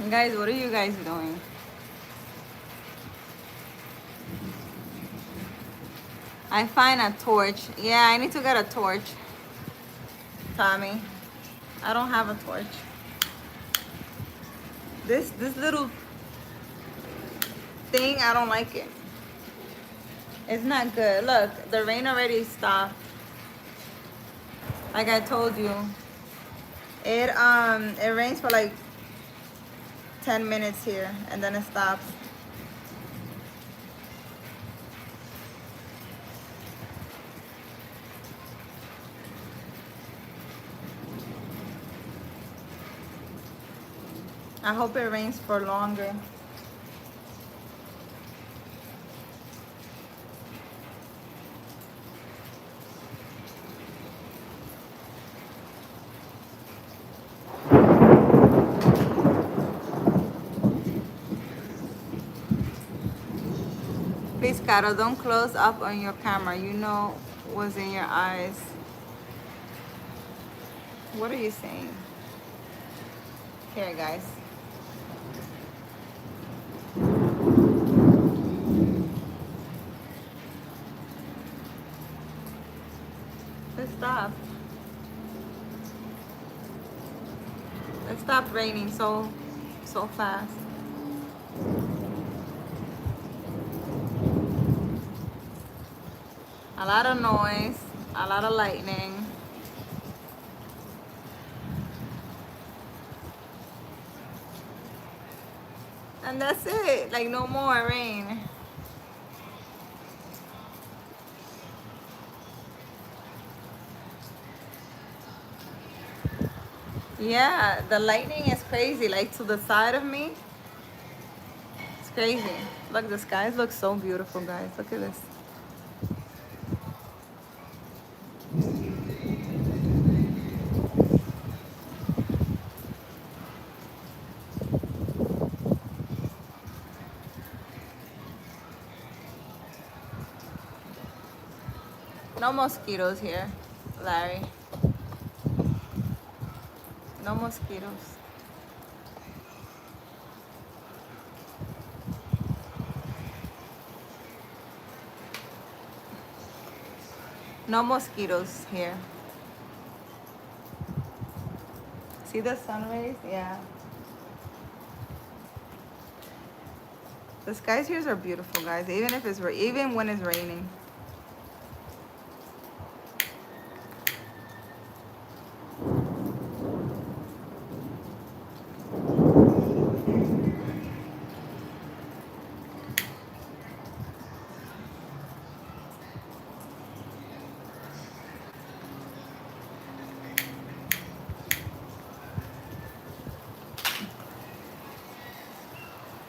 Guys, what are you guys doing? I find a torch. Yeah, I need to get a torch, Tommy. I don't have a torch. This little thing, I don't like it. It's not good. Look, the rain already stopped. Like I told you. It rains for like 10 minutes here and then it stops. I hope it rains for longer. Please, Caro, don't close up on your camera. You know what's in your eyes. What are you saying? Here, guys. Let's stop. Let's stop raining so fast. A lot of noise, a lot of lightning. And that's it. Like, no more rain. Yeah, the lightning is crazy. Like, to the side of me. It's crazy. Look, the skies look so beautiful, guys. Look at this. No mosquitoes here, Larry. No mosquitoes. No mosquitoes here. See the sun rays? Yeah. The skies here are beautiful, guys. Even if even when it's raining.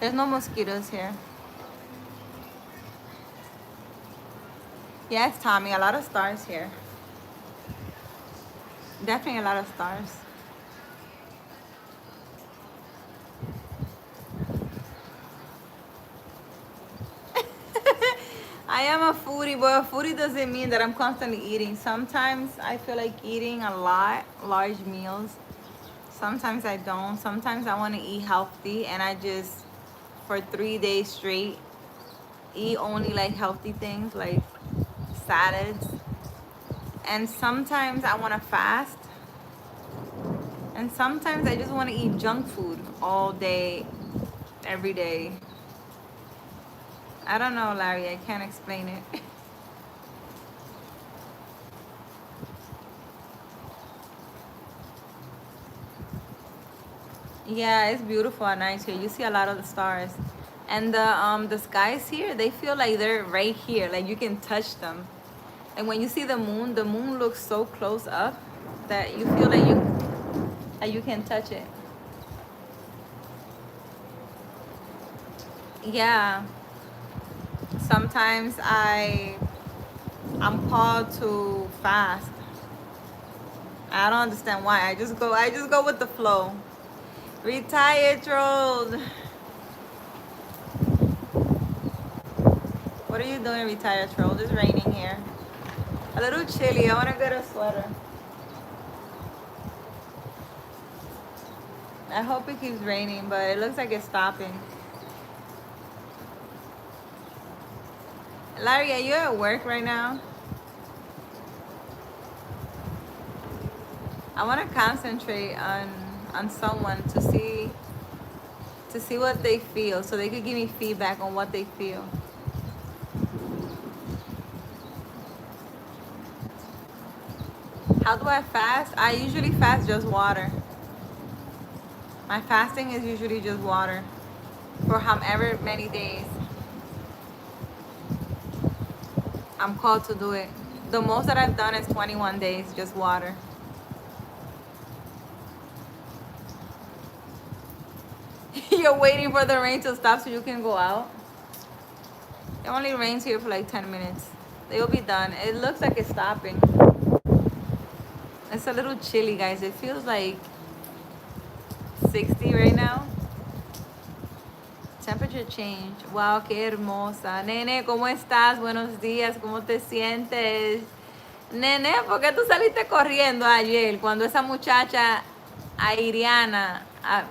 There's no mosquitoes here. Yes, Tommy, a lot of stars here. Definitely a lot of stars. I am a foodie, but a foodie doesn't mean that I'm constantly eating. Sometimes I feel like eating a lot, large meals. Sometimes I don't. Sometimes I want to eat healthy and I just, for 3 days straight, eat only like healthy things like salads. And sometimes I want to fast. And sometimes I just want to eat junk food all day, every day. I don't know, Larry. I can't explain it. Yeah, it's beautiful at night here. You see a lot of the stars. And the skies here, they feel like they're right here. Like you can touch them. And when you see the moon looks so close up that you feel like you can touch it. Yeah. Sometimes I'm called to fast. I don't understand why. I just go with the flow. Retired trolled. What are you doing, retired troll? It's raining here. A little chilly. I want to get a sweater. I hope it keeps raining, but it looks like it's stopping. Larry, are you at work right now? I want to concentrate on someone to see what they feel, so they could give me feedback on what they feel. How do I fast? I usually fast just water. My fasting is usually just water for however many days I'm called to do it. The most that I've done is 21 days, just water. You're waiting for the rain to stop so you can go out. It only rains here for like 10 minutes. They'll be done. It looks like it's stopping. It's a little chilly, guys. It feels like 60 right now. Temperature change. Wow, qué hermosa. Nene, ¿cómo estás? Buenos días. ¿Cómo te sientes? Nene, ¿por qué tú saliste corriendo ayer cuando esa muchacha Airiana,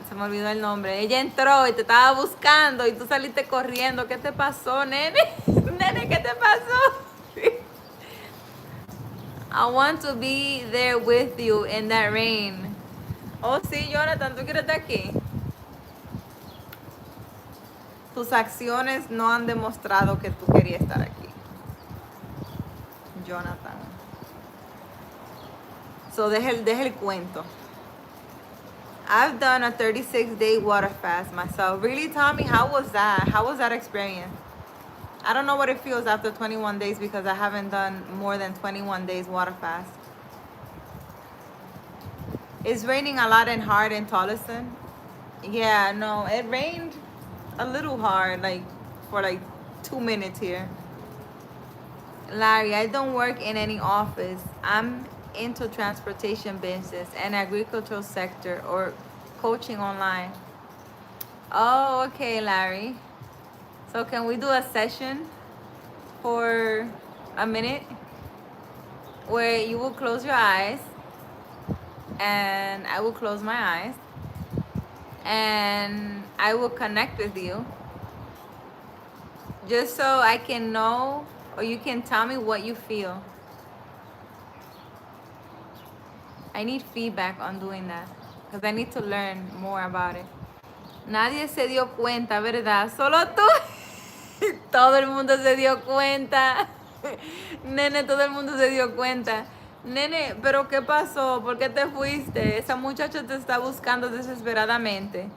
se me olvidó el nombre, ella entró y te estaba buscando y tú saliste corriendo? ¿Qué te pasó, nene? Nene, ¿qué te pasó? I want to be there with you in that rain. Oh, sí, Jonathan, ¿tú quieres estar aquí? Tus acciones no han demostrado que tú querías estar aquí, Jonathan. So, deja el cuento. I've done a 36-day water fast myself. Really, Tommy, how was that? How was that experience? I don't know what it feels after 21 days because I haven't done more than 21 days water fast. It's raining a lot and hard in Tolleson. Yeah, no, it rained a little hard, like for like 2 minutes here. Larry, I don't work in any office. I'm into transportation business and agricultural sector or coaching online. Oh, okay, Larry. So can we do a session for a minute where you will close your eyes and I will close my eyes and I will connect with you just so I can know or you can tell me what you feel. I need feedback on doing that because I need to learn more about it. Nadie se dio cuenta, ¿verdad? Solo tú. Todo el mundo se dio cuenta. Nene, todo el mundo se dio cuenta. Nene, ¿pero qué pasó? ¿Por qué te fuiste? Esa muchacha te está buscando desesperadamente.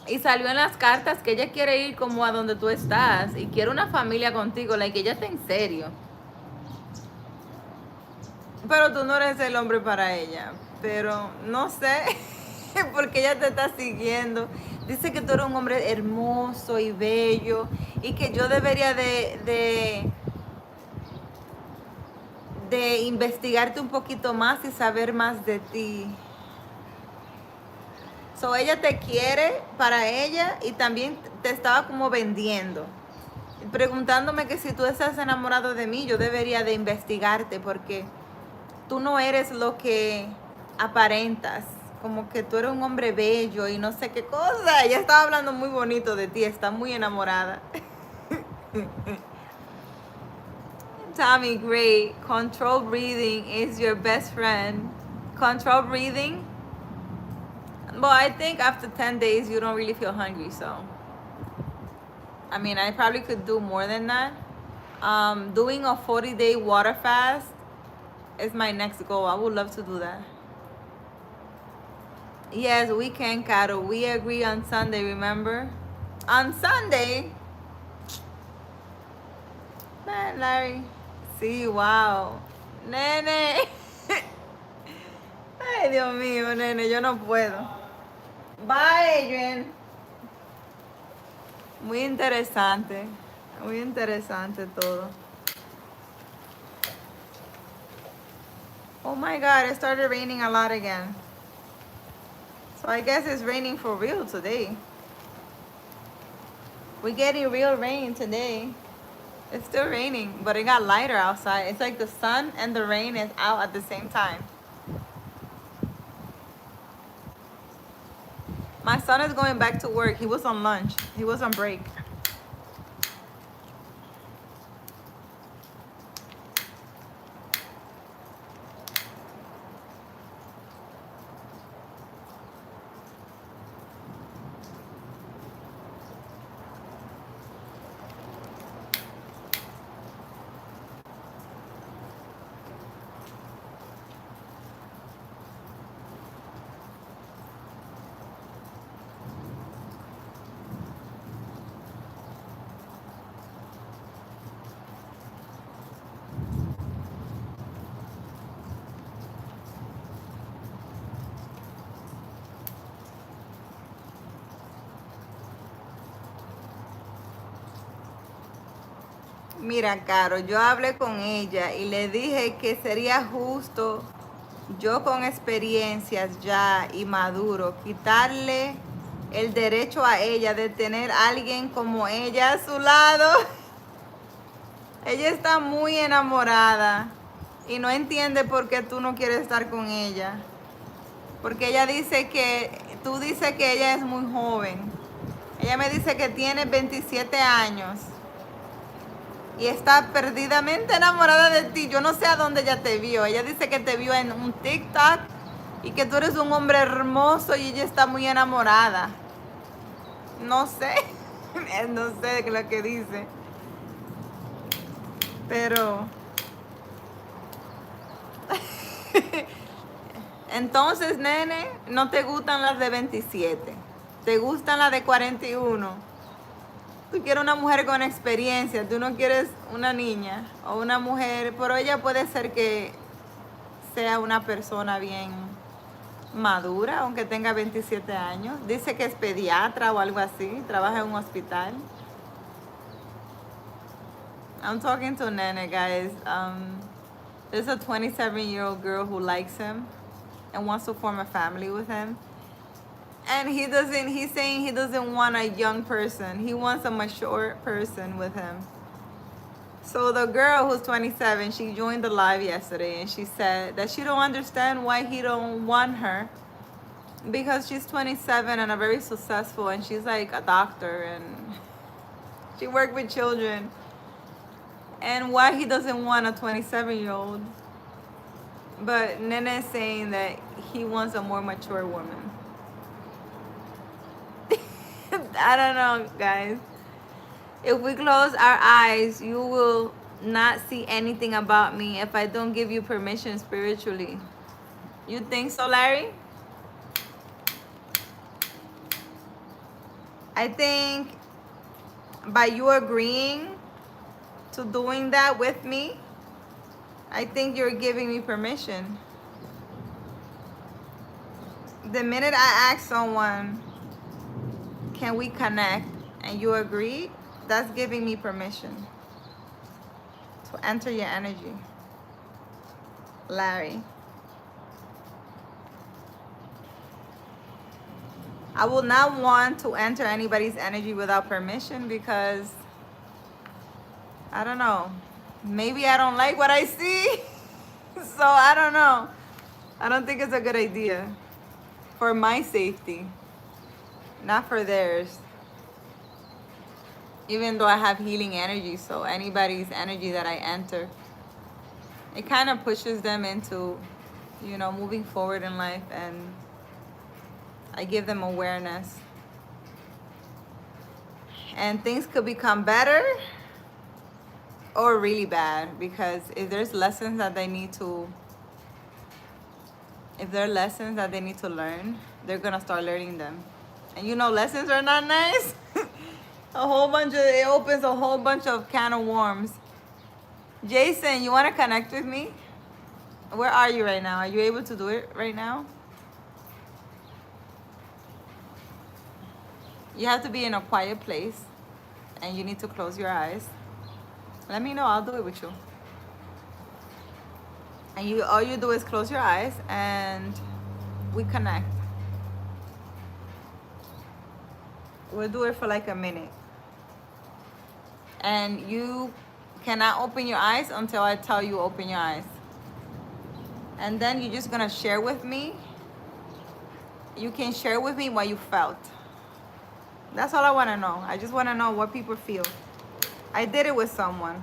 Y salió en las cartas que ella quiere ir como a donde tú estás y quiere una familia contigo, like que ella está en serio. Pero tú no eres el hombre para ella. Pero no sé, porque ella te está siguiendo. Dice que tú eres un hombre hermoso y bello y que yo debería de investigarte un poquito más y saber más de ti. So ella te quiere para ella y también te estaba como vendiendo. Preguntándome que si tú estás enamorado de mí, yo debería de investigarte porque tú no eres lo que aparentas. Como que tú eres un hombre bello y no sé qué cosa. Ella estaba hablando muy bonito de ti, está muy enamorada. Tommy, great. Control breathing is your best friend. Control breathing? Well, I think after 10 days you don't really feel hungry, so. I mean, I probably could do more than that. Doing a 40-day water fast is my next goal. I would love to do that. Yes, we can, Carol. We agree on Sunday, remember? On Sunday? Man, Larry. Sí, wow. Nene. Ay, Dios mío, nene, yo no puedo. Bye, Adrian. Muy interesante. Muy interesante todo. Oh my God, it started raining a lot again. So I guess it's raining for real today. We're getting real rain today. It's still raining, but it got lighter outside. It's like the sun and the rain is out at the same time. My son is going back to work. He was on lunch. He was on break. Mira, Caro, yo hablé con ella y le dije que sería justo yo con experiencias ya y maduro quitarle el derecho a ella de tener a alguien como ella a su lado. Ella está muy enamorada y no entiende por qué tú no quieres estar con ella. Porque ella dice que, tú dices que ella es muy joven. Ella me dice que tiene 27 años y está perdidamente enamorada de ti. Yo no sé a dónde ella te vio. Ella dice que te vio en un TikTok y que tú eres un hombre hermoso y ella está muy enamorada. No sé, no sé lo que dice. Pero entonces, nene, no te gustan las de 27. Te gustan las de 41. Tú quieres una mujer con experiencia, tú no quieres una niña o una mujer, pero ella puede ser que sea una persona bien madura, aunque tenga 27 años. Dice que es pediatra o algo así, trabaja en un hospital. I'm talking to Nene, guys. There's a 27-year-old girl who likes him and wants to form a family with him. And he's saying he doesn't want a young person. He wants a mature person with him. So the girl who's 27, she joined the live yesterday and she said that she don't understand why he don't want her because she's 27 and a very successful and she's like a doctor and she worked with children. And why he doesn't want a 27-year-old. But Nene is saying that he wants a more mature woman. I don't know, guys. If we close our eyes, you will not see anything about me if I don't give you permission spiritually. You think so, Larry? I think by you agreeing to doing that with me, I think you're giving me permission. The minute I ask someone, can we connect, and you agree, that's giving me permission to enter your energy. Larry. I will not want to enter anybody's energy without permission because, I don't know, maybe I don't like what I see. So I don't know. I don't think it's a good idea for my safety, not for theirs. Even though I have healing energy, so anybody's energy that I enter, it kind of pushes them into, moving forward in life, and I give them awareness. And things could become better or really bad, because if there are lessons that they need to learn, they're gonna start learning them. And lessons are not nice. It opens a whole bunch of can of worms. Jason, you want to connect with me? Where are you right now? Are you able to do it right now? You have to be in a quiet place and you need to close your eyes. Let me know, I'll do it with you. And all you do is close your eyes and we connect. We'll do it for like a minute. And you cannot open your eyes until I tell you open your eyes. And then you're just gonna share with me. You can share with me what you felt. That's all I wanna know. I just wanna know what people feel. I did it with someone.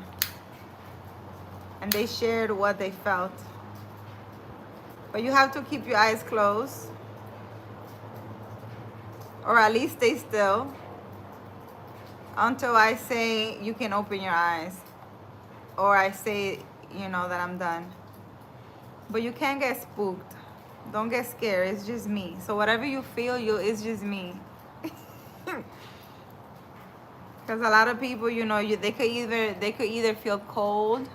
And they shared what they felt. But you have to keep your eyes closed. Or at least stay still. Until I say you can open your eyes. Or I say, that I'm done. But you can't get spooked. Don't get scared. It's just me. So whatever you feel, it's just me. Because a lot of people, they could either feel cold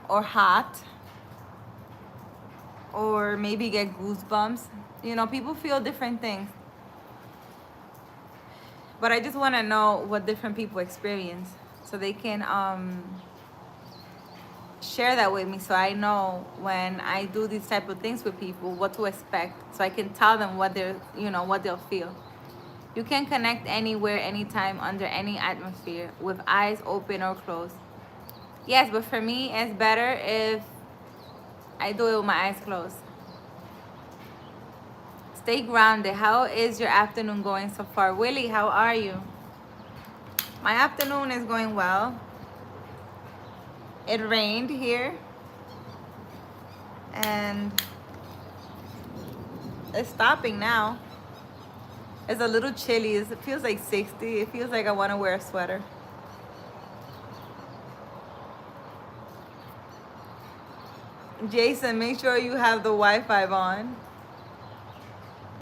or hot, or maybe get goosebumps. People feel different things. But I just want to know what different people experience. so they can share that with me, so I know when I do these type of things with people what to expect, so I can tell them what they're, what they'll feel. You can connect anywhere, anytime, under any atmosphere, with eyes open or closed. Yes, but for me, it's better if I do it with my eyes closed. Stay grounded. How is your afternoon going so far? Willie, how are you? My afternoon is going well. It rained here, and it's stopping now. It's a little chilly. It feels like 60. It feels like I want to wear a sweater. Jason, make sure you have the Wi-Fi on.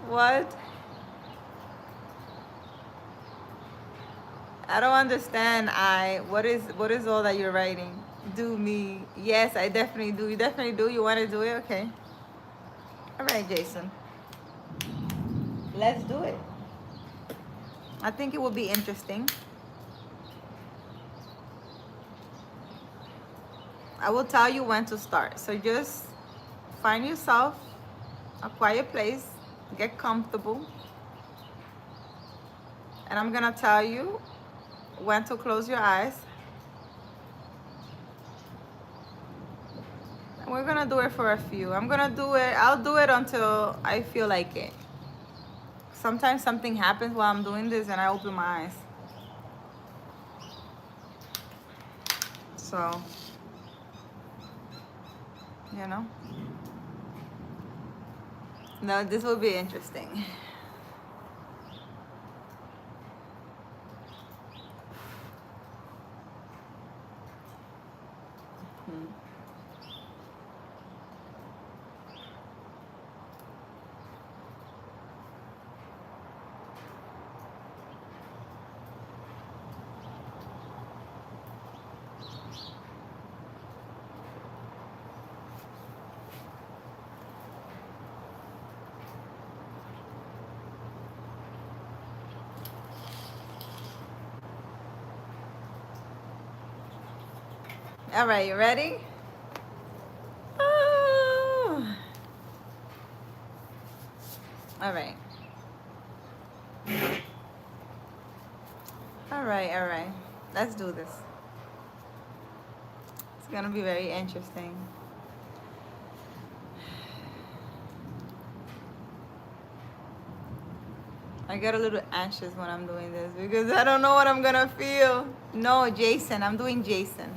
What? I don't understand. What is all that you're writing? Do me. Yes, I definitely do. You definitely do. You want to do it? Okay. All right, Jason. Let's do it. I think it will be interesting. I will tell you when to start. So just find yourself a quiet place, get comfortable, and I'm gonna tell you when to close your eyes. And we're gonna do it for a few. I'll do it until I feel like it. Sometimes something happens while I'm doing this and I open my eyes. So, no, this will be interesting. All right, you ready? Oh. All right. All right. Let's do this. It's gonna be very interesting. I get a little anxious when I'm doing this because I don't know what I'm gonna feel. No, Jason, I'm doing Jason.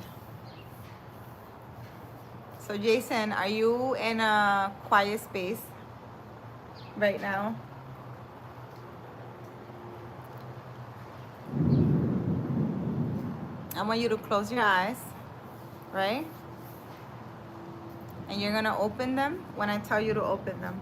So Jason, are you in a quiet space right now? I want you to close your eyes, right? And you're gonna open them when I tell you to open them.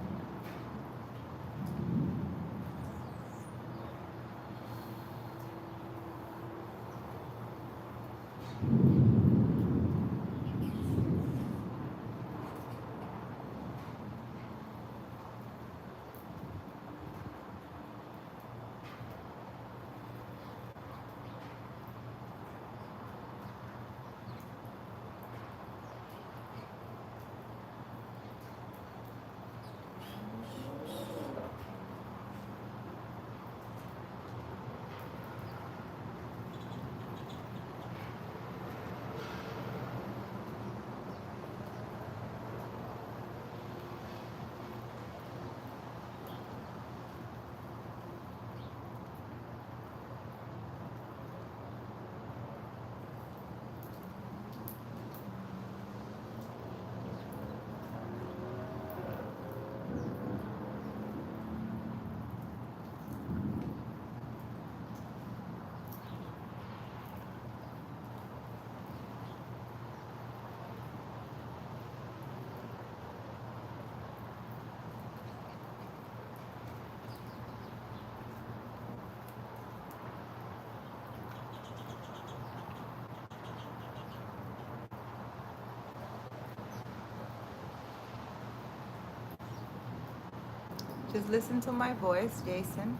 Just listen to my voice, Jason.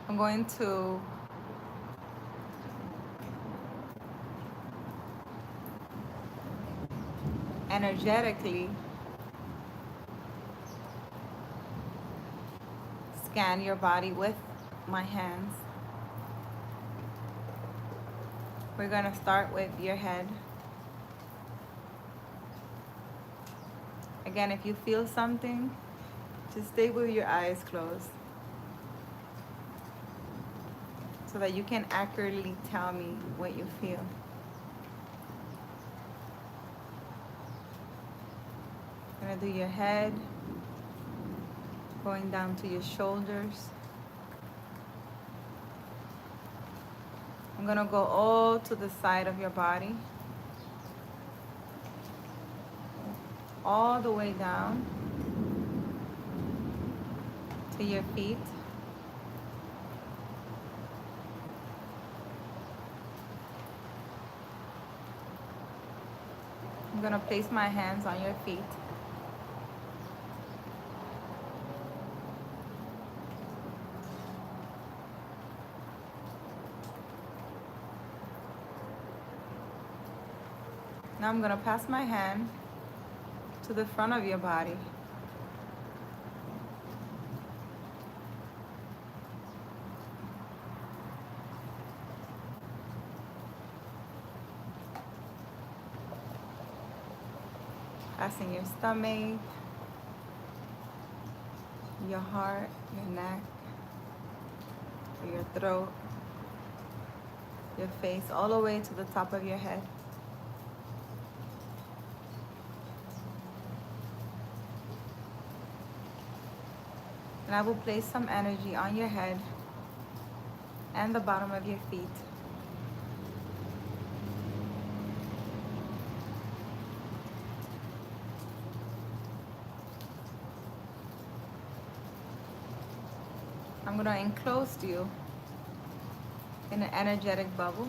I'm going to energetically scan your body with my hands. We're gonna start with your head. Again, if you feel something, just stay with your eyes closed so that you can accurately tell me what you feel. I'm gonna do your head, going down to your shoulders. I'm gonna go all to the side of your body, all the way down to your feet. I'm gonna place my hands on your feet. Now I'm gonna pass my hand to the front of your body. Passing your stomach, your heart, your neck, your throat, your face, all the way to the top of your head. And I will place some energy on your head and the bottom of your feet. I'm going to enclose you in an energetic bubble.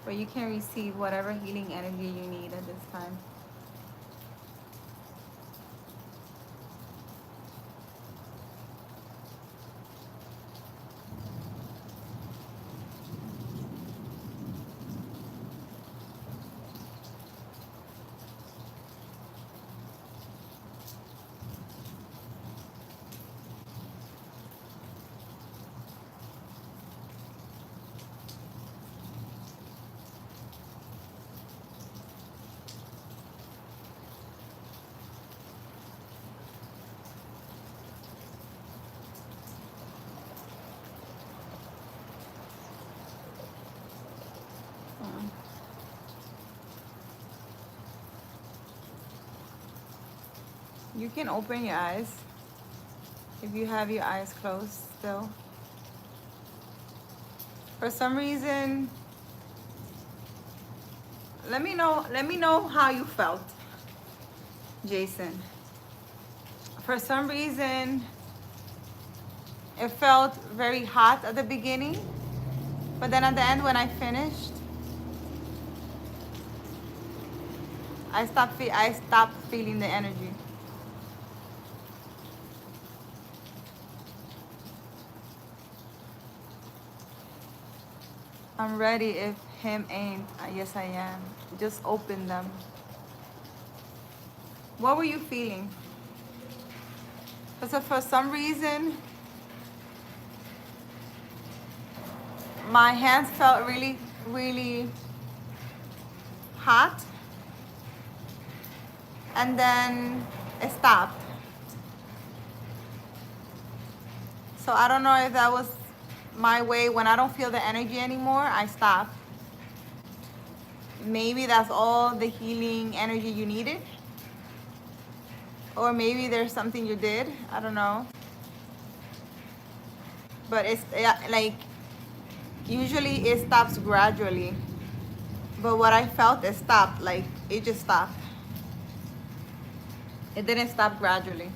Where you can receive whatever healing energy you need at this time. You can open your eyes if you have your eyes closed still. For some reason, let me know how you felt, Jason. For some reason, it felt very hot at the beginning, but then at the end when I finished, I stopped feeling the energy. I'm ready if him ain't. Yes, I am. Just open them. What were you feeling? Because for some reason, my hands felt really, really hot. And then it stopped. So I don't know if that was my way. When I don't feel the energy anymore, I stop. Maybe that's all the healing energy you needed. Or maybe there's something you did. I don't know. But it's like, usually it stops gradually. But what I felt, it stopped. Like, it just stopped. It didn't stop gradually.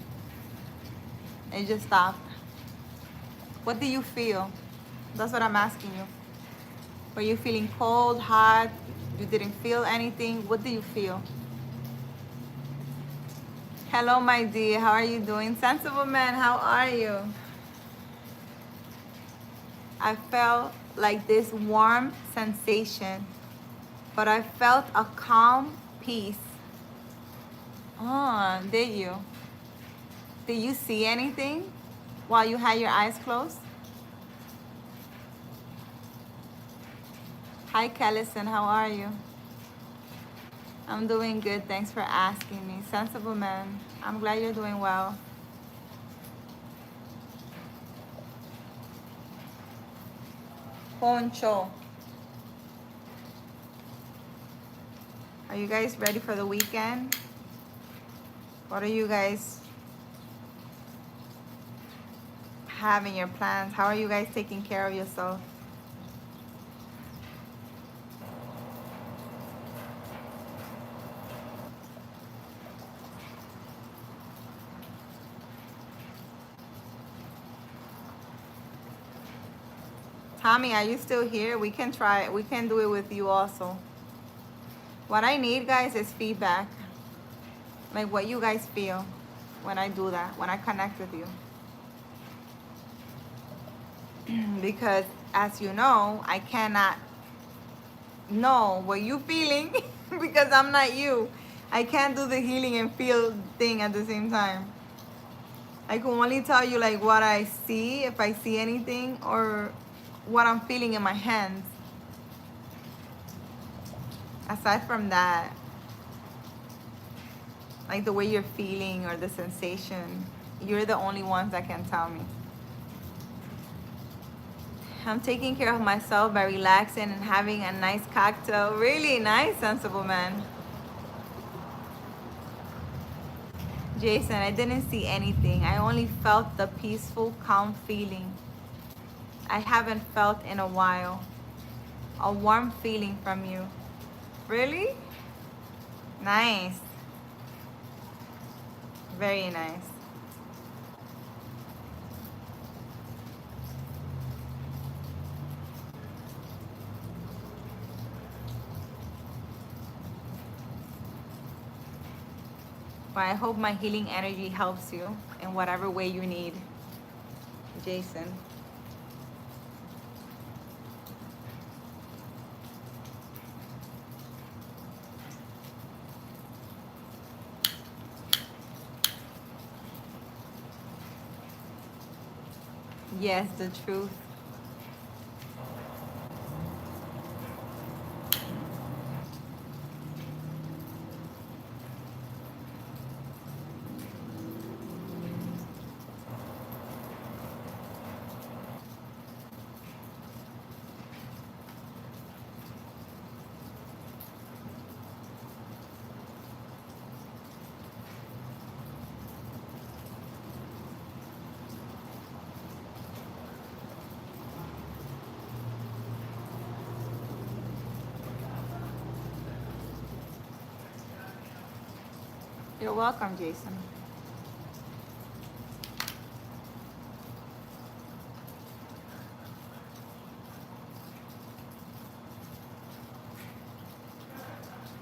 It just stopped. What do you feel? That's what I'm asking you. Were you feeling cold, hot? You didn't feel anything? What do you feel? Hello, my dear. How are you doing? Sensible man, how are you? I felt like this warm sensation, but I felt a calm peace. Oh, did you? Did you see anything while you had your eyes closed? Hi, Kellison. How are you? I'm doing good. Thanks for asking me. Sensible man. I'm glad you're doing well. Poncho. Are you guys ready for the weekend? What are you guys having your plans? How are you guys taking care of yourself? Tommy, are you still here? We can try it. We can do it with you also. What I need, guys, is feedback. Like what you guys feel when I do that, when I connect with you. Because as you know, I cannot know what you're feeling because I'm not you. I can't do the healing and feel thing at the same time. I can only tell you like what I see, if I see anything, or what I'm feeling in my hands. Aside from that, like the way you're feeling or the sensation, you're the only ones that can tell me. I'm taking care of myself by relaxing and having a nice cocktail. Really nice, sensible man. Jason, I didn't see anything. I only felt the peaceful, calm feeling I haven't felt in a while. A warm feeling from you. Really? Nice. Very nice. Well, I hope my healing energy helps you in whatever way you need, Jason. Yes, the truth. You're welcome, Jason.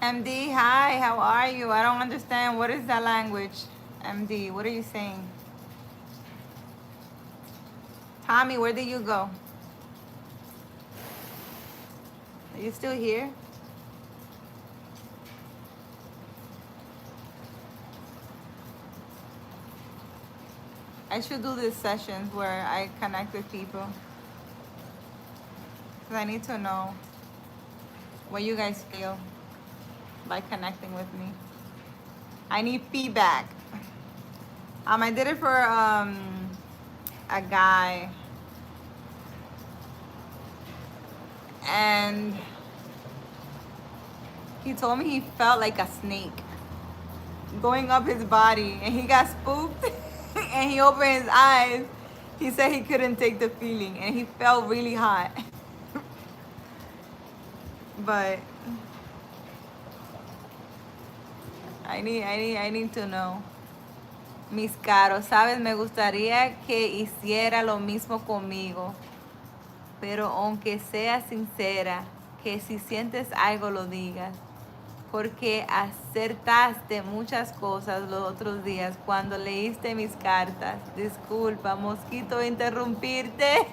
MD, hi, how are you? I don't understand. What is that language? MD, what are you saying? Tommy, where did you go? Are you still here? I should do these sessions where I connect with people. Because I need to know what you guys feel by connecting with me. I need feedback. I did it for a guy. And he told me he felt like a snake going up his body, and he got spooked and he opened his eyes. He said he couldn't take the feeling and he felt really hot. But I need to know. mis caros, sabes, me gustaría que hiciera lo mismo conmigo, pero aunque sea sincera, que si sientes algo lo digas, porque acertaste muchas cosas los otros días cuando leíste mis cartas. Disculpa, mosquito, interrumpirte.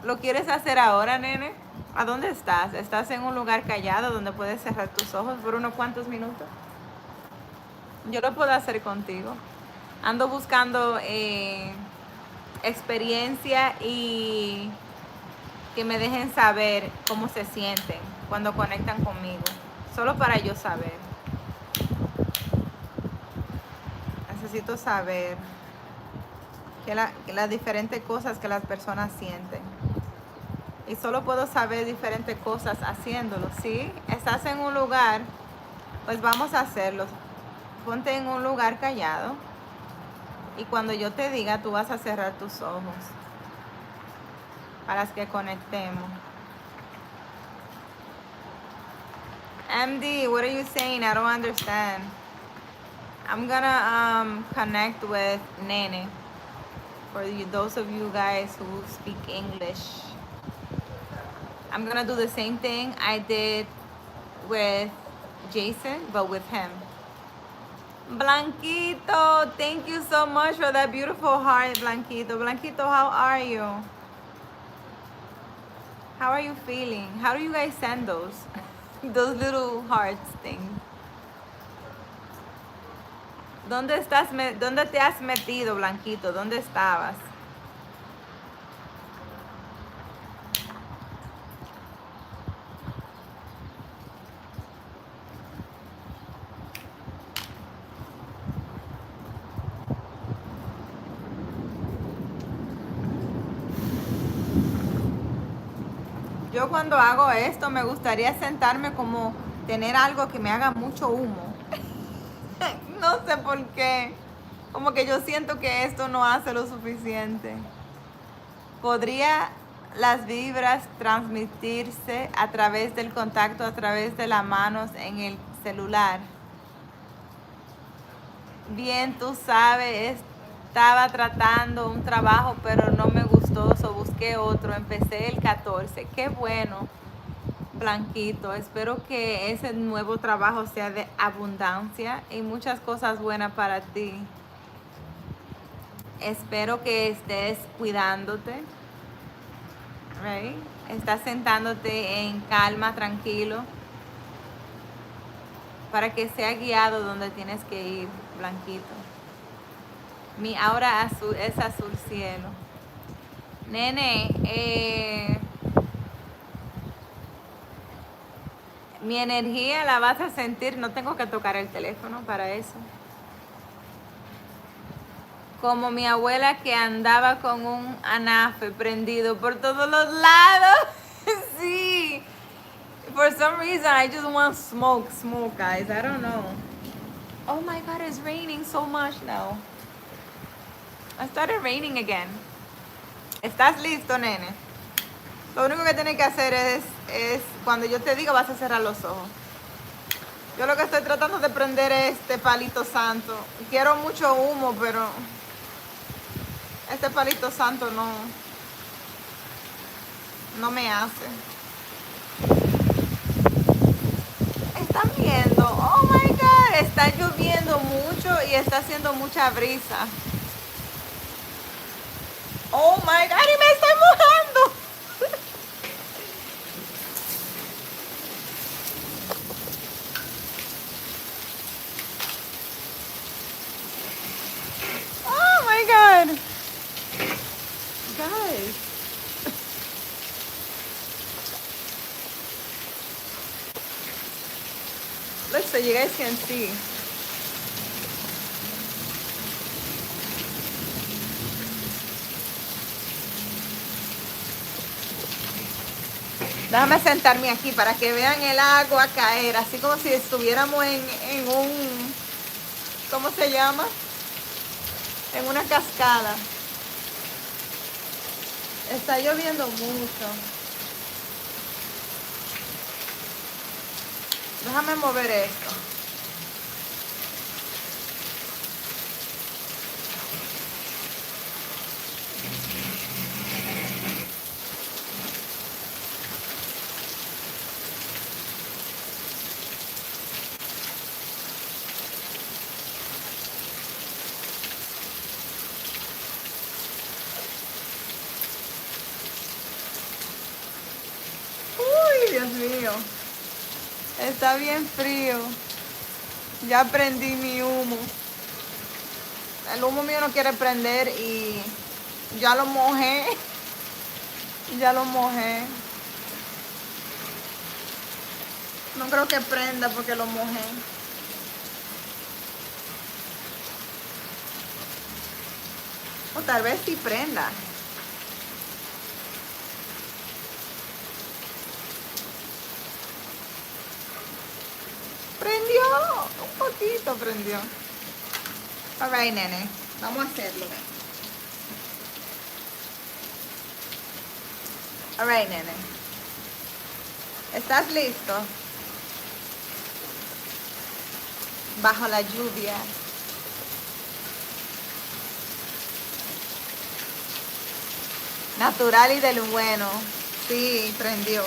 ¿Lo quieres hacer ahora, nene? ¿A dónde estás? ¿Estás en un lugar callado donde puedes cerrar tus ojos por unos cuantos minutos? Yo lo puedo hacer contigo. Ando buscando experiencia y que me dejen saber cómo se sienten cuando conectan conmigo. Solo para yo saber. Necesito saber que las diferentes cosas que las personas sienten. Y solo puedo saber diferentes cosas haciéndolo. ¿Sí? Estás en un lugar, pues vamos a hacerlo. Ponte en un lugar callado. Y cuando yo te diga, tú vas a cerrar tus ojos. Para que conectemos. MD, what are you saying? I don't understand. I'm gonna connect with Nene. For you, those of you guys who speak English. I'm gonna do the same thing I did with Jason, but with him. Blanquito, thank you so much for that beautiful heart, Blanquito. Blanquito, how are you? How are you feeling? How do you guys send those? Those little hearts things. ¿Dónde te has metido, Blanquito? ¿Dónde estabas? Yo cuando hago esto me gustaría sentarme como tener algo que me haga mucho humo. No sé por qué. Como que yo siento que esto no hace lo suficiente. ¿Podría las vibras transmitirse a través del contacto, a través de las manos en el celular? Bien, tú sabes, estaba tratando un trabajo, pero no me gustó, so busqué otro. Empecé el 14. Qué bueno, Blanquito. Espero que ese nuevo trabajo sea de abundancia y muchas cosas buenas para ti. Espero que estés cuidándote, right? Estás sentándote en calma, tranquilo, para que sea guiado donde tienes que ir, Blanquito. Mi aura azul es azul cielo. Nene, mi energía la vas a sentir, no tengo que tocar el teléfono para eso. Como mi abuela que andaba con un anafe prendido por todos los lados. Sí. For some reason, I just want smoke, guys. I don't know. Oh my God, it's raining so much now. It started raining again. ¿Estás listo, nene? Lo único que tienes que hacer es cuando yo te diga, vas a cerrar los ojos. Yo lo que estoy tratando de prender es este palito santo. Quiero mucho humo, pero este palito santo no me hace. ¿Están viendo? Oh my God, está lloviendo mucho y está haciendo mucha brisa. Oh my God, y me estoy mojando. Oh my God. Guys. Look, so you guys can see. Déjame sentarme aquí para que vean el agua caer, así como si estuviéramos en un, ¿cómo se llama? En una cascada. Está lloviendo mucho. Déjame mover esto. Dios mío. Está bien frío. Ya prendí mi humo. El humo mío no quiere prender y ya lo mojé. Ya lo mojé. No creo que prenda porque lo mojé. O tal vez sí prenda. Prendió. Un poquito prendió. Alright, nene. Vamos a hacerlo. Alright, nene. ¿Estás listo? Bajo la lluvia. Natural y del bueno. Sí, prendió.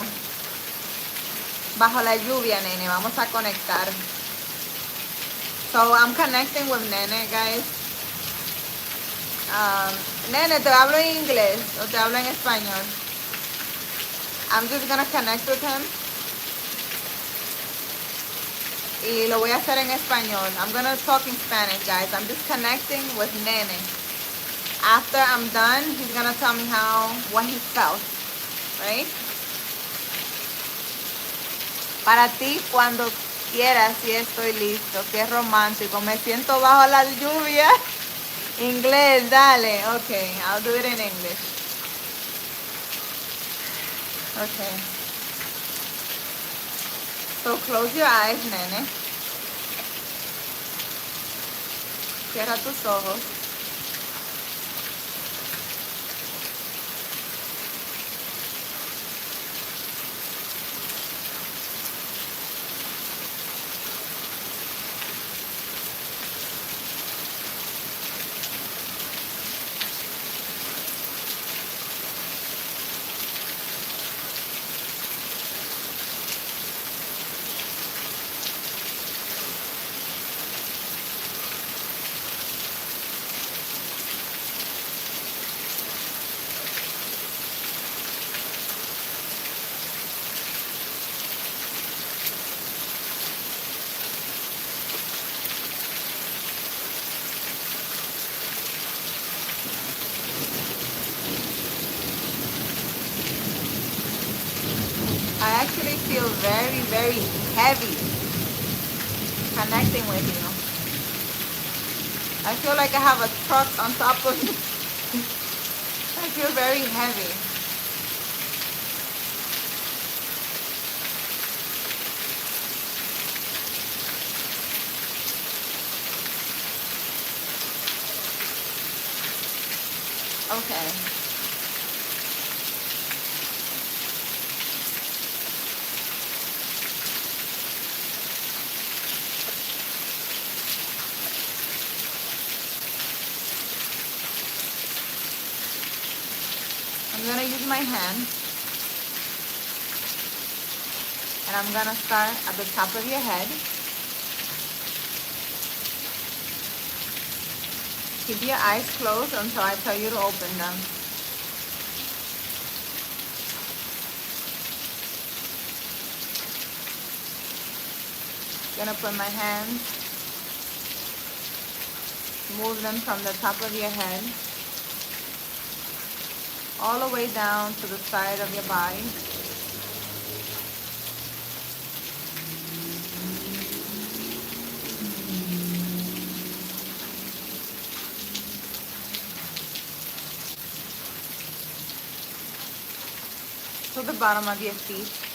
Bajo la lluvia, nene. Vamos a conectar. So, I'm connecting with Nene, guys. Nene, ¿te hablo en inglés o te hablo en español? I'm just gonna connect with him. Y lo voy a hacer en español. I'm gonna talk in Spanish, guys. I'm just connecting with Nene. After I'm done, he's gonna tell me what he felt, right? Para ti, cuando quieras, si estoy listo. Qué romántico. Me siento bajo la lluvia. Inglés, dale. Okay, I'll do it in English. Okay. So close your eyes, nene. Cierra tus ojos. I actually feel very, very heavy connecting with you. I feel like I have a truck on top of me. I feel very heavy. Okay. I'm gonna use my hand and I'm gonna start at the top of your head. Keep your eyes closed until I tell you to open them. Gonna put my hands, move them from the top of your head all the way down to the side of your body. To the bottom of your feet.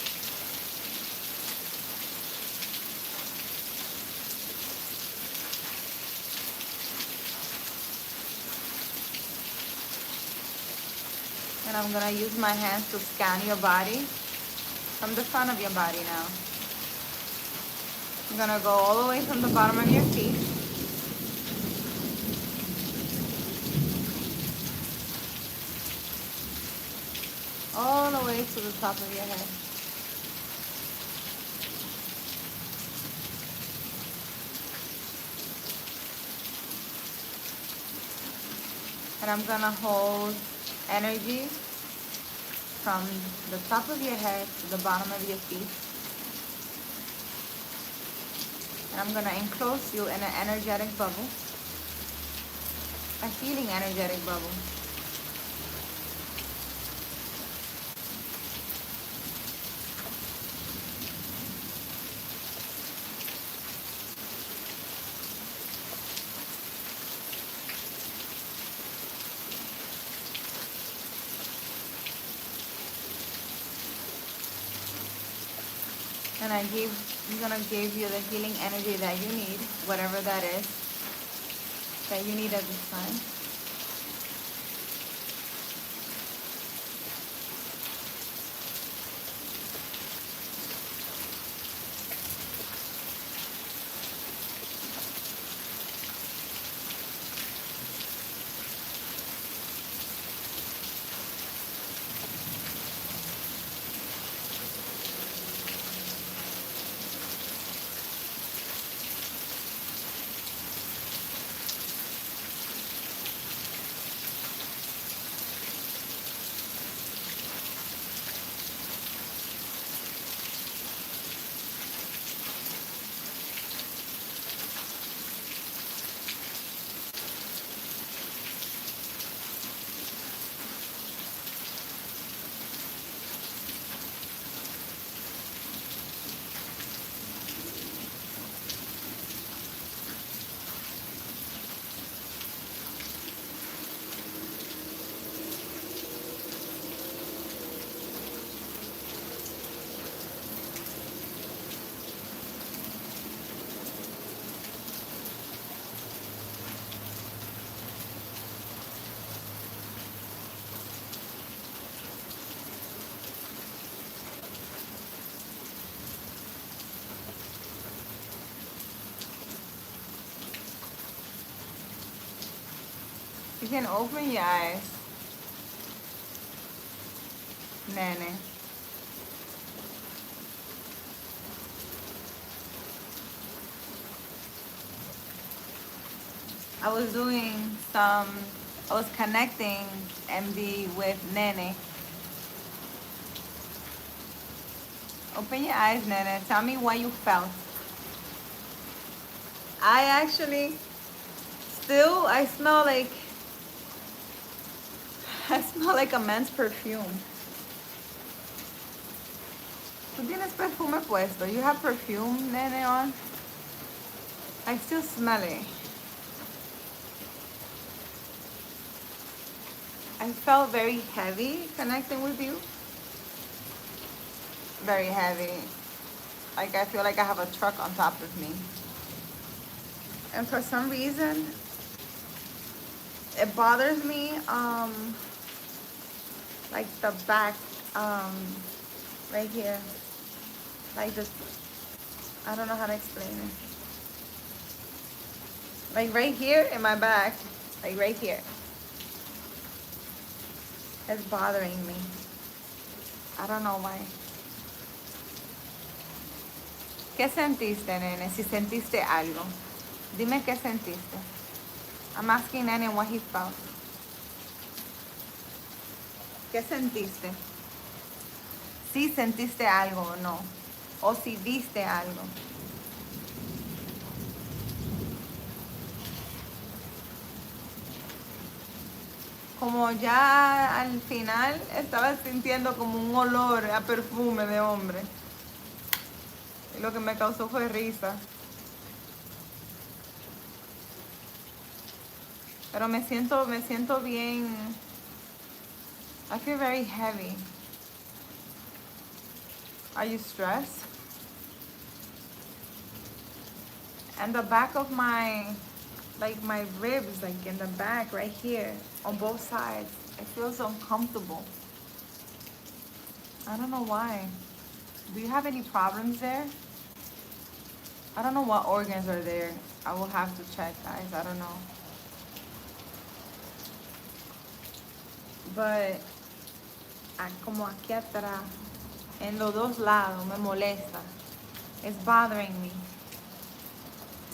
And I'm gonna use my hands to scan your body from the front of your body now. I'm gonna go all the way from the bottom of your feet. All the way to the top of your head. And I'm gonna hold energy from the top of your head to the bottom of your feet. And I'm gonna enclose you in an energetic bubble, a healing energetic bubble. And I'm gonna give you the healing energy that you need, whatever that is, that you need at this time. You can open your eyes, Nene. I was connecting MD with Nene. Open your eyes, Nene. Tell me what you felt. I actually, I smell like a men's perfume. ¿Tú tienes perfume puesto? You have perfume, Nene, on? I still smell it. I felt very heavy connecting with you. Very heavy. Like I feel like I have a truck on top of me. And for some reason, it bothers me, like the back, right here. Like this, I don't know how to explain it. Like right here in my back, like right here. It's bothering me. I don't know why. ¿Qué sentiste, Nene? Si sentiste algo. Dime qué sentiste. I'm asking Nene what he felt. ¿Qué sentiste? Si sentiste algo o no. O si viste algo. Como ya al final estaba sintiendo como un olor a perfume de hombre. Y lo que me causó fue risa. Pero me siento bien. I feel very heavy. Are you stressed? And the back of my ribs, like in the back, right here, on both sides, it feels uncomfortable. I don't know why. Do you have any problems there? I don't know what organs are there. I will have to check, guys. I don't know. But como aquí atrás, en los dos lados, me molesta. It's bothering me.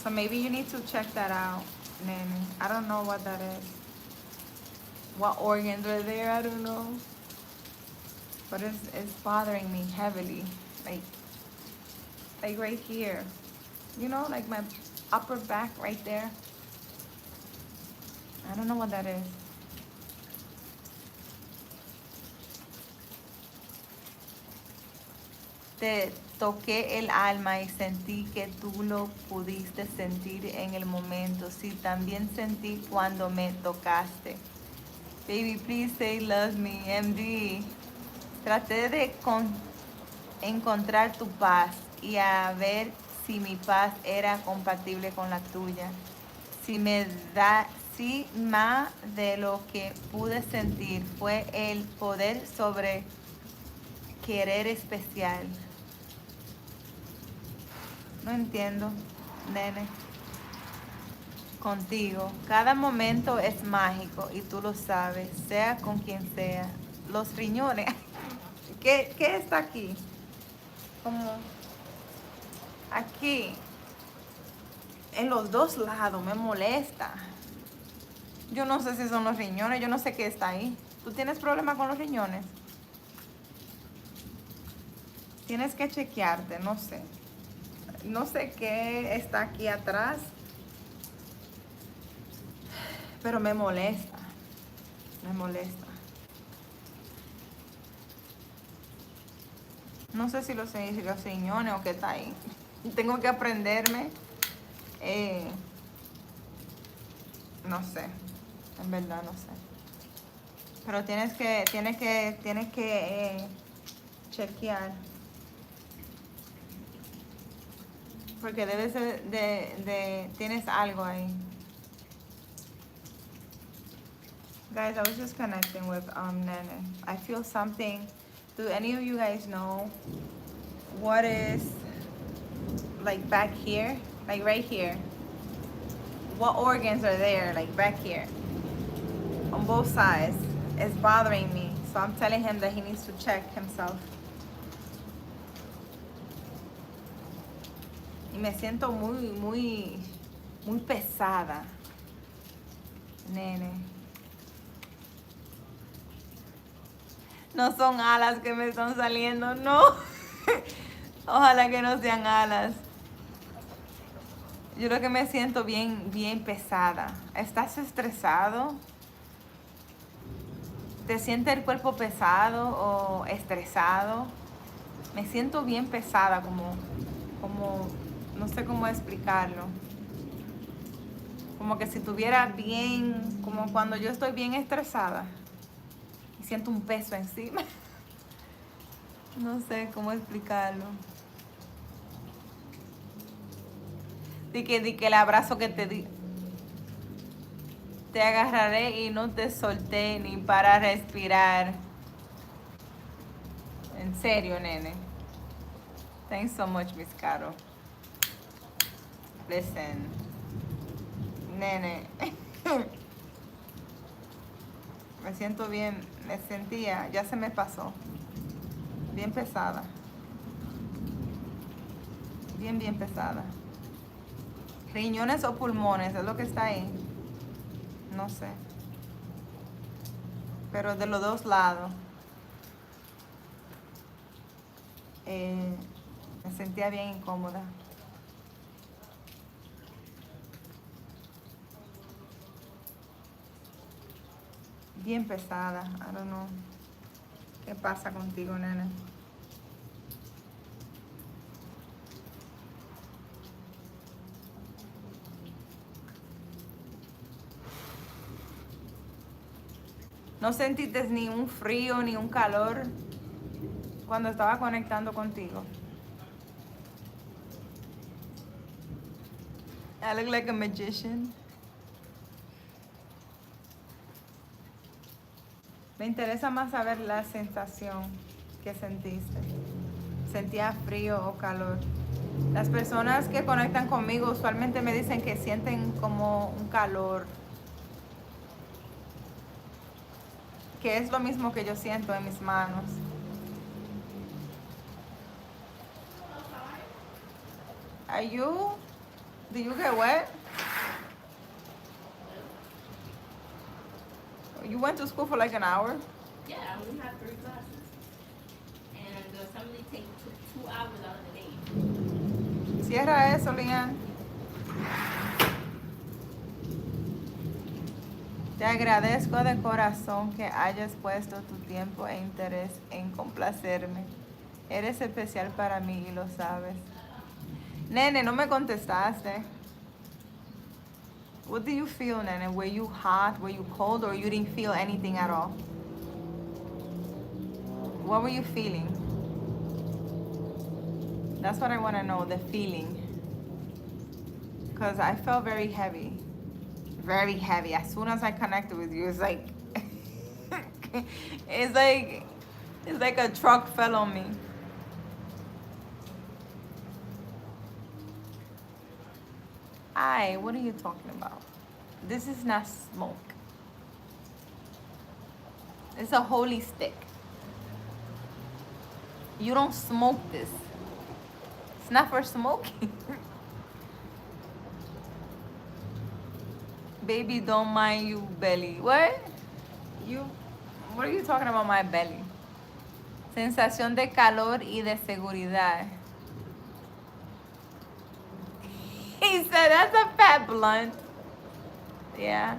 So maybe you need to check that out, Nene. I don't know what that is. What organs are there? I don't know. but it's bothering me heavily, like right here, you know, like my upper back right there. I don't know what that is. Te toqué el alma y sentí que tú lo pudiste sentir en el momento. Sí, también sentí cuando me tocaste. Baby, please say love me, MD. Traté de encontrar tu paz y a ver si mi paz era compatible con la tuya. Si más de lo que pude sentir fue el poder sobre querer especial. No entiendo, nene. Contigo. Cada momento es mágico y tú lo sabes, sea con quien sea. Los riñones. ¿Qué está aquí? Como aquí. En los dos lados me molesta. Yo no sé si son los riñones, yo no sé qué está ahí. ¿Tú tienes problema con los riñones? Tienes que chequearte, no sé. No sé qué está aquí atrás, pero me molesta. Me molesta. No sé si los riñones o qué está ahí. Tengo que aprenderme. No sé. En verdad no sé. Pero tienes que chequear. Porque debe ser tienes algo ahí. Guys, I was just connecting with Nene. I feel something. Do any of you guys know what is like back here? Like right here. What organs are there? Like back here. On both sides. It's bothering me. So I'm telling him that he needs to check himself. Y me siento muy pesada. Nene. No son alas que me están saliendo, no. Ojalá que no sean alas. Yo creo que me siento bien pesada. ¿Estás estresado? ¿Te siente el cuerpo pesado o estresado? Me siento bien pesada, como no sé cómo explicarlo. Como que si tuviera bien, como cuando yo estoy bien estresada y siento un peso encima. No sé cómo explicarlo. Di que el abrazo que te di. Te agarraré y no te solté ni para respirar. En serio, nene. Thanks so much, Miss Caro. Listen. Nene. Me siento bien. Me sentía. Ya se me pasó. Bien pesada. Bien pesada. Riñones o pulmones, es lo que está ahí. No sé. Pero de los dos lados. Me sentía bien incómoda. Bien pesada. I don't know. ¿Qué pasa contigo, nena? ¿No sentiste ni un frío ni un calor cuando estaba conectando contigo? I look like a magician. Me interesa más saber la sensación que sentiste. ¿Sentía frío o calor? Las personas que conectan conmigo usualmente me dicen que sienten como un calor, que es lo mismo que yo siento en mis manos. Do you get wet? You went to school for like an hour? Yeah, we have 3 classes. assembly takes 2 hours out of the day. Cierra eso, Lian. Te agradezco de corazón que hayas puesto tu tiempo e interés en complacerme. Eres especial para mí y lo sabes. Nene, no me contestaste. What do you feel, Nene? Were you hot? Were you cold? Or you didn't feel anything at all? What were you feeling? That's what I want to know, the feeling. Because I felt very heavy. Very heavy. As soon as I connected with you, it's like it's like a truck fell on me. What are you talking about? This is not smoke. It's a holy stick. You don't smoke this. It's not for smoking. Baby, don't mind you belly. What? What are you talking about, my belly? Sensación de calor y de seguridad. He said that's a fat blunt. Yeah.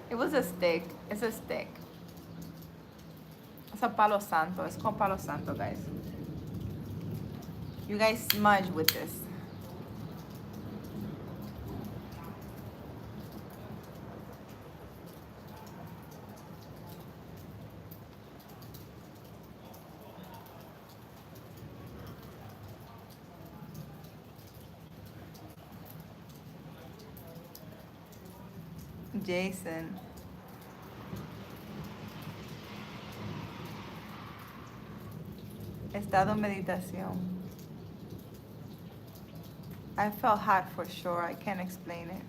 It was a stick. It's a stick. It's a palo santo. It's called palo santo, guys. You guys smudge with this. Jason. Estado meditación. I felt hot for sure. I can't explain it.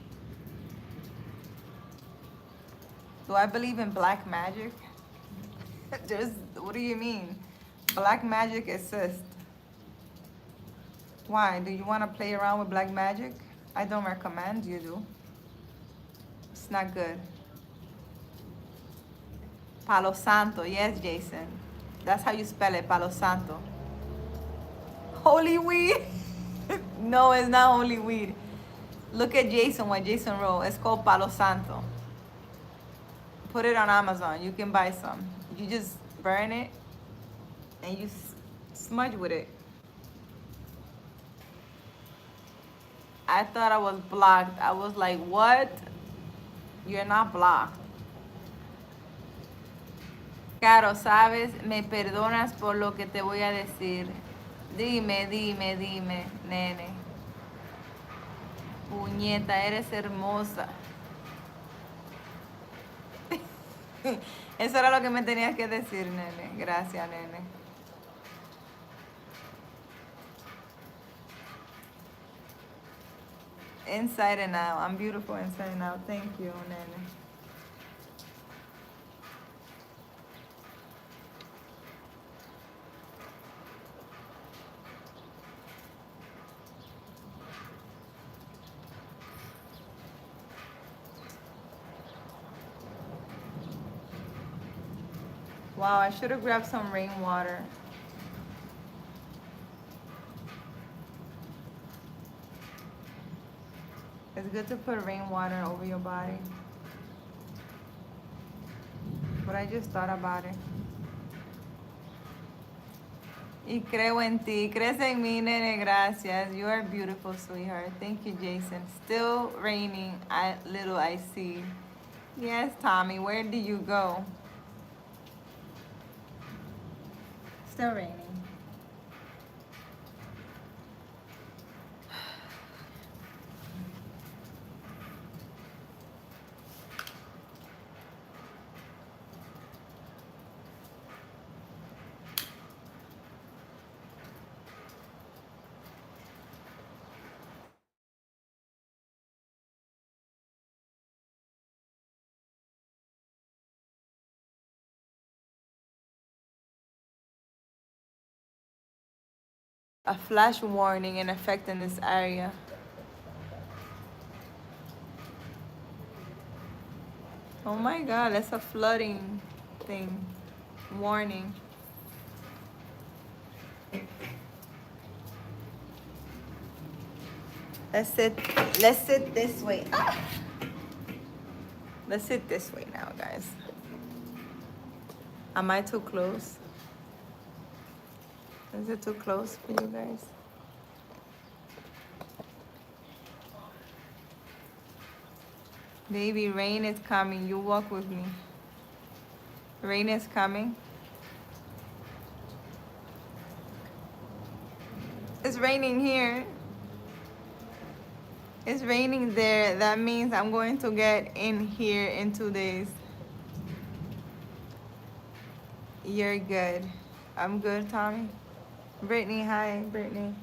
Do I believe in black magic? What do you mean? Black magic exists. Why? Do you want to play around with black magic? I don't recommend you do. It's not good. Palo Santo. Yes, Jason. That's how you spell it, Palo Santo. Holy weed? No, it's not holy weed. Look at Jason, what Jason wrote. It's called Palo Santo. Put it on Amazon. You can buy some. You just burn it and you smudge with it. I thought I was blocked. I was like, what? You're not blocked. Caro, sabes, me perdonas por lo que te voy a decir. Dime, nene. Puñeta, eres hermosa. Eso era lo que me tenías que decir, nene. Gracias, nene. Inside and out. I'm beautiful inside and out. Thank you, nene. Wow, I should have grabbed some rainwater. It's good to put rainwater over your body. But I just thought about it. Y creo en ti. Crees en mí, nene. Gracias. You are beautiful, sweetheart. Thank you, Jason. Still raining. Little I see. Yes, Tommy. Where did you go? Still raining. A flash warning in effect in this area. Oh my God, that's a flooding thing. Warning. Let's sit this way. Ah! Let's sit this way now, guys. Am I too close? Is it too close for you guys? Baby, rain is coming. You walk with me. Rain is coming. It's raining here. It's raining there. That means I'm going to get in here in 2 days. You're good. I'm good, Tommy. Brittany, hi, Brittany.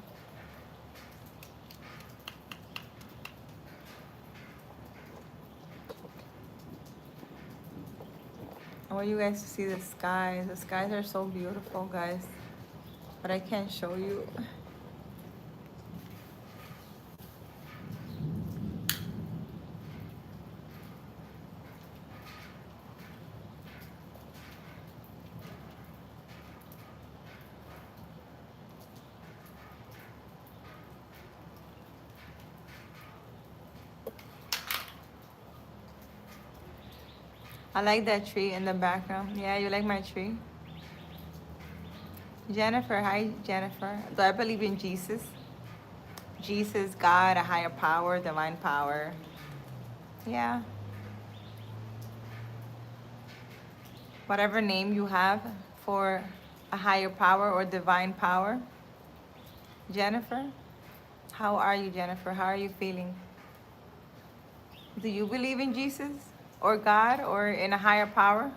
I want you guys to see the skies. The skies are so beautiful, guys. But I can't show you. I like that tree in the background. Yeah, you like my tree? Jennifer, hi Jennifer. Do I believe in Jesus? Jesus, God, a higher power, divine power. Yeah. Whatever name you have for a higher power or divine power. Jennifer, how are you, Jennifer? How are you feeling? Do you believe in Jesus or God or in a higher power?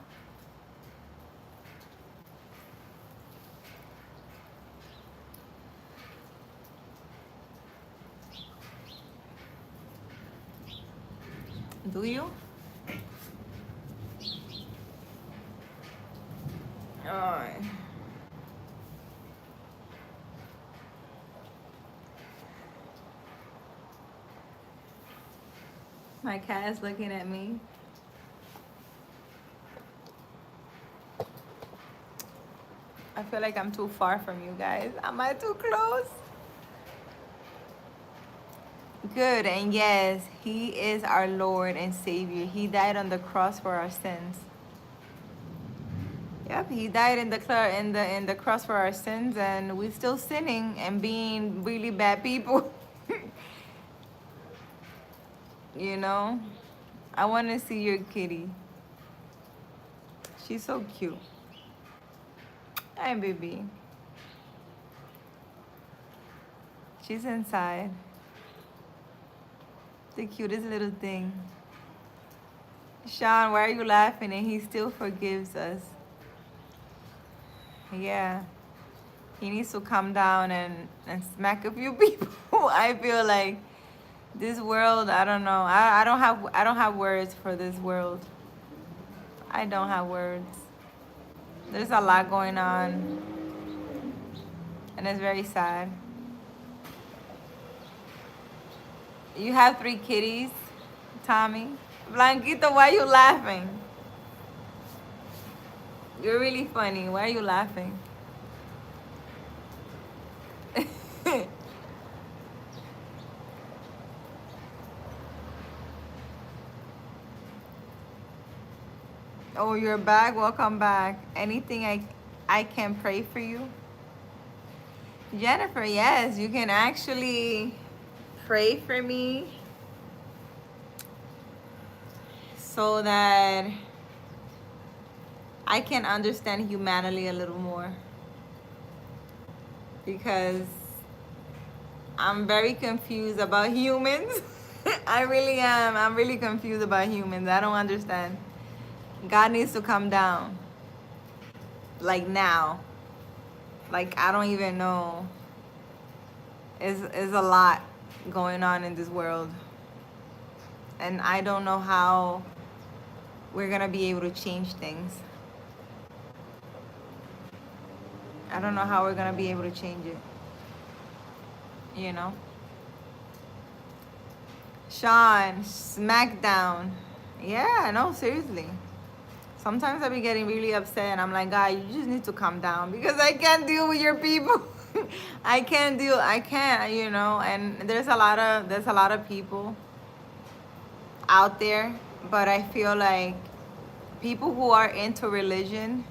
Do you? Oh. My cat is looking at me. I feel like I'm too far from you guys. Am I too close? Good, and yes, He is our Lord and Savior. He died on the cross for our sins. Yep, He died in the cross for our sins, and we're still sinning and being really bad people. You know, I want to see your kitty. She's so cute. Hi, baby. She's inside. The cutest little thing. Sean, why are you laughing? And He still forgives us. Yeah. He needs to come down and smack a few people. I feel like this world, I don't know. I don't have words for this world. I don't have words. There's a lot going on. And it's very sad. You have 3 kitties, Tommy. Blanquito, why are you laughing? You're really funny. Why are you laughing? Oh, you're back? Welcome back. Anything I can pray for you? Jennifer, yes, you can actually pray for me so that I can understand humanity a little more, because I'm very confused about humans. I really am. I'm really confused about humans. I don't understand. God needs to come down. Like now. Like I don't even know. It's a lot going on in this world. And I don't know how we're gonna be able to change things. I don't know how we're gonna be able to change it. You know? Sean, SmackDown. Yeah, no, seriously. Sometimes I be getting really upset and I'm like, God, you just need to calm down because I can't deal with your people. I can't, you know, and there's a lot of people out there, but I feel like people who are into religion,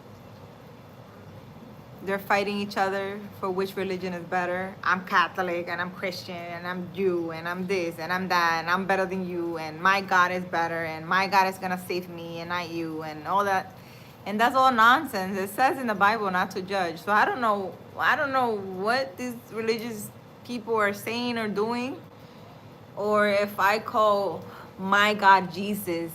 they're fighting each other for which religion is better. I'm Catholic and I'm Christian and I'm Jew and I'm this and I'm that and I'm better than you and my God is better and my God is gonna save me and not you and all that. And that's all nonsense. It says in the Bible not to judge. So I don't know what these religious people are saying or doing, or if I call my God Jesus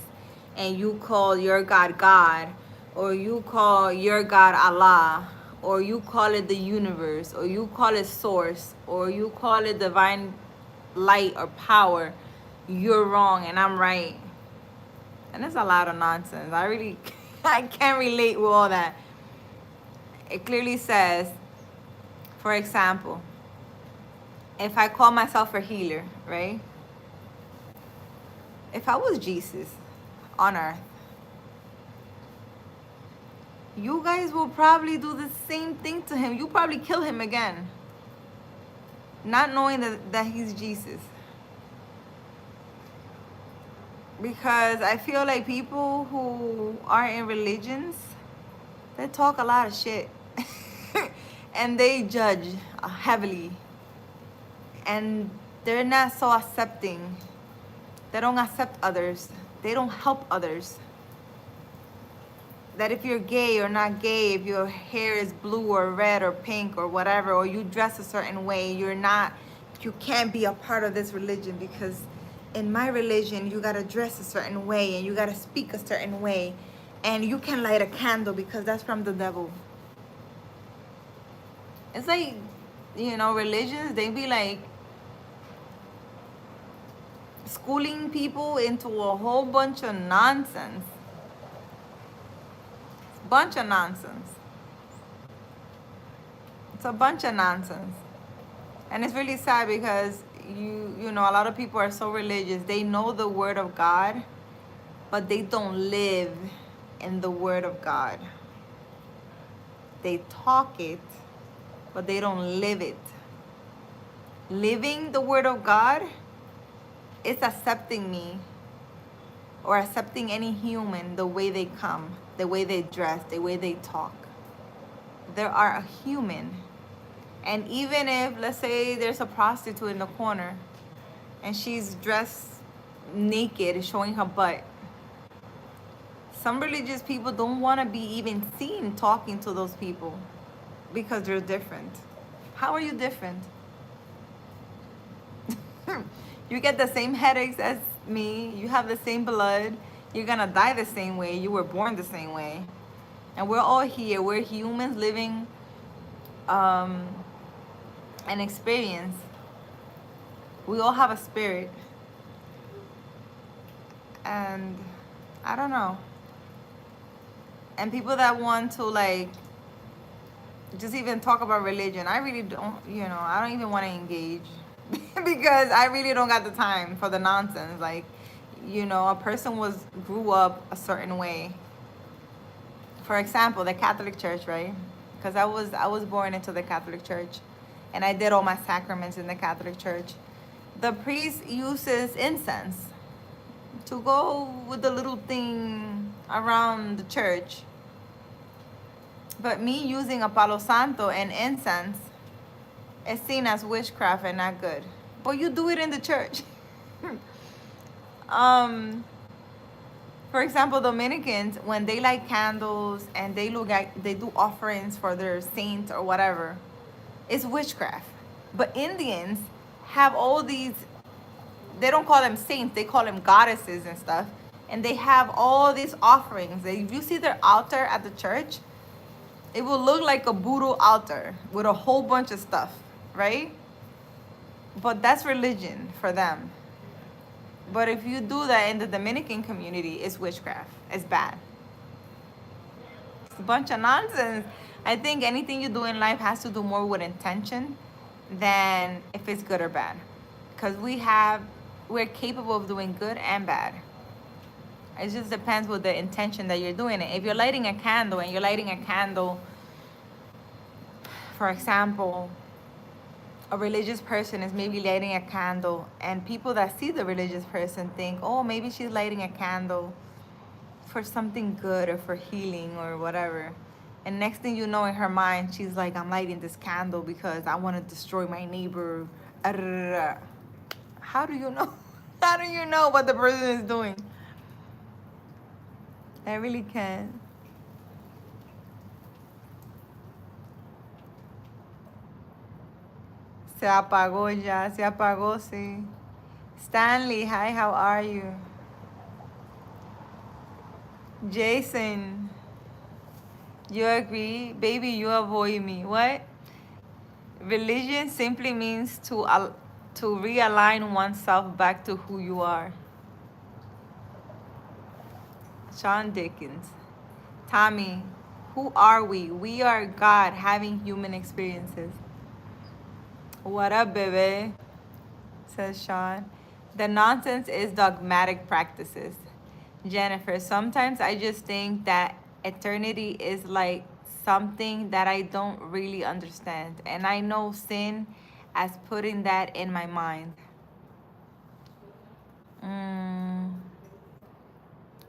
and you call your God God, or you call your God Allah, or you call it the universe, or you call it source, or you call it divine light or power, you're wrong and I'm right. And it's a lot of nonsense. I really I can't relate with all that. It clearly says, for example, if I call myself a healer, right? If I was Jesus on earth, you guys will probably do the same thing to him. You probably kill him again, not knowing that he's Jesus. Because I feel like people who are in religions, they talk a lot of shit. And they judge heavily. And they're not so accepting. They don't accept others. They don't help others. That if you're gay or not gay, if your hair is blue or red or pink or whatever, or you dress a certain way, you can't be a part of this religion, because in my religion, you gotta dress a certain way and you gotta speak a certain way, and you can light a candle because that's from the devil. It's like, you know, religions, they be like schooling people into a whole bunch of nonsense. Bunch of nonsense. It's a bunch of nonsense. And it's really sad because you know, a lot of people are so religious. They know the word of God, but they don't live in the word of God. They talk it, but they don't live it. Living the word of God is accepting me, or accepting any human the way they come, the way they dress, the way they talk. They are a human. And even if, let's say, there's a prostitute in the corner and she's dressed naked, showing her butt, some religious people don't want to be even seen talking to those people because they're different. How are you different? You get the same headaches as me. You have the same blood. You're going to die the same way. You were born the same way. And we're all here. We're humans living an experience. We all have a spirit. And I don't know. And people that want to, like, just even talk about religion, I really don't, you know, I don't even want to engage. Because I really don't got the time for the nonsense. Like, you know, a person grew up a certain way. For example, the Catholic Church, right? Because I was born into the Catholic Church, and I did all my sacraments in the Catholic Church. The priest uses incense to go with the little thing around the church. But me using a palo santo and incense is seen as witchcraft and not good. But you do it in the church. For example, Dominicans, when they light candles and they do offerings for their saint or whatever, it's witchcraft. But Indians have all these, they don't call them saints, they call them goddesses and stuff. And they have all these offerings. If you see their altar at the church, it will look like a voodoo altar with a whole bunch of stuff, right? But that's religion for them. But if you do that in the Dominican community, it's witchcraft. It's bad. It's a bunch of nonsense. I think anything you do in life has to do more with intention than if it's good or bad. Because we're capable of doing good and bad. It just depends with the intention that you're doing it. If you're lighting a candle and you're lighting a candle, for example, a religious person is maybe lighting a candle, and people that see the religious person think, oh, maybe she's lighting a candle for something good or for healing or whatever. And next thing you know, in her mind, she's like, I'm lighting this candle because I want to destroy my neighbor. How do you know? How do you know what the person is doing? I really can't. Se apagó ya, se apagó, sí. Stanley, hi, how are you? Jason, you agree? Baby, you avoid me. What? Religion simply means to realign oneself back to who you are. Sean Dickens. Tommy, who are we? We are God having human experiences. What up, baby? Says Sean. The nonsense is dogmatic practices. Jennifer, sometimes I just think that eternity is like something that I don't really understand. And I know sin as putting that in my mind.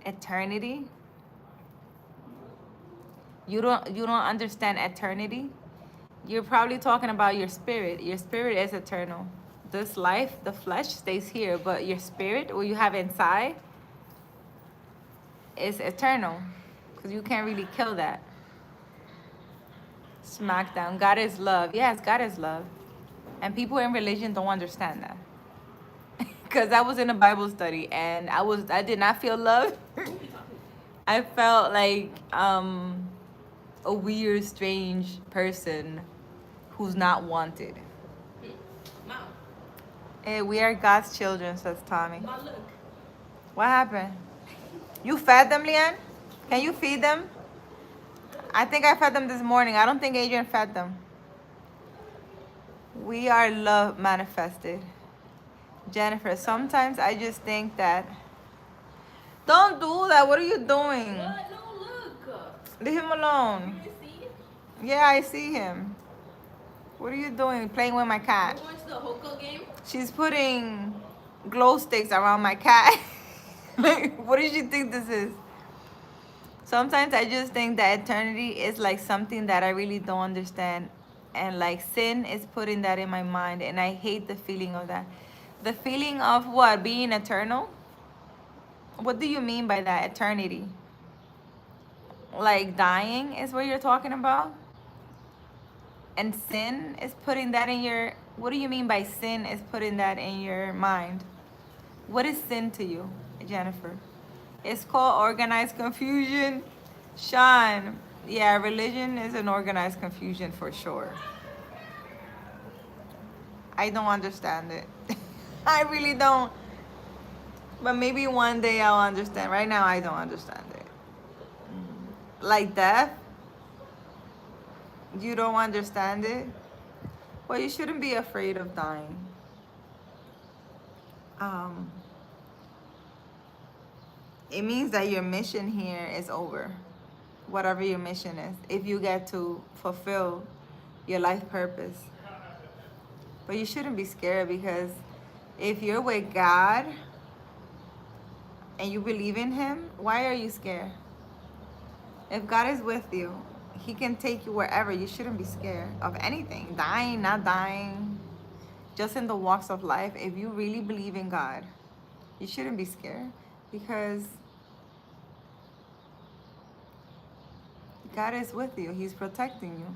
Eternity? You don't understand eternity? You're probably talking about your spirit. Your spirit is eternal. This life, the flesh stays here, but your spirit, what you have inside, is eternal. Because you can't really kill that. Smackdown. God is love. Yes, God is love. And people in religion don't understand that. Because I was in a Bible study and I did not feel love. I felt like a weird, strange person who's not wanted. Mom. Hey, we are God's children, says Tommy. Mom, look. What happened? You fed them, Leanne? Can you feed them? I think I fed them this morning. I don't think Adrian fed them. We are love manifested. Jennifer, sometimes I just think that... Don't do that. What are you doing? What? No, look. Leave him alone. You see? Yeah, I see him. What are you doing? Playing with my cat. We're going to the Hoko game. She's putting glow sticks around my cat. Like, what does she think this is? Sometimes I just think that eternity is like something that I really don't understand. And like sin is putting that in my mind. And I hate the feeling of that. The feeling of what? Being eternal? What do you mean by that, eternity? Like dying is what you're talking about? And sin is putting that in your... What do you mean by sin is putting that in your mind? What is sin to you, Jennifer? It's called organized confusion. Sean, yeah, religion is an organized confusion for sure. I don't understand it. I really don't. But maybe one day I'll understand. Right now, I don't understand it. Like death? You don't understand it? Well, you shouldn't be afraid of dying. It means that your mission here is over. Whatever your mission is. If you get to fulfill your life purpose. But you shouldn't be scared, because if you're with God and you believe in Him, why are you scared? If God is with you, He can take you wherever. You shouldn't be scared of anything. Dying, not dying. Just in the walks of life, if you really believe in God, you shouldn't be scared, because God is with you. He's protecting you.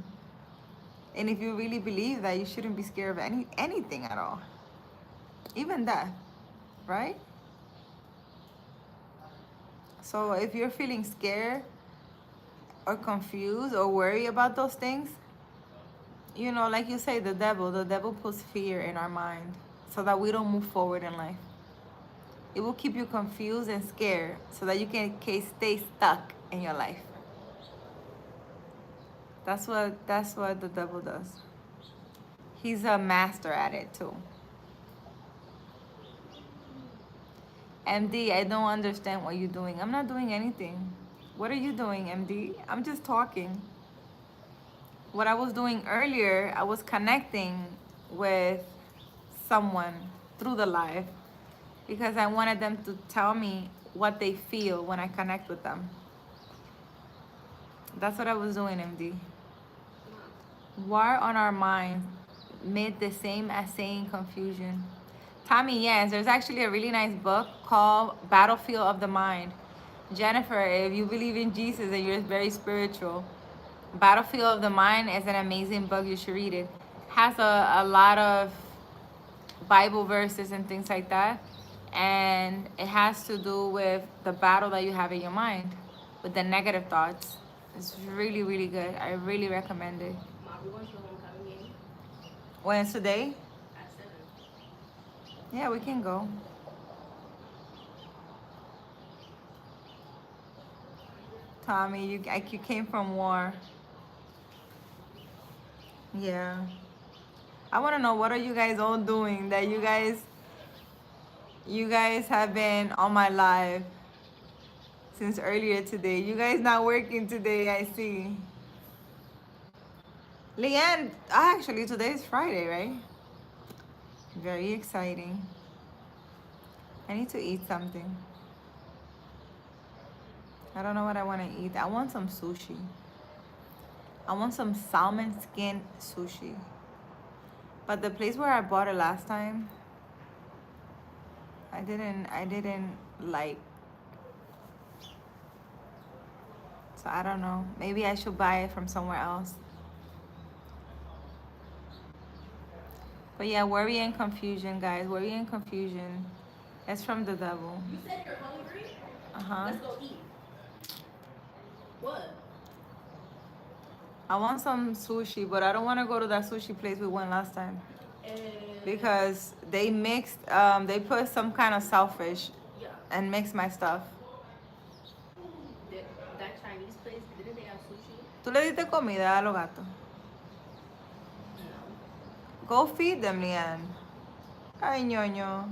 And if you really believe that, you shouldn't be scared of anything at all. Even death, right? So if you're feeling scared or confused or worried about those things, you know, like you say, the devil puts fear in our mind so that we don't move forward in life. It will keep you confused and scared so that you can stay stuck in your life. That's what the devil does. He's a master at it too. MD, I don't understand what you're doing. I'm not doing anything. What are you doing, MD? I'm just talking. What I was doing earlier, I was connecting with someone through the live because I wanted them to tell me what they feel when I connect with them. That's what I was doing, MD. War on our minds made the same as saying confusion. Tommy, yes, there's actually a really nice book called Battlefield of the Mind. Jennifer, if you believe in Jesus and you're very spiritual, Battlefield of the Mind is an amazing book. You should read it. Has a lot of Bible verses and things like that. And it has to do with the battle that you have in your mind with the negative thoughts. It's really, really good. I really recommend it. Mom, we're going to the homecoming game When it's today? at 7. Yeah, we can go. Tommy, you came from war. Yeah. I want to know, what are you guys all doing that you guys have been on my live since earlier today. You guys not working today, I see. Leanne, actually today is Friday, right? Very exciting. I need to eat something. I don't know what I want to eat. I want some sushi. I want some salmon skin sushi. But the place where I bought it last time, I didn't like. So I don't know. Maybe I should buy it from somewhere else. But yeah, worry and confusion, guys. Worry and confusion. That's from the devil. You said you're hungry? Uh-huh. Let's go eat. What? I want some sushi, but I don't want to go to that sushi place we went last time. Because they mixed, they put some kind of shellfish Yeah. and mixed my stuff. That Chinese place, didn't they have sushi? ¿Tú le diste comida a los gatos? No. Go feed them, Leanne. Ay, ñoño.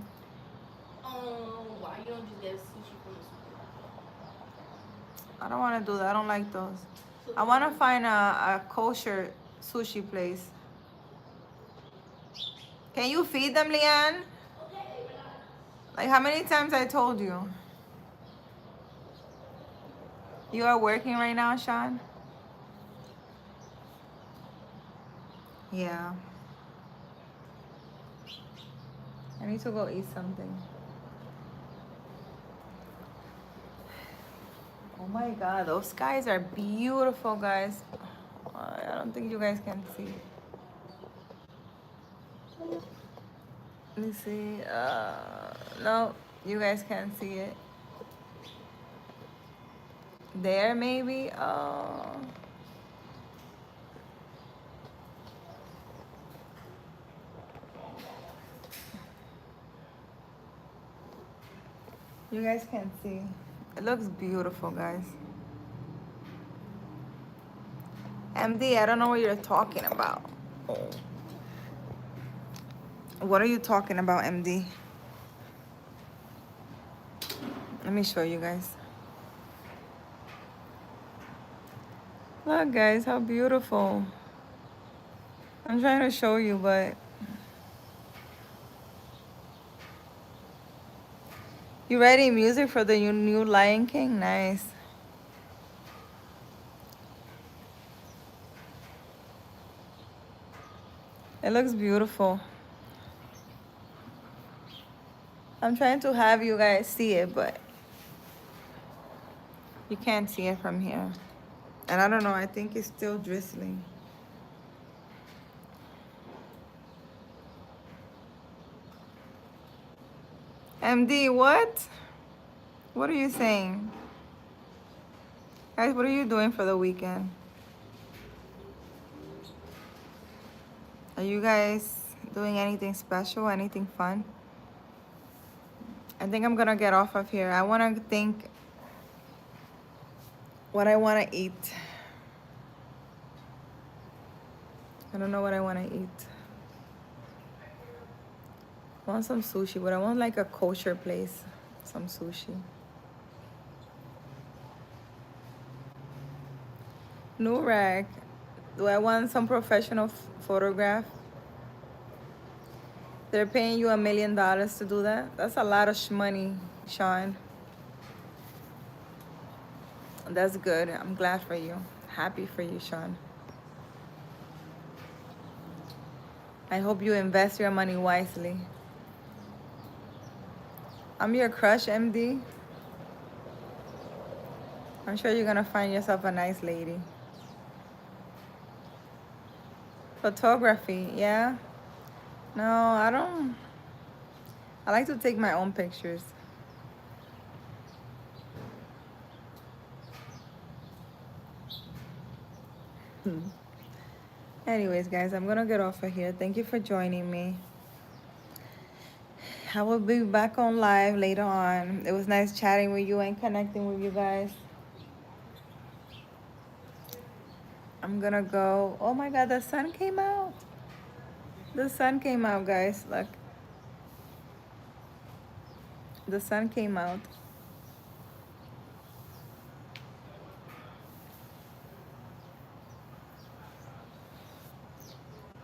Why you don't just get sushi from the supermarket? I don't want to do that. I don't like those. I want to find a kosher sushi place. Can you feed them, Leanne? Like, how many times I told you? You are working right now, Sean? Yeah. I need to go eat something. Oh my God, those skies are beautiful, guys. I don't think you guys can see. Let me see. No, you guys can't see it. There, maybe. Oh. You guys can't see. It looks beautiful, guys. MD, I don't know what you're talking about. Oh. What are you talking about, MD? Let me show you guys. Look, guys, how beautiful. I'm trying to show you, but you writing music for the new Lion King? Nice. It looks beautiful. I'm trying to have you guys see it, but you can't see it from here. And I don't know, I think it's still drizzling. MD, what? What are you saying? Guys, what are you doing for the weekend? Are you guys doing anything special, anything fun? I think I'm gonna get off of here. I wanna think what I wanna eat. I don't know what I wanna eat. I want some sushi, but I want like a kosher place. Some sushi. New rack. Do I want some professional photograph? They're paying you $1 million to do that? That's a lot of money, Sean. That's good. I'm glad for you. Happy for you, Sean. I hope you invest your money wisely. I'm your crush, MD. I'm sure you're gonna find yourself a nice lady. Photography, yeah? No, I don't. I like to take my own pictures. Anyways, guys, I'm gonna get off of here. Thank you for joining me. I will be back on live later on. It was nice chatting with you and connecting with you guys. I'm gonna go. Oh my god, the sun came out. The sun came out, guys. Look. The sun came out.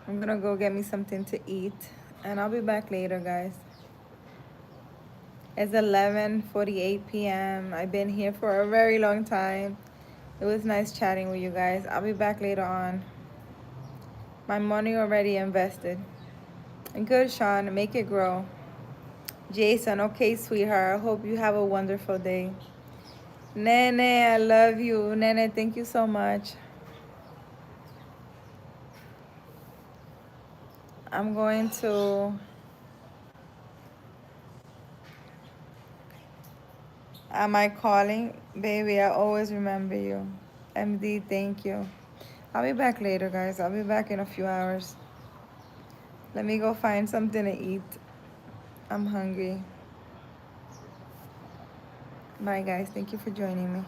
I'm gonna go get me something to eat. And I'll be back later, guys. It's 11:48 p.m. I've been here for a very long time. It was nice chatting with you guys. I'll be back later on. My money already invested. And good, Sean. Make it grow. Jason, okay, sweetheart. I hope you have a wonderful day. Nene, I love you. Nene, thank you so much. I'm going to... Am I calling? Baby, I always remember you. MD, thank you. I'll be back later, guys. I'll be back in a few hours. Let me go find something to eat. I'm hungry. Bye, guys. Thank you for joining me.